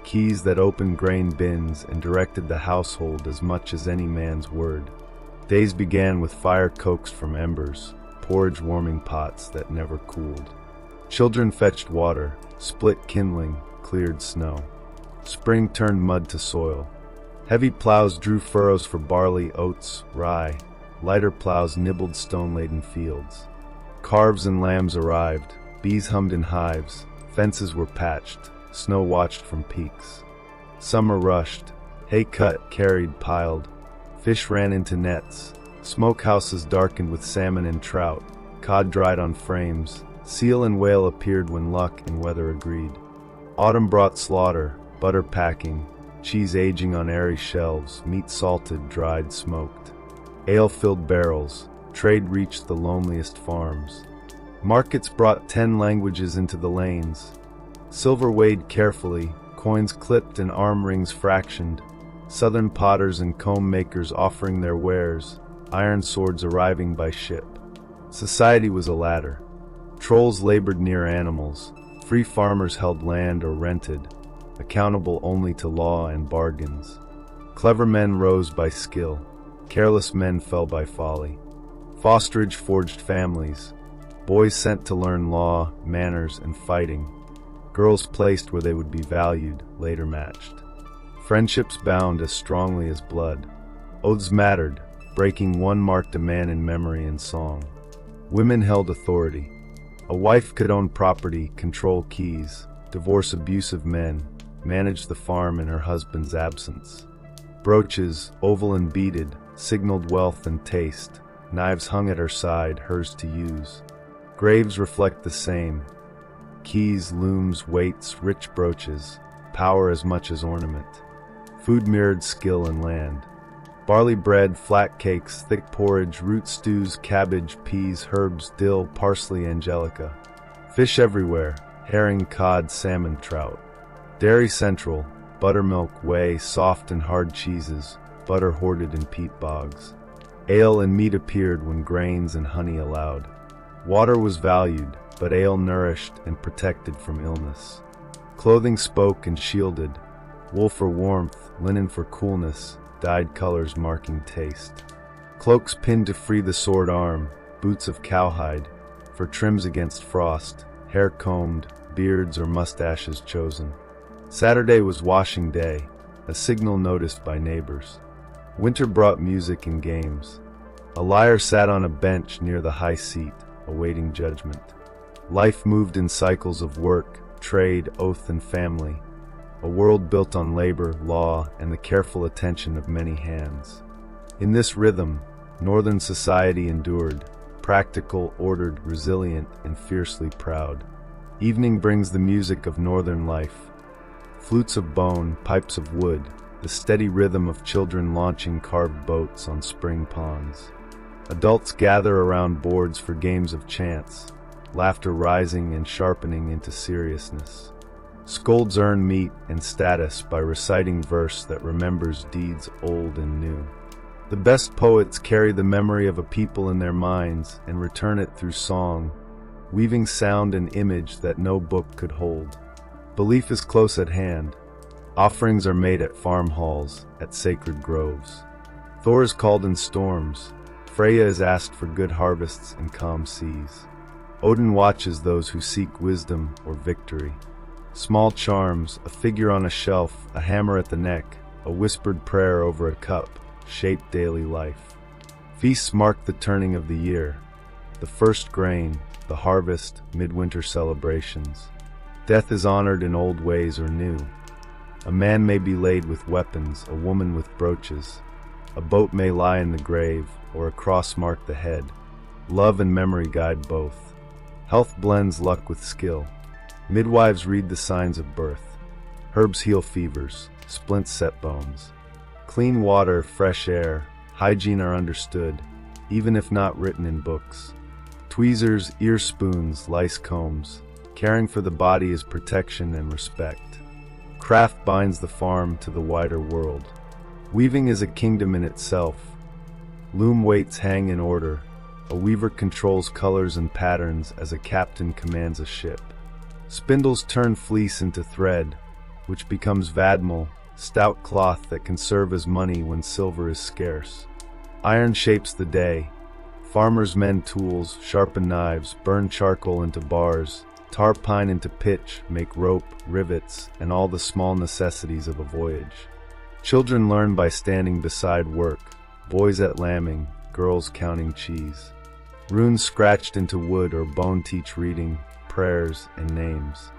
keys that opened grain bins and directed the household as much as any man's word. Days began with fire coaxed from embers, porridge warming pots that never cooled. Children fetched water, split kindling, cleared snow. Spring turned mud to soil. Heavy plows drew furrows for barley, oats, rye. Lighter plows nibbled stone-laden fields. Calves and lambs arrived, bees hummed in hives, fences were patched, snow watched from peaks. Summer rushed, hay cut, carried, piled. Fish ran into nets, smokehouses darkened with salmon and trout, cod dried on frames, seal and whale appeared when luck and weather agreed. Autumn brought slaughter, butter packing, cheese aging on airy shelves, meat salted, dried, smoked. Ale filled barrels, trade reached the loneliest farms. Markets brought 10 languages into the lanes. Silver weighed carefully, coins clipped and arm rings fractioned. Southern potters and comb makers offering their wares, iron swords arriving by ship. Society was a ladder. Trolls labored near animals, free farmers held land or rented, accountable only to law and bargains. Clever men rose by skill, careless men fell by folly. Fosterage forged families, boys sent to learn law, manners, and fighting. Girls placed where they would be valued, later matched. Friendships bound as strongly as blood. Oaths mattered, breaking one marked a man in memory and song. Women held authority. A wife could own property, control keys, divorce abusive men, manage the farm in her husband's absence. Brooches, oval and beaded, signaled wealth and taste. Knives hung at her side, hers to use. Graves reflect the same. Keys, looms, weights, rich brooches, power as much as ornament. Food mirrored skill and land. Barley bread, flat cakes, thick porridge, root stews, cabbage, peas, herbs, dill, parsley, angelica. Fish everywhere, herring, cod, salmon, trout. Dairy central, buttermilk, whey, soft and hard cheeses, butter hoarded in peat bogs. Ale and meat appeared when grains and honey allowed. Water was valued, but ale nourished and protected from illness. Clothing spoke and shielded, wool for warmth, linen for coolness, dyed colors marking taste. Cloaks pinned to free the sword arm, boots of cowhide, for trims against frost, hair combed, beards or mustaches chosen. Saturday was washing day, a signal noticed by neighbors. Winter brought music and games. A liar sat on a bench near the high seat, awaiting judgment. Life moved in cycles of work, trade, oath, and family. A world built on labor, law, and the careful attention of many hands. In this rhythm, northern society endured, practical, ordered, resilient, and fiercely proud. Evening brings the music of northern life. Flutes of bone, pipes of wood, the steady rhythm of children launching carved boats on spring ponds. Adults gather around boards for games of chance. laughter rising and sharpening into seriousness. Scolds earn meat and status by reciting verse that remembers deeds old and new. The best poets carry the memory of a people in their minds and return it through song, weaving sound and image that no book could hold. Belief is close at hand. Offerings are made at farm halls, at sacred groves. Thor is called in storms. Freya is asked for good harvests and calm seas. Odin watches those who seek wisdom or victory. Small charms, a figure on a shelf, a hammer at the neck, a whispered prayer over a cup, shape daily life. Feasts mark the turning of the year, the first grain, the harvest, midwinter celebrations. Death is honored in old ways or new. A man may be laid with weapons, a woman with brooches. A boat may lie in the grave, or a cross mark the head. Love and memory guide both. Health blends luck with skill. Midwives read the signs of birth. Herbs heal fevers, splints set bones. Clean water, fresh air, hygiene are understood, even if not written in books. Tweezers, ear spoons, lice combs. Caring for the body is protection and respect. Craft binds the farm to the wider world. Weaving is a kingdom in itself. Loom weights hang in order. A weaver controls colors and patterns as a captain commands a ship. Spindles turn fleece into thread, which becomes vadmal, stout cloth that can serve as money when silver is scarce. Iron shapes the day. Farmers mend tools, sharpen knives, burn charcoal into bars, tar pine into pitch, make rope, rivets, and all the small necessities of a voyage. Children learn by standing beside work, boys at lambing, girls counting cheese. Runes scratched into wood or bone teach reading, prayers, and names.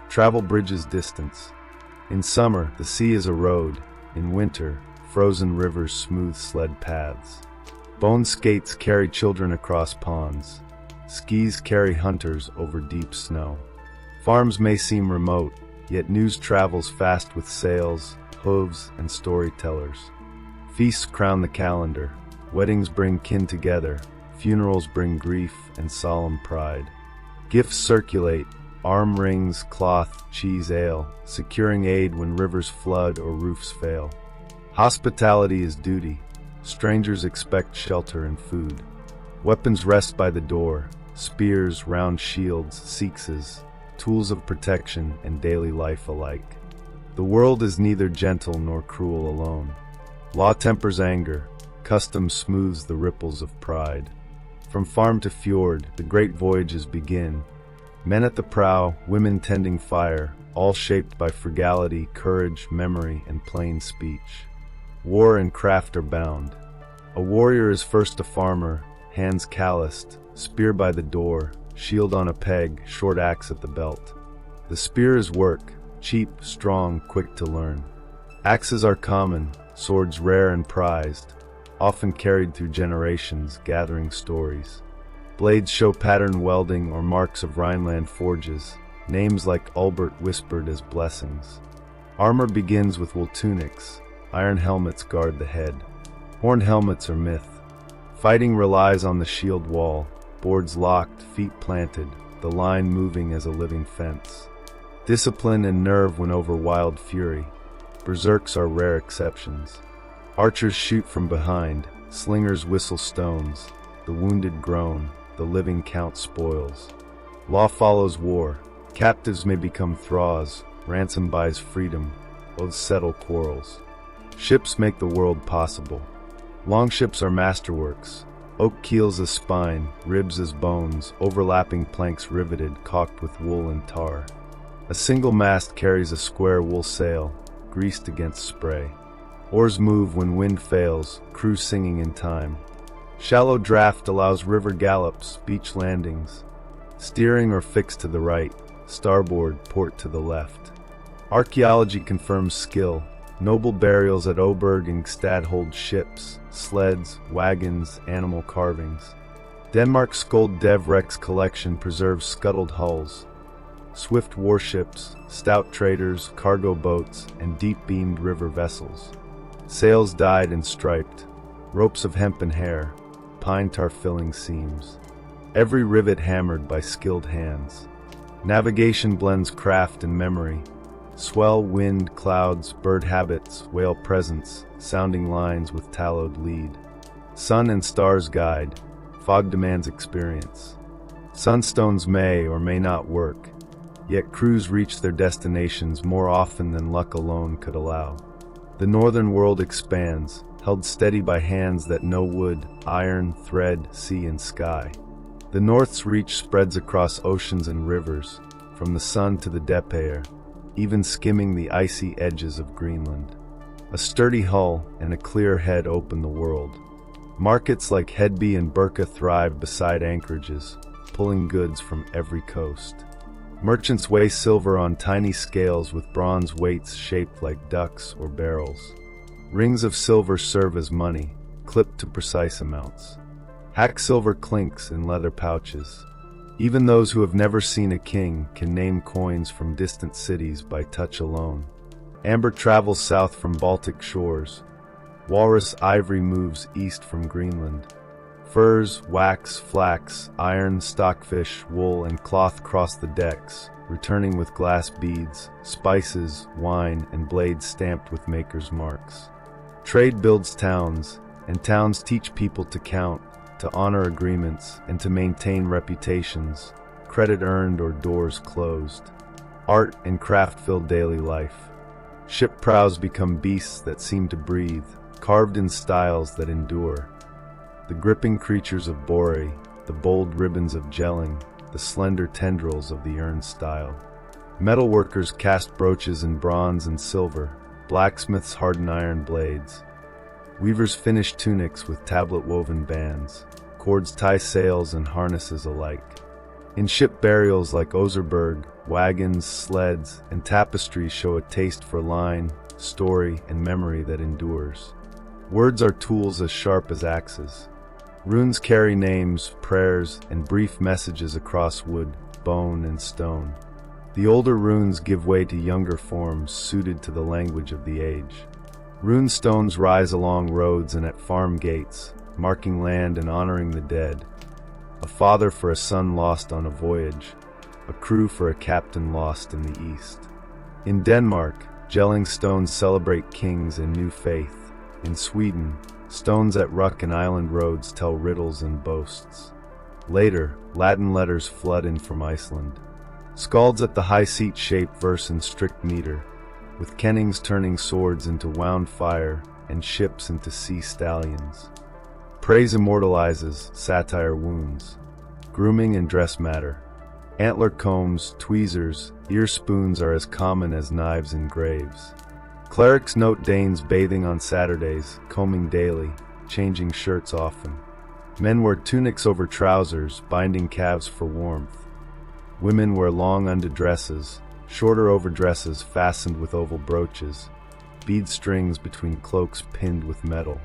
Travel bridges distance. In summer, the sea is a road. In winter, frozen rivers smooth sled paths. Bone skates carry children across ponds. Skis carry hunters over deep snow. Farms may seem remote, yet news travels fast with sails, hooves, and storytellers. Feasts crown the calendar. Weddings bring kin together. Funerals bring grief and solemn pride. Gifts circulate, arm rings, cloth, cheese, ale, securing aid when rivers flood or roofs fail. Hospitality is duty. Strangers expect shelter and food. Weapons rest by the door, spears, round shields, seekses, tools of protection and daily life alike. The world is neither gentle nor cruel alone. Law tempers anger, custom smooths the ripples of pride. From farm to fjord, the great voyages begin. Men at the prow, women tending fire, all shaped by frugality, courage, memory, and plain speech. War and craft are bound. A warrior is first a farmer, hands calloused, spear by the door, shield on a peg, short axe at the belt. The spear is work, cheap, strong, quick to learn. Axes are common, swords rare and prized, often carried through generations, gathering stories. Blades show pattern welding or marks of Rhineland forges, names like Albert whispered as blessings. Armor begins with wool tunics, iron helmets guard the head. Horn helmets are myth. Fighting relies on the shield wall, boards locked, feet planted, the line moving as a living fence. Discipline and nerve win over wild fury. Berserks are rare exceptions. Archers shoot from behind, slingers whistle stones, the wounded groan, the living count spoils. Law follows war, captives may become thralls, ransom buys freedom, oaths settle quarrels. Ships make the world possible. Longships are masterworks, oak keels as spine, ribs as bones, overlapping planks riveted, caulked with wool and tar. A single mast carries a square wool sail, greased against spray. Oars move when wind fails, crew singing in time. Shallow draft allows river gallops, beach landings. Steering or fixed to the right, starboard, port to the left. Archaeology confirms skill. Noble burials at Oberg and Gstad hold ships, sleds, wagons, animal carvings. Denmark's Skuld Devrex collection preserves scuttled hulls. Swift warships, stout traders, cargo boats, and deep-beamed river vessels. Sails dyed and striped, ropes of hemp and hair, pine tar filling seams. every rivet hammered by skilled hands. Navigation blends craft and memory. Swell, wind, clouds, bird habits, whale presence, sounding lines with tallowed lead. Sun and stars guide, fog demands experience. Sunstones may or may not work, yet crews reach their destinations more often than luck alone could allow. The northern world expands, held steady by hands that know wood, iron, thread, sea and sky. The North's reach spreads across oceans and rivers, from the sun to the Depair, even skimming the icy edges of Greenland. A sturdy hull and a clear head open the world. Markets like Hedby and Burka thrive beside anchorages, pulling goods from every coast. Merchants weigh silver on tiny scales with bronze weights shaped like ducks or barrels. Rings of silver serve as money, clipped to precise amounts. Hack silver clinks in leather pouches. Even those who have never seen a king can name coins from distant cities by touch alone. Amber travels south from Baltic shores. Walrus ivory moves east from Greenland. Furs, wax, flax, iron, stockfish, wool, and cloth cross the decks, returning with glass beads, spices, wine, and blades stamped with makers' marks. Trade builds towns, and towns teach people to count, to honor agreements, and to maintain reputations, credit earned or doors closed. Art and craft fill daily life. Ship prows become beasts that seem to breathe, carved in styles that endure. The gripping creatures of Bore, the bold ribbons of gelling, the slender tendrils of the urn style. Metalworkers cast brooches in bronze and silver, blacksmiths harden iron blades. Weavers finish tunics with tablet-woven bands, cords tie sails and harnesses alike. In ship burials like Oserberg, wagons, sleds, and tapestries show a taste for line, story, and memory that endures. Words are tools as sharp as axes. Runes carry names, prayers, and brief messages across wood, bone, and stone. The older runes give way to younger forms suited to the language of the age. Rune stones rise along roads and at farm gates, marking land and honoring the dead. A father for a son lost on a voyage, a crew for a captain lost in the east. In Denmark, gelling stones celebrate kings and new faith. In Sweden, stones at ruck and island roads tell riddles and boasts. Later, Latin letters flood in from Iceland. Skalds at the high seat shape verse in strict meter, with kennings turning swords into wound fire and ships into sea stallions. Praise immortalizes, satire wounds. Grooming and dress matter. Antler combs, tweezers, ear spoons are as common as knives in graves. Clerics note Danes bathing on Saturdays, combing daily, changing shirts often. Men wear tunics over trousers, binding calves for warmth. Women wear long underdresses, shorter overdresses fastened with oval brooches, bead strings between cloaks pinned with metal.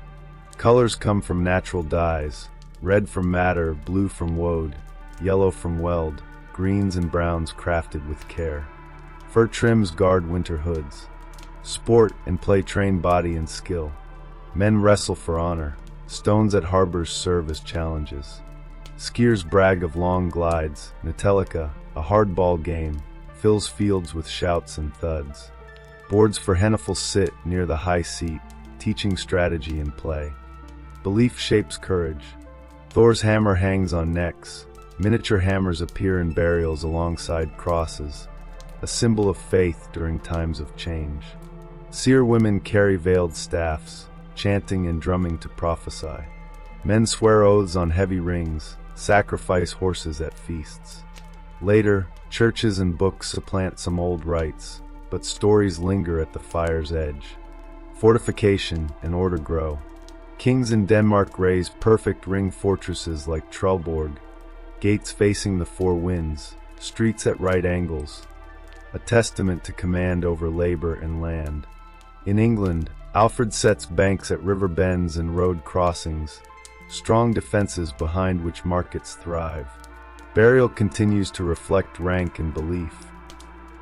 Colors come from natural dyes, red from madder, blue from woad, yellow from weld, greens and browns crafted with care. Fur trims guard winter hoods. Sport and play train body and skill. Men wrestle for honor. Stones at harbors serve as challenges. Skiers brag of long glides. Natelica, a hardball game, fills fields with shouts and thuds. Boards for Henneful sit near the high seat, teaching strategy and play. Belief shapes courage. Thor's hammer hangs on necks. Miniature hammers appear in burials alongside crosses, a symbol of faith during times of change. Seer women carry veiled staffs, chanting and drumming to prophesy. Men swear oaths on heavy rings, sacrifice horses at feasts. Later, churches and books supplant some old rites, but stories linger at the fire's edge. Fortification and order grow. Kings in Denmark raise perfect ring fortresses like Trelleborg, gates facing the four winds, streets at right angles, a testament to command over labor and land. In England, Alfred sets banks at river bends and road crossings, strong defenses behind which markets thrive. Burial continues to reflect rank and belief.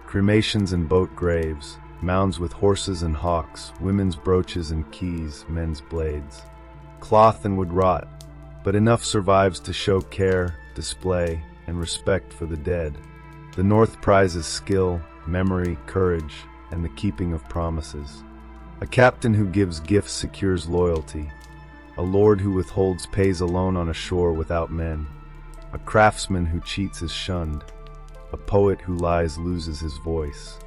Cremations and boat graves, mounds with horses and hawks, women's brooches and keys, men's blades. Cloth and wood rot, but enough survives to show care, display, and respect for the dead. The North prizes skill, memory, courage, and the keeping of promises. A captain who gives gifts secures loyalty. A lord who withholds pays alone on a shore without men. A craftsman who cheats is shunned. A poet who lies loses his voice.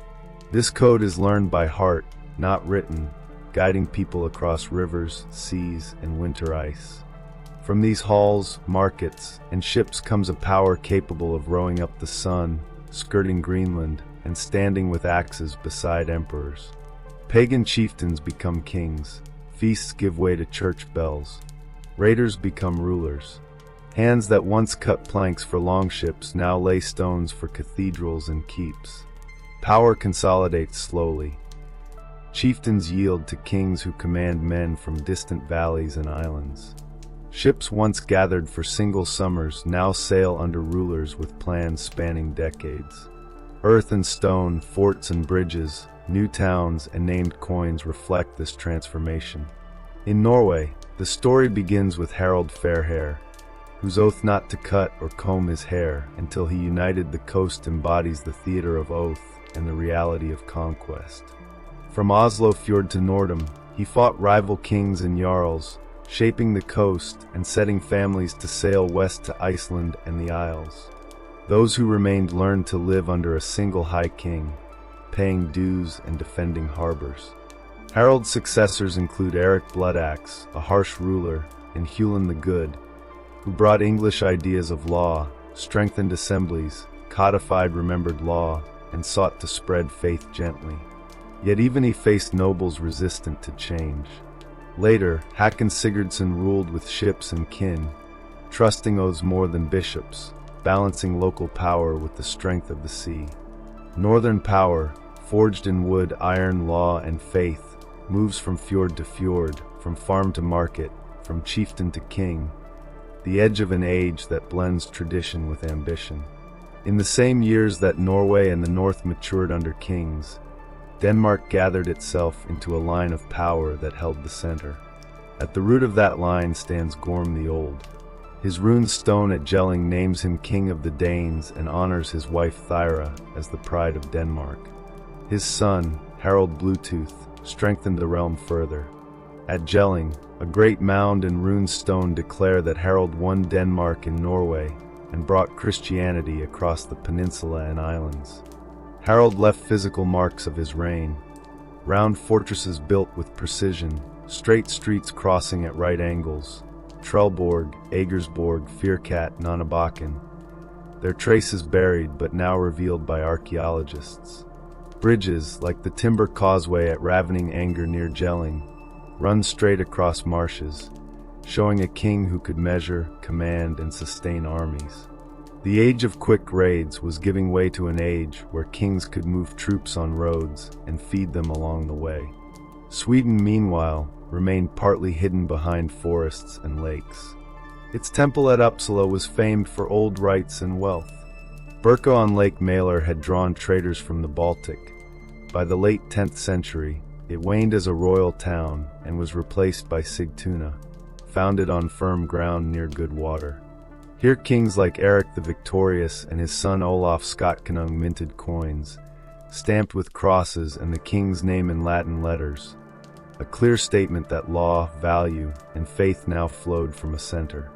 This code is learned by heart, not written, guiding people across rivers, seas, and winter ice. From these halls, markets, and ships comes a power capable of rowing up the sun, skirting Greenland, and standing with axes beside emperors. Pagan chieftains become kings. Feasts give way to church bells. Raiders become rulers. Hands that once cut planks for longships now lay stones for cathedrals and keeps. Power consolidates slowly. Chieftains yield to kings who command men from distant valleys and islands. Ships once gathered for single summers now sail under rulers with plans spanning decades. Earth and stone, forts and bridges, new towns and named coins reflect this transformation. In Norway, the story begins with Harald Fairhair, whose oath not to cut or comb his hair until he united the coast embodies the theater of oath and the reality of conquest. From Oslo fjord to Nordrum, he fought rival kings and jarls, shaping the coast and setting families to sail west to Iceland and the Isles. Those who remained learned to live under a single high king, paying dues and defending harbors. Harald's successors include Eric Bloodaxe, a harsh ruler, and Hewlin the Good, who brought English ideas of law, strengthened assemblies, codified remembered law, and sought to spread faith gently. Yet even he faced nobles resistant to change. Later, Hakon Sigurdsson ruled with ships and kin, trusting oaths more than bishops, balancing local power with the strength of the sea. Northern power, forged in wood, iron, law, and faith, moves from fjord to fjord, from farm to market, from chieftain to king, the edge of an age that blends tradition with ambition. In the same years that Norway and the North matured under kings, Denmark gathered itself into a line of power that held the center. At the root of that line stands Gorm the Old. His rune stone at Jelling names him king of the Danes and honors his wife Thyra as the pride of Denmark. His son, Harald Bluetooth, strengthened the realm further. At Jelling, a great mound and rune stone declare that Harald won Denmark and Norway and brought Christianity across the peninsula and islands. Harald left physical marks of his reign, round fortresses built with precision, straight streets crossing at right angles, Trelleborg, Agersborg, Fyrkat, Nanabakken, their traces buried but now revealed by archaeologists. Bridges, like the timber causeway at Ravening Anger near Jelling, run straight across marshes, showing a king who could measure, command, and sustain armies. The age of quick raids was giving way to an age where kings could move troops on roads and feed them along the way. Sweden, meanwhile, remained partly hidden behind forests and lakes. Its temple at Uppsala was famed for old rites and wealth. Birka on Lake Mälar had drawn traders from the Baltic. By the late 10th century, it waned as a royal town and was replaced by Sigtuna, founded on firm ground near good water. Here kings like Eric the Victorious and his son Olaf Skotkonung minted coins, stamped with crosses and the king's name in Latin letters, a clear statement that law, value, and faith now flowed from a center.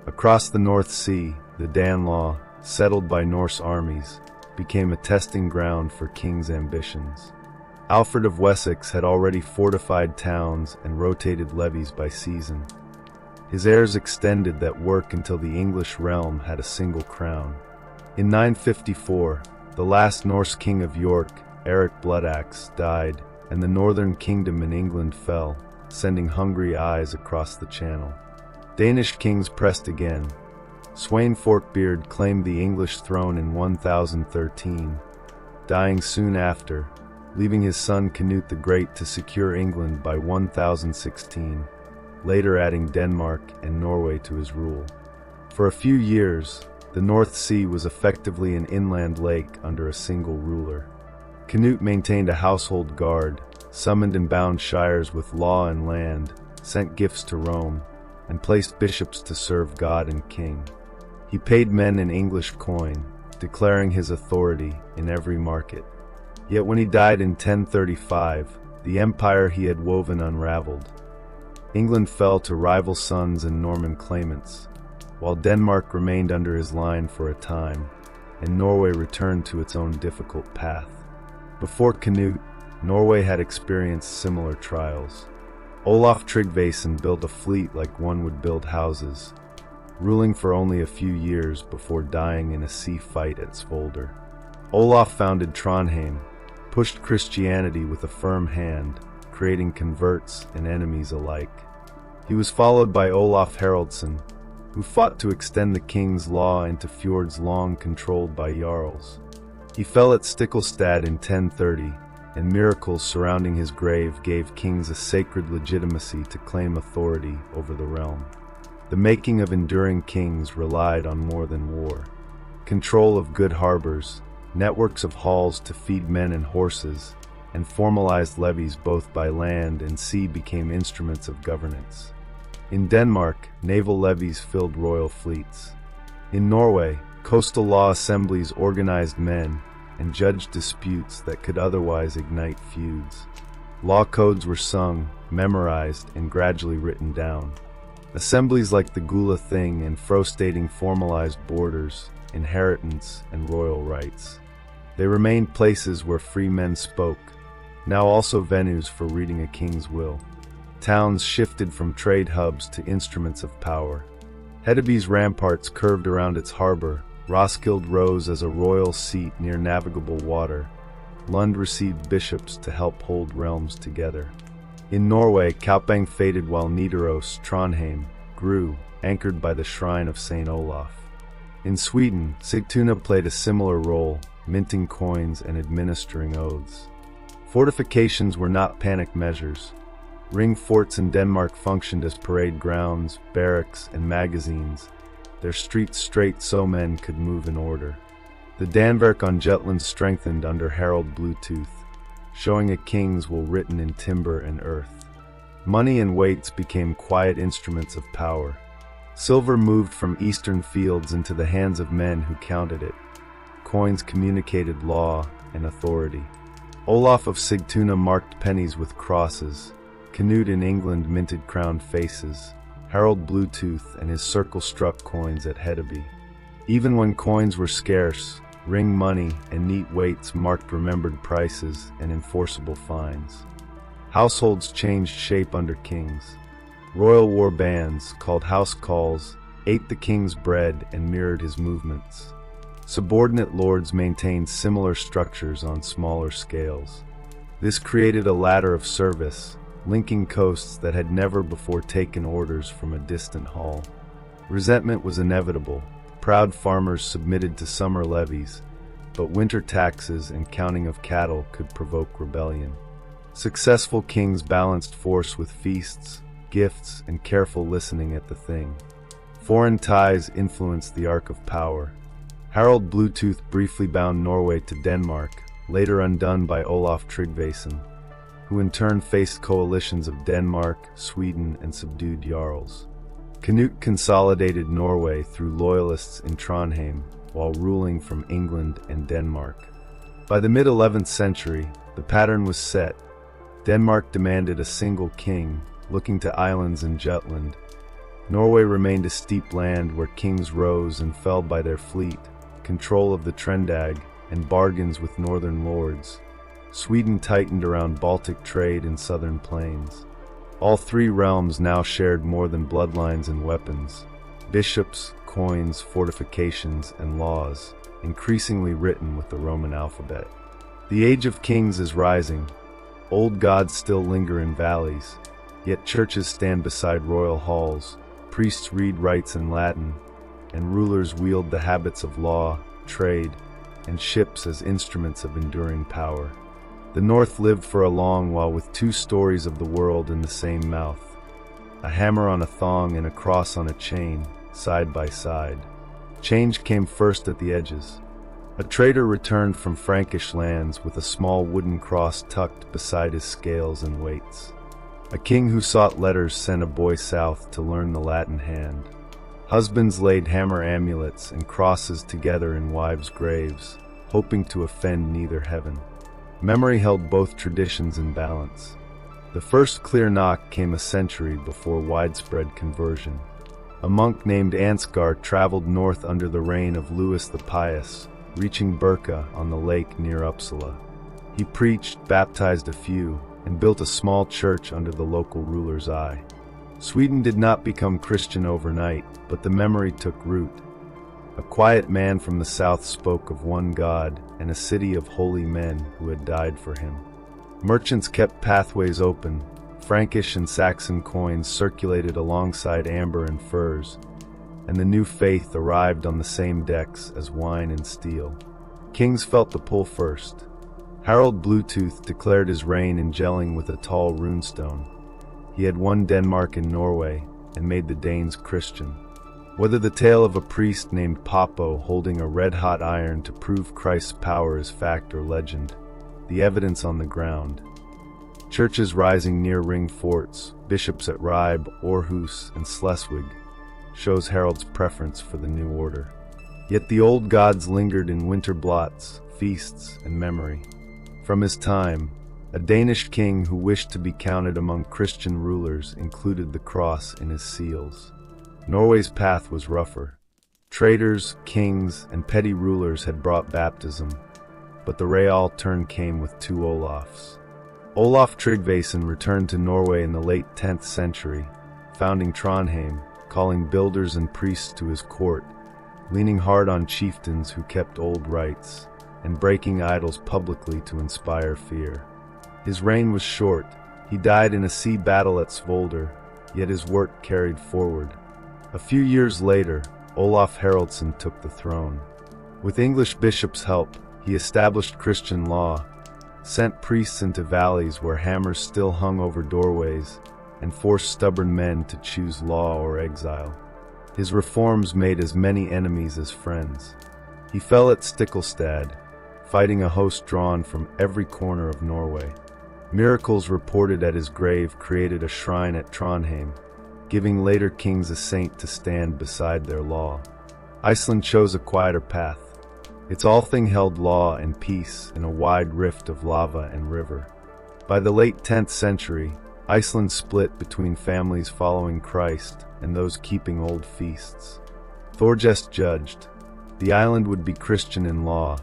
Across the North Sea, the Danelaw, settled by Norse armies, became a testing ground for kings' ambitions. Alfred of Wessex had already fortified towns and rotated levies by season. His heirs extended that work until the English realm had a single crown. In 954, the last Norse king of York, Eric Bloodaxe, died, and the northern kingdom in England fell, sending hungry eyes across the channel. Danish kings pressed again. Sweyn Forkbeard claimed the English throne in 1013, dying soon after, leaving his son Canute the Great to secure England by 1016. Later adding Denmark and Norway to his rule. For a few years, the North Sea was effectively an inland lake under a single ruler. Canute maintained a household guard, summoned and bound shires with law and land, sent gifts to Rome, and placed bishops to serve God and king. He paid men in English coin, declaring his authority in every market. Yet when he died in 1035, the empire he had woven unraveled. England fell to rival sons and Norman claimants, while Denmark remained under his line for a time, and Norway returned to its own difficult path. Before Canute, Norway had experienced similar trials. Olaf Tryggvason built a fleet like one would build houses, ruling for only a few years before dying in a sea fight at Svolder. Olaf founded Trondheim, pushed Christianity with a firm hand, creating converts and enemies alike. He was followed by Olaf Haraldsson, who fought to extend the king's law into fjords long controlled by jarls. He fell at Stiklestad in 1030, and miracles surrounding his grave gave kings a sacred legitimacy to claim authority over the realm. The making of enduring kings relied on more than war. Control of good harbors, networks of halls to feed men and horses, and formalized levies both by land and sea became instruments of governance. In Denmark, naval levies filled royal fleets. In Norway, coastal law assemblies organized men and judged disputes that could otherwise ignite feuds. Law codes were sung, memorized, and gradually written down. Assemblies like the Gula Thing and Frostating formalized borders, inheritance, and royal rights. They remained places where free men spoke, now also venues for reading a king's will. Towns shifted from trade hubs to instruments of power. Hedeby's ramparts curved around its harbor, Roskilde rose as a royal seat near navigable water. Lund received bishops to help hold realms together. In Norway, Kaupang faded while Nidaros, Trondheim, grew, anchored by the shrine of St. Olaf. In Sweden, Sigtuna played a similar role, minting coins and administering oaths. Fortifications were not panic measures. Ring forts in Denmark functioned as parade grounds, barracks, and magazines, their streets straight so men could move in order. The Danverk on Jutland strengthened under Harald Bluetooth, showing a king's will written in timber and earth. Money and weights became quiet instruments of power. Silver moved from eastern fields into the hands of men who counted it. Coins communicated law and authority. Olaf of Sigtuna marked pennies with crosses. Canute in England minted crowned faces. Harald Bluetooth and his circle-struck coins at Hedeby. Even when coins were scarce, ring money and neat weights marked remembered prices and enforceable fines. Households changed shape under kings. Royal war bands, called house calls, ate the king's bread and mirrored his movements. Subordinate lords maintained similar structures on smaller scales. This created a ladder of service, linking coasts that had never before taken orders from a distant hall. Resentment was inevitable. Proud farmers submitted to summer levies, but winter taxes and counting of cattle could provoke rebellion. Successful kings balanced force with feasts, gifts, and careful listening at the thing. Foreign ties influenced the arc of power. Harald Bluetooth briefly bound Norway to Denmark, later undone by Olaf Tryggvason, who in turn faced coalitions of Denmark, Sweden, and subdued jarls. Canute consolidated Norway through loyalists in Trondheim while ruling from England and Denmark. By the mid-11th century, the pattern was set. Denmark demanded a single king, looking to islands in Jutland. Norway remained a steep land where kings rose and fell by their fleet, control of the Trendag, and bargains with northern lords. Sweden tightened around Baltic trade in southern plains. All three realms now shared more than bloodlines and weapons. Bishops, coins, fortifications, and laws, increasingly written with the Roman alphabet. The age of kings is rising. Old gods still linger in valleys, yet churches stand beside royal halls, priests read rites in Latin, and rulers wield the habits of law, trade, and ships as instruments of enduring power. The North lived for a long while with two stories of the world in the same mouth. A hammer on a thong and a cross on a chain, side by side. Change came first at the edges. A trader returned from Frankish lands with a small wooden cross tucked beside his scales and weights. A king who sought letters sent a boy south to learn the Latin hand. Husbands laid hammer amulets and crosses together in wives' graves, hoping to offend neither heaven. Memory held both traditions in balance. The first clear knock came a century before widespread conversion. A monk named Ansgar traveled north under the reign of Louis the Pious, reaching Birka on the lake near Uppsala. He preached, baptized a few, and built a small church under the local ruler's eye. Sweden did not become Christian overnight, but the memory took root. A quiet man from the south spoke of one God and a city of holy men who had died for him. Merchants kept pathways open. Frankish and Saxon coins circulated alongside amber and furs, and the new faith arrived on the same decks as wine and steel. Kings felt the pull first. Harald Bluetooth declared his reign in gelling with a tall runestone. He had won Denmark and Norway and made the Danes Christian. Whether the tale of a priest named Papo holding a red-hot iron to prove Christ's power is fact or legend, the evidence on the ground. Churches rising near ring forts, bishops at Ribe, Aarhus, and Schleswig, shows Harald's preference for the new order. Yet the old gods lingered in winter blots, feasts, and memory. From his time, a Danish king who wished to be counted among Christian rulers included the cross in his seals. Norway's path was rougher. Traders, kings, and petty rulers had brought baptism, but the real turn came with two Olafs. Olaf Tryggvason returned to Norway in the late 10th century, founding Trondheim, calling builders and priests to his court, leaning hard on chieftains who kept old rites, and breaking idols publicly to inspire fear. His reign was short. He died in a sea battle at Svolder, yet his work carried forward. A few years later, Olaf Haraldsson took the throne. With English bishops' help, he established Christian law, sent priests into valleys where hammers still hung over doorways, and forced stubborn men to choose law or exile. His reforms made as many enemies as friends. He fell at Stiklestad, fighting a host drawn from every corner of Norway. Miracles reported at his grave created a shrine at Trondheim, giving later kings a saint to stand beside their law. Iceland chose a quieter path. Its Althing held law and peace in a wide rift of lava and river. By the late 10th century, Iceland split between families following Christ and those keeping old feasts. Thorgest judged, the island would be Christian in law,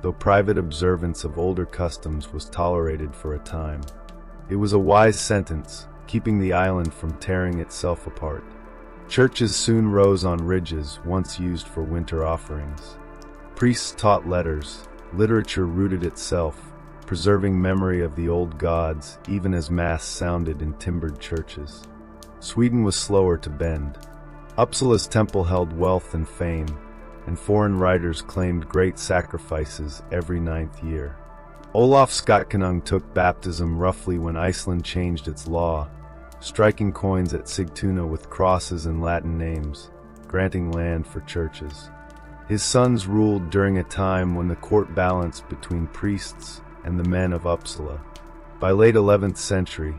though private observance of older customs was tolerated for a time. It was a wise sentence, keeping the island from tearing itself apart. Churches soon rose on ridges once used for winter offerings. Priests taught letters, literature rooted itself, preserving memory of the old gods even as mass sounded in timbered churches. Sweden was slower to bend. Uppsala's temple held wealth and fame, and foreign writers claimed great sacrifices every 9th year. Olaf Skotkonung took baptism roughly when Iceland changed its law, striking coins at Sigtuna with crosses and Latin names, granting land for churches. His sons ruled during a time when the court balanced between priests and the men of Uppsala. By late 11th century,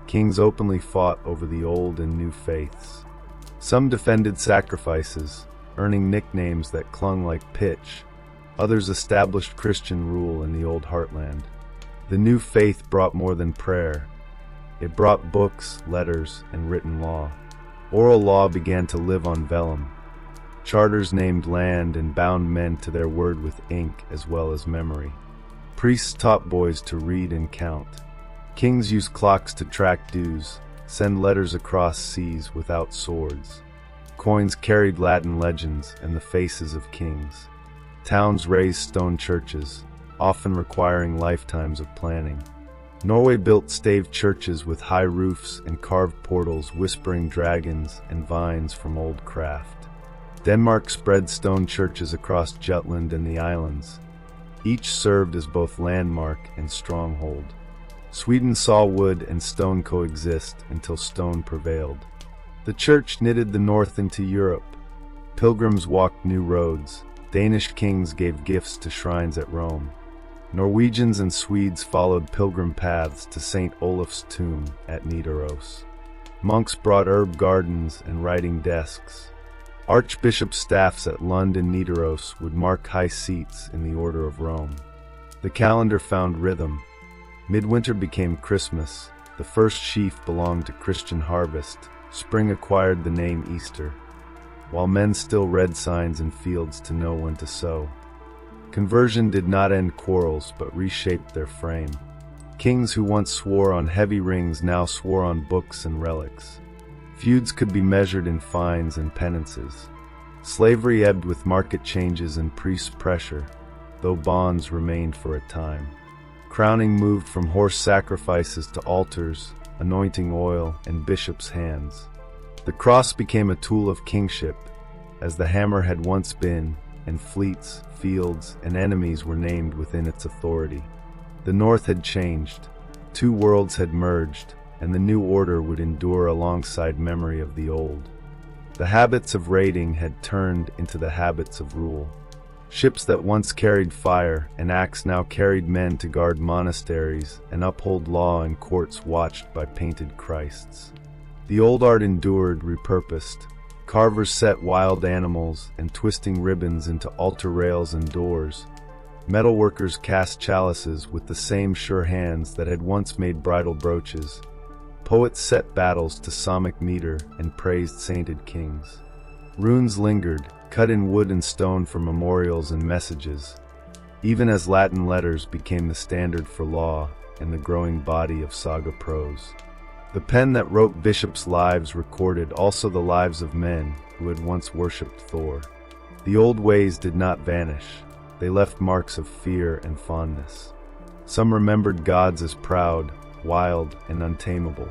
kings openly fought over the old and new faiths. Some defended sacrifices, earning nicknames that clung like pitch. Others established Christian rule in the old heartland. The new faith brought more than prayer. It brought books, letters, and written law. Oral law began to live on vellum. Charters named land and bound men to their word with ink as well as memory. Priests taught boys to read and count. Kings used clocks to track dues, send letters across seas without swords. Coins carried Latin legends and the faces of kings. Towns raised stone churches, often requiring lifetimes of planning. Norway built staved churches with high roofs and carved portals whispering dragons and vines from old craft. Denmark spread stone churches across Jutland and the islands. Each served as both landmark and stronghold. Sweden saw wood and stone coexist until stone prevailed. The church knitted the north into Europe. Pilgrims walked new roads. Danish kings gave gifts to shrines at Rome. Norwegians and Swedes followed pilgrim paths to St. Olaf's tomb at Nidaros. Monks brought herb gardens and writing desks. Archbishop staffs at Lund and Nidaros would mark high seats in the Order of Rome. The calendar found rhythm. Midwinter became Christmas. The first sheaf belonged to Christian harvest. Spring acquired the name Easter, while men still read signs in fields to know when to sow. Conversion did not end quarrels, but reshaped their frame. Kings who once swore on heavy rings now swore on books and relics. Feuds could be measured in fines and penances. Slavery ebbed with market changes and priest pressure, though bonds remained for a time. Crowning moved from horse sacrifices to altars, anointing oil, and bishops' hands. The cross became a tool of kingship, as the hammer had once been, and fleets, fields, and enemies were named within its authority. The North had changed, two worlds had merged, and the new order would endure alongside memory of the old. The habits of raiding had turned into the habits of rule. Ships that once carried fire and axe now carried men to guard monasteries and uphold law in courts watched by painted Christs. The old art endured, repurposed. Carvers set wild animals and twisting ribbons into altar rails and doors. Metalworkers cast chalices with the same sure hands that had once made bridal brooches. Poets set battles to psalmic meter and praised sainted kings. Runes lingered, cut in wood and stone for memorials and messages, even as Latin letters became the standard for law and the growing body of saga prose. The pen that wrote bishops' lives recorded also the lives of men who had once worshipped Thor. The old ways did not vanish. They left marks of fear and fondness. Some remembered gods as proud, wild, and untamable.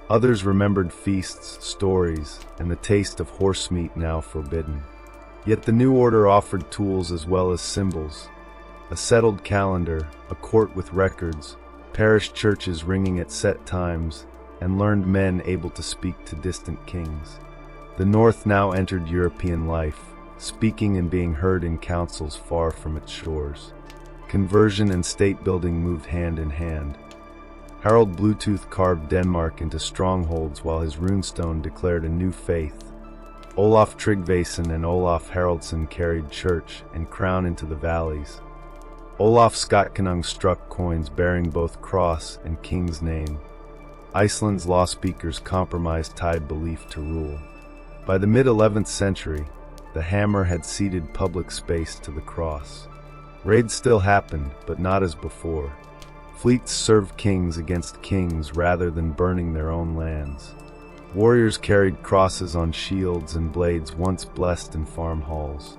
Others remembered feasts, stories, and the taste of horse meat now forbidden. Yet the new order offered tools as well as symbols. A settled calendar, a court with records, parish churches ringing at set times, and learned men able to speak to distant kings. The North now entered European life, speaking and being heard in councils far from its shores. Conversion and state-building moved hand in hand. Harald Bluetooth carved Denmark into strongholds while his runestone declared a new faith. Olaf Tryggvason and Olaf Haraldsson carried church and crown into the valleys. Olaf Skotkonung struck coins bearing both cross and king's name. Iceland's law speakers compromised tied belief to rule. By the mid-11th century, the hammer had ceded public space to the cross. Raids still happened, but not as before. Fleets served kings against kings rather than burning their own lands. Warriors carried crosses on shields and blades once blessed in farm halls.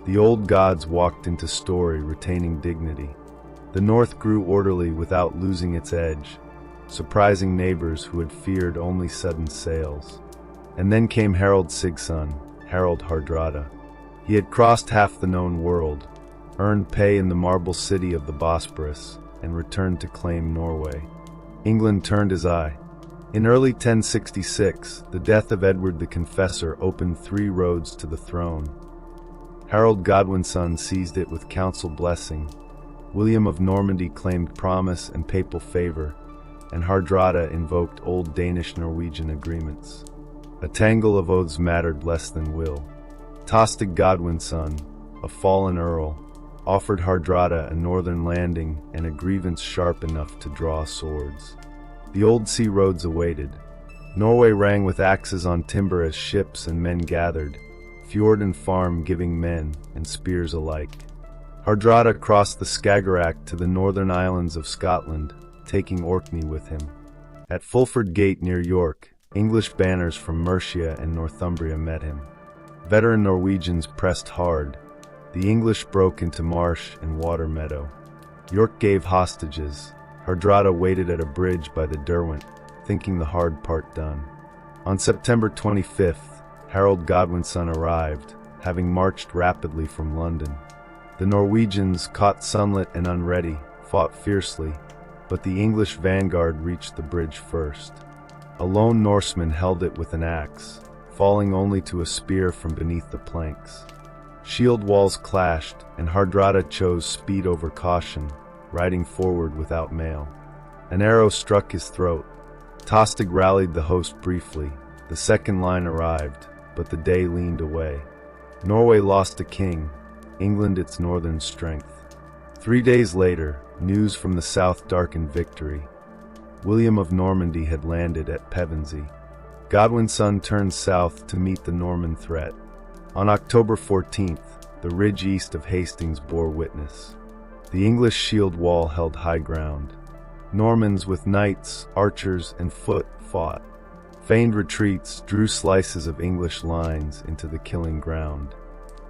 The old gods walked into story, retaining dignity. The North grew orderly without losing its edge, surprising neighbors who had feared only sudden sales. And then came Harald Sigson, Harald Hardrada. He had crossed half the known world, earned pay in the marble city of the Bosporus, and returned to claim Norway. England turned his eye. In early 1066, the death of Edward the Confessor opened 3 roads to the throne. Harold Godwinson seized it with council blessing. William of Normandy claimed promise and papal favor, and Hardrada invoked old Danish-Norwegian agreements. A tangle of oaths mattered less than will. Tostig Godwinson, a fallen earl, offered Hardrada a northern landing and a grievance sharp enough to draw swords. The old sea roads awaited. Norway rang with axes on timber as ships and men gathered, fjord and farm giving men and spears alike. Hardrada crossed the Skagerrak to the northern islands of Scotland, taking Orkney with him. At Fulford Gate near York, English banners from Mercia and Northumbria met him. Veteran Norwegians pressed hard. The English broke into marsh and water meadow. York gave hostages. Hardrada waited at a bridge by the Derwent, thinking the hard part done. On September 25th, Harold Godwinson arrived, having marched rapidly from London. The Norwegians, caught sunlit and unready, fought fiercely, but the English vanguard reached the bridge first. A lone Norseman held it with an axe, falling only to a spear from beneath the planks. Shield walls clashed, and Hardrada chose speed over caution, riding forward without mail. An arrow struck his throat. Tostig rallied the host briefly. The second line arrived. but the day leaned away. Norway lost a king, England its northern strength. 3 days later, news from the south darkened victory. William of Normandy had landed at Pevensey. Godwin's son turned south to meet the Norman threat. On October 14th, the ridge east of Hastings bore witness. The English shield wall held high ground. Normans with knights, archers, and foot fought. Feigned retreats drew slices of English lines into the killing ground.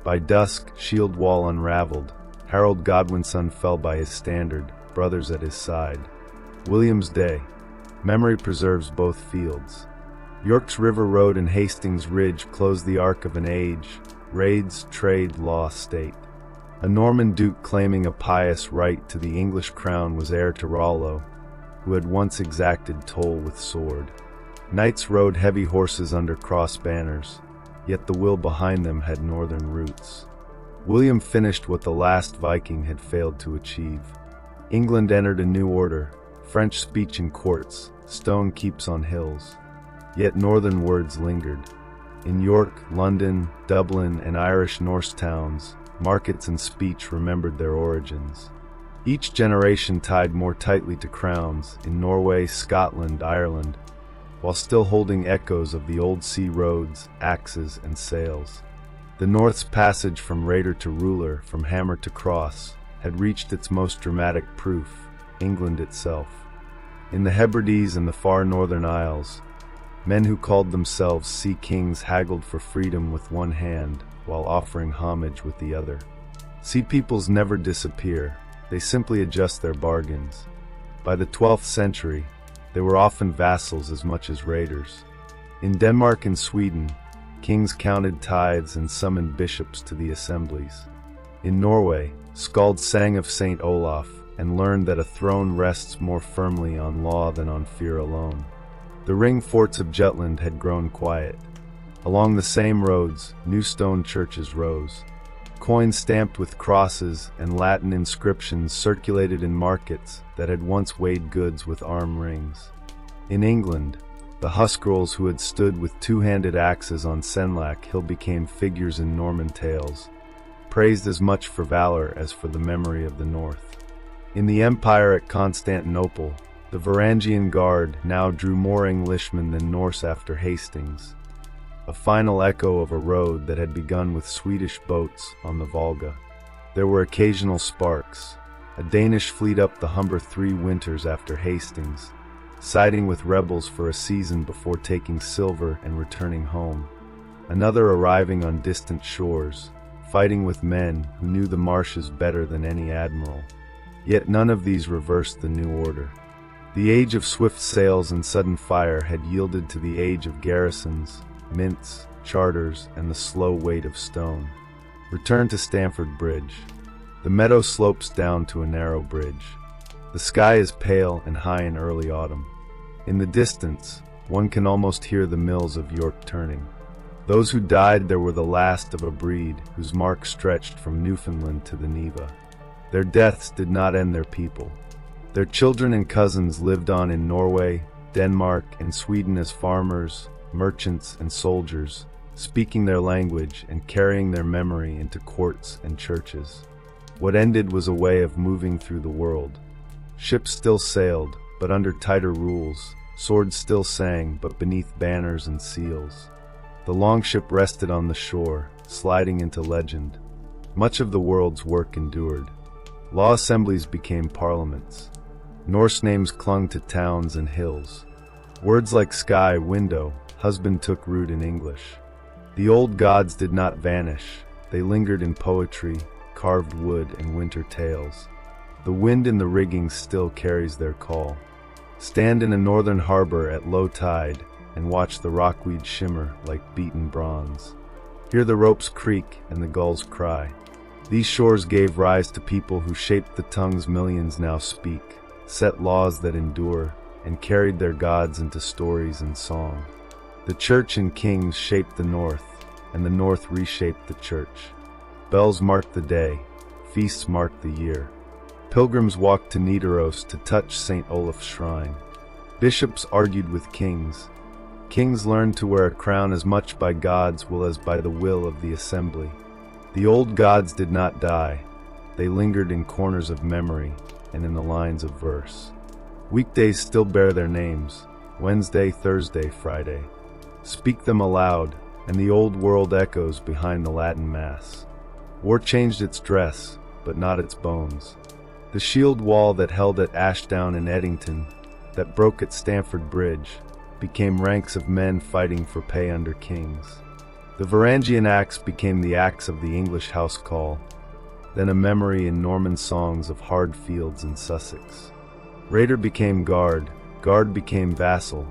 By dusk, shield wall unraveled. Harold Godwinson fell by his standard, brothers at his side. William's Day. Memory preserves both fields. York's River Road and Hastings Ridge closed the arc of an age, raids, trade, law, state. A Norman duke claiming a pious right to the English crown was heir to Rollo, who had once exacted toll with sword. Knights rode heavy horses under cross banners, yet the will behind them had northern roots. William finished what the last Viking had failed to achieve. England entered a new order, French speech in courts, stone keeps on hills. Yet northern words lingered. In York, London, Dublin, and Irish Norse towns, markets and speech remembered their origins. Each generation tied more tightly to crowns in Norway, Scotland, Ireland, while still holding echoes of the old sea roads, axes, and sails. The North's passage from raider to ruler, from hammer to cross, had reached its most dramatic proof, England itself. In the Hebrides and the far northern isles, men who called themselves sea kings haggled for freedom with one hand while offering homage with the other. Sea peoples never disappear, they simply adjust their bargains. By the 12th century, they were often vassals as much as raiders. In Denmark and Sweden, kings counted tithes and summoned bishops to the assemblies. In Norway, skalds sang of Saint Olaf and learned that a throne rests more firmly on law than on fear alone. The ring forts of Jutland had grown quiet. Along the same roads, new stone churches rose. Coins stamped with crosses and Latin inscriptions circulated in markets that had once weighed goods with arm rings. In England, the Huscarls who had stood with two-handed axes on Senlac Hill became figures in Norman tales, praised as much for valor as for the memory of the North. In the Empire at Constantinople, the Varangian Guard now drew more Englishmen than Norse after Hastings, a final echo of a road that had begun with Swedish boats on the Volga. There were occasional sparks. A Danish fleet up the Humber 3 winters after Hastings, siding with rebels for a season before taking silver and returning home. Another arriving on distant shores, fighting with men who knew the marshes better than any admiral. Yet none of these reversed the new order. The age of swift sails and sudden fire had yielded to the age of garrisons, mints, charters, and the slow weight of stone. Return to Stamford Bridge. The meadow slopes down to a narrow bridge. The sky is pale and high in early autumn. In the distance, one can almost hear the mills of York turning. Those who died there were the last of a breed whose mark stretched from Newfoundland to the Neva. Their deaths did not end their people. Their children and cousins lived on in Norway, Denmark, and Sweden as farmers, merchants, and soldiers, speaking their language and carrying their memory into courts and churches. What ended was a way of moving through the world. Ships still sailed, but under tighter rules. Swords still sang, but beneath banners and seals. The longship rested on the shore, sliding into legend. Much of the world's work endured. Law assemblies became parliaments. Norse names clung to towns and hills. Words like sky, window, husband took root in English. The old gods did not vanish. They lingered in poetry, carved wood, and winter tales. The wind in the rigging still carries their call. Stand in a northern harbor at low tide and watch the rockweed shimmer like beaten bronze. Hear the ropes creak and the gulls cry. These shores gave rise to people who shaped the tongues millions now speak, set laws that endure, and carried their gods into stories and song. The church and kings shaped the North, and the North reshaped the church. Bells marked the day, feasts marked the year. Pilgrims walked to Nidaros to touch St. Olaf's shrine. Bishops argued with kings. Kings learned to wear a crown as much by God's will as by the will of the assembly. The old gods did not die. They lingered in corners of memory and in the lines of verse. Weekdays still bear their names: Wednesday, Thursday, Friday. Speak them aloud, and the old world echoes behind the Latin Mass. War changed its dress, but not its bones. The shield wall that held at Ashdown and Eddington, that broke at Stamford Bridge, became ranks of men fighting for pay under kings. The Varangian axe became the axe of the English house call, then a memory in Norman songs of hard fields in Sussex. Raider became guard, guard became vassal,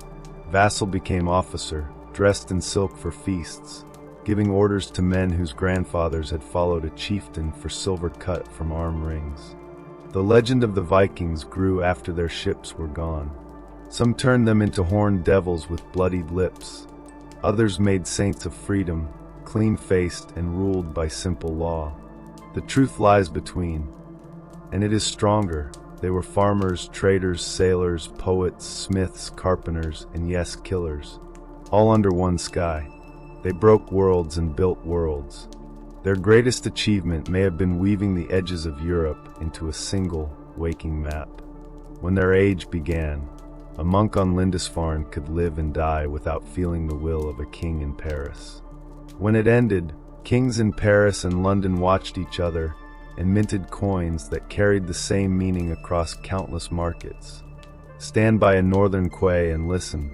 vassal became officer, dressed in silk for feasts, giving orders to men whose grandfathers had followed a chieftain for silver cut from arm rings. The legend of the Vikings grew after their ships were gone. Some turned them into horned devils with bloodied lips. Others made saints of freedom, clean-faced and ruled by simple law. The truth lies between, and it is stronger. They were farmers, traders, sailors, poets, smiths, carpenters, and yes, killers, all under one sky. They broke worlds and built worlds. Their greatest achievement may have been weaving the edges of Europe into a single, waking map. When their age began, a monk on Lindisfarne could live and die without feeling the will of a king in Paris. When it ended, kings in Paris and London watched each other and minted coins that carried the same meaning across countless markets. Stand by a northern quay and listen.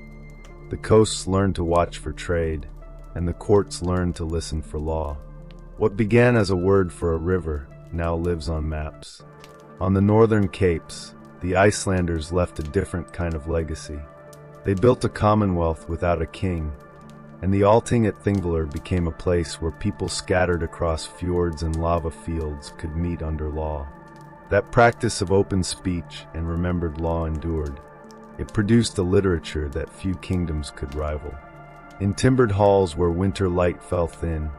The coasts learned to watch for trade, and the courts learned to listen for law. What began as a word for a river now lives on maps. On the northern capes, the Icelanders left a different kind of legacy. They built a commonwealth without a king, and the Althing at Thingvellir became a place where people scattered across fjords and lava fields could meet under law. That practice of open speech and remembered law endured. It produced a literature that few kingdoms could rival. In timbered halls where winter light fell thin,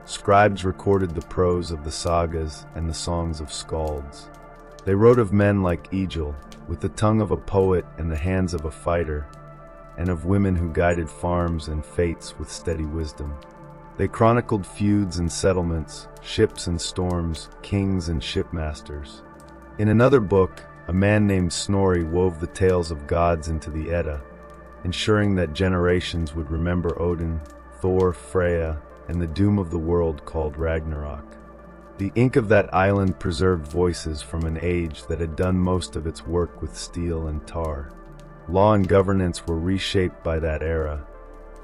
scribes recorded the prose of the sagas and the songs of skalds. They wrote of men like Egil, with the tongue of a poet and the hands of a fighter, and of women who guided farms and fates with steady wisdom. They chronicled feuds and settlements, ships and storms, kings and shipmasters. In another book, a man named Snorri wove the tales of gods into the Edda, ensuring that generations would remember Odin, Thor, Freya, and the doom of the world called Ragnarok. The ink of that island preserved voices from an age that had done most of its work with steel and tar. Law and governance were reshaped by that era,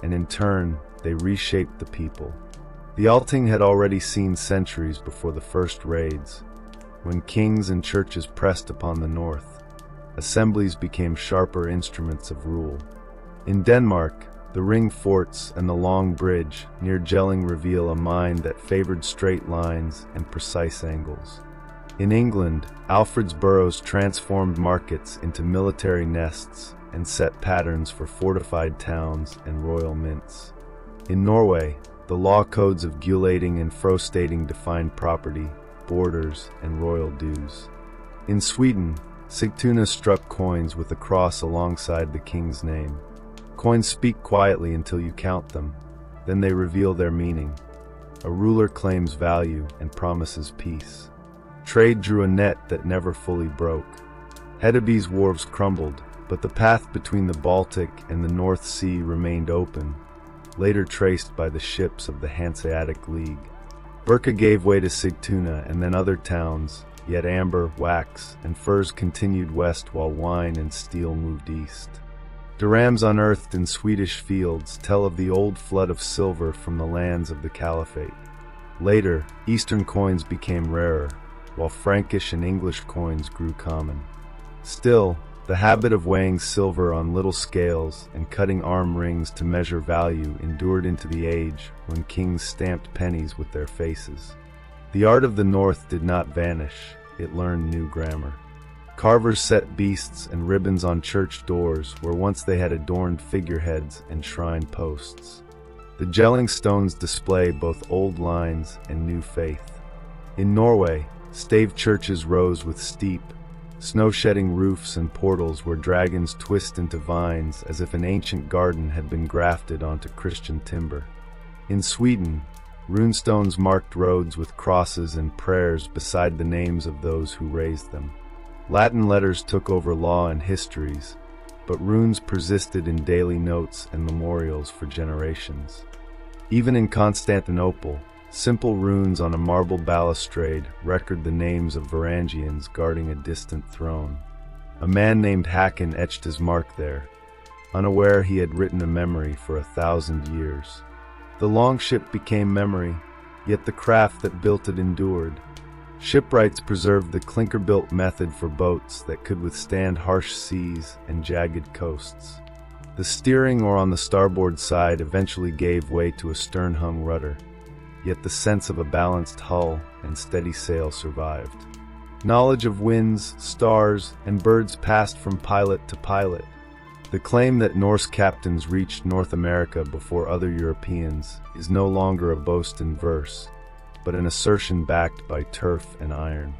and in turn, they reshaped the people. The Althing had already seen centuries before the first raids. When kings and churches pressed upon the north, assemblies became sharper instruments of rule. In Denmark, the ring forts and the long bridge near Jelling reveal a mind that favored straight lines and precise angles. In England, Alfred's boroughs transformed markets into military nests and set patterns for fortified towns and royal mints. In Norway, the law codes of gulating and frostating defined property, borders, and royal dues. In Sweden, Sigtuna struck coins with a cross alongside the king's name. Coins speak quietly until you count them, then they reveal their meaning. A ruler claims value and promises peace. Trade drew a net that never fully broke. Hedebe's wharves crumbled, but the path between the Baltic and the North Sea remained open, later traced by the ships of the Hanseatic League. Birka gave way to Sigtuna and then other towns, yet amber, wax, and furs continued west while wine and steel moved east. Dirhams unearthed in Swedish fields tell of the old flood of silver from the lands of the Caliphate. Later, Eastern coins became rarer, while Frankish and English coins grew common. Still, the habit of weighing silver on little scales and cutting arm rings to measure value endured into the age when kings stamped pennies with their faces. The art of the North did not vanish, it learned new grammar. Carvers set beasts and ribbons on church doors where once they had adorned figureheads and shrine posts. The gelling stones display both old lines and new faith. In Norway, stave churches rose with steep, snow-shedding roofs and portals where dragons twist into vines as if an ancient garden had been grafted onto Christian timber. In Sweden, runestones marked roads with crosses and prayers beside the names of those who raised them. Latin letters took over law and histories, but runes persisted in daily notes and memorials for generations. Even in Constantinople, simple runes on a marble balustrade record the names of Varangians guarding a distant throne. A man named Hakon etched his mark there, unaware he had written a memory for 1,000 years. The longship became memory, yet the craft that built it endured. Shipwrights preserved the clinker-built method for boats that could withstand harsh seas and jagged coasts. The steering oar on the starboard side eventually gave way to a stern-hung rudder, yet the sense of a balanced hull and steady sail survived. Knowledge of winds, stars, and birds passed from pilot to pilot. The claim that Norse captains reached North America before other Europeans is no longer a boast in verse, but an assertion backed by turf and iron.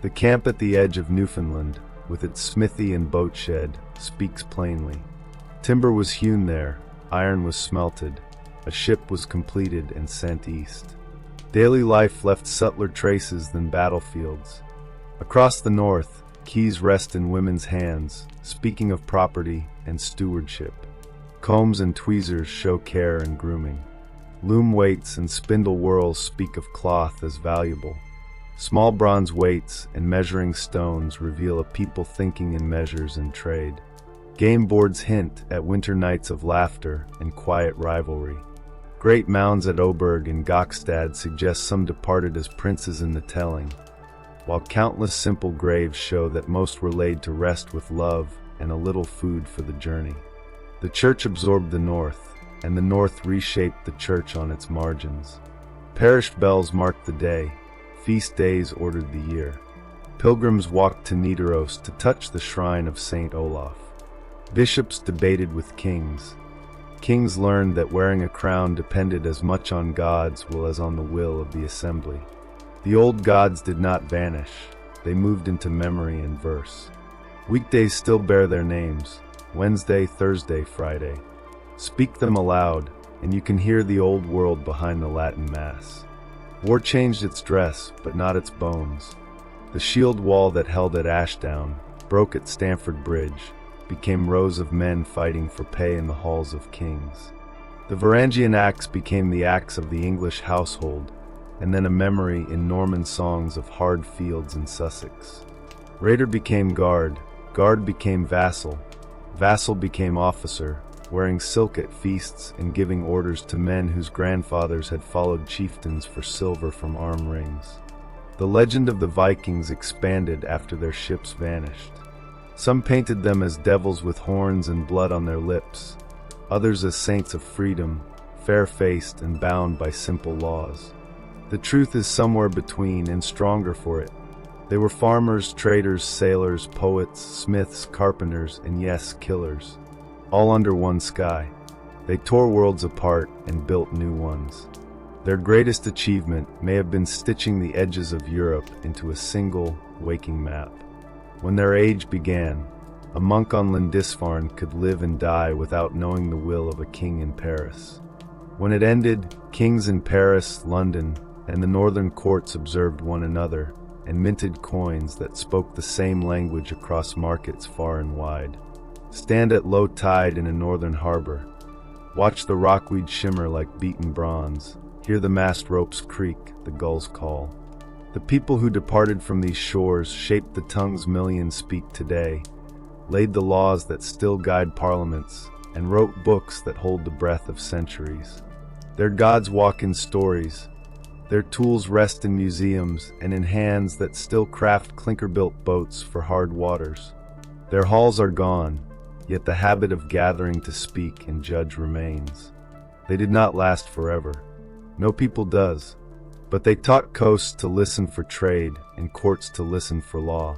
The camp at the edge of Newfoundland, with its smithy and boat shed, speaks plainly. Timber was hewn there, iron was smelted, a ship was completed and sent east. Daily life left subtler traces than battlefields. Across the north, keys rest in women's hands, speaking of property and stewardship. Combs and tweezers show care and grooming. Loom weights and spindle whorls speak of cloth as valuable. Small bronze weights and measuring stones reveal a people thinking in measures and trade. Game boards hint at winter nights of laughter and quiet rivalry. Great mounds at Oberg and Gokstad suggest some departed as princes in the telling, while countless simple graves show that most were laid to rest with love and a little food for the journey. The church absorbed the north, and the north reshaped the church on its margins. Parish bells marked the day, feast days ordered the year. Pilgrims walked to Nidaros to touch the shrine of Saint Olaf. Bishops debated with kings. Kings learned that wearing a crown depended as much on God's will as on the will of the assembly. The old gods did not vanish, they moved into memory and verse. Weekdays still bear their names: Wednesday, Thursday, Friday. Speak them aloud, and you can hear the old world behind the Latin Mass. War changed its dress, but not its bones. The shield wall that held at Ashdown, broke at Stamford Bridge, became rows of men fighting for pay in the halls of kings. The Varangian axe became the axe of the English household, and then a memory in Norman songs of hard fields in Sussex. Raider became guard, guard became vassal, vassal became officer, wearing silk at feasts and giving orders to men whose grandfathers had followed chieftains for silver from arm rings. The legend of the Vikings expanded after their ships vanished. Some painted them as devils with horns and blood on their lips, others as saints of freedom, fair-faced and bound by simple laws. The truth is somewhere between and stronger for it. They were farmers, traders, sailors, poets, smiths, carpenters, and yes, killers, all under one sky. They tore worlds apart and built new ones. Their greatest achievement may have been stitching the edges of Europe into a single, waking map. When their age began, a monk on Lindisfarne could live and die without knowing the will of a king in Paris. When it ended, kings in Paris, London, and the northern courts observed one another and minted coins that spoke the same language across markets far and wide. Stand at low tide in a northern harbor. Watch the rockweed shimmer like beaten bronze. Hear the mast ropes creak, the gulls call. The people who departed from these shores shaped the tongues millions speak today, laid the laws that still guide parliaments, and wrote books that hold the breath of centuries. Their gods walk in stories. Their tools rest in museums and in hands that still craft clinker-built boats for hard waters. Their halls are gone, yet the habit of gathering to speak and judge remains. They did not last forever. No people does. But they taught coasts to listen for trade and courts to listen for law.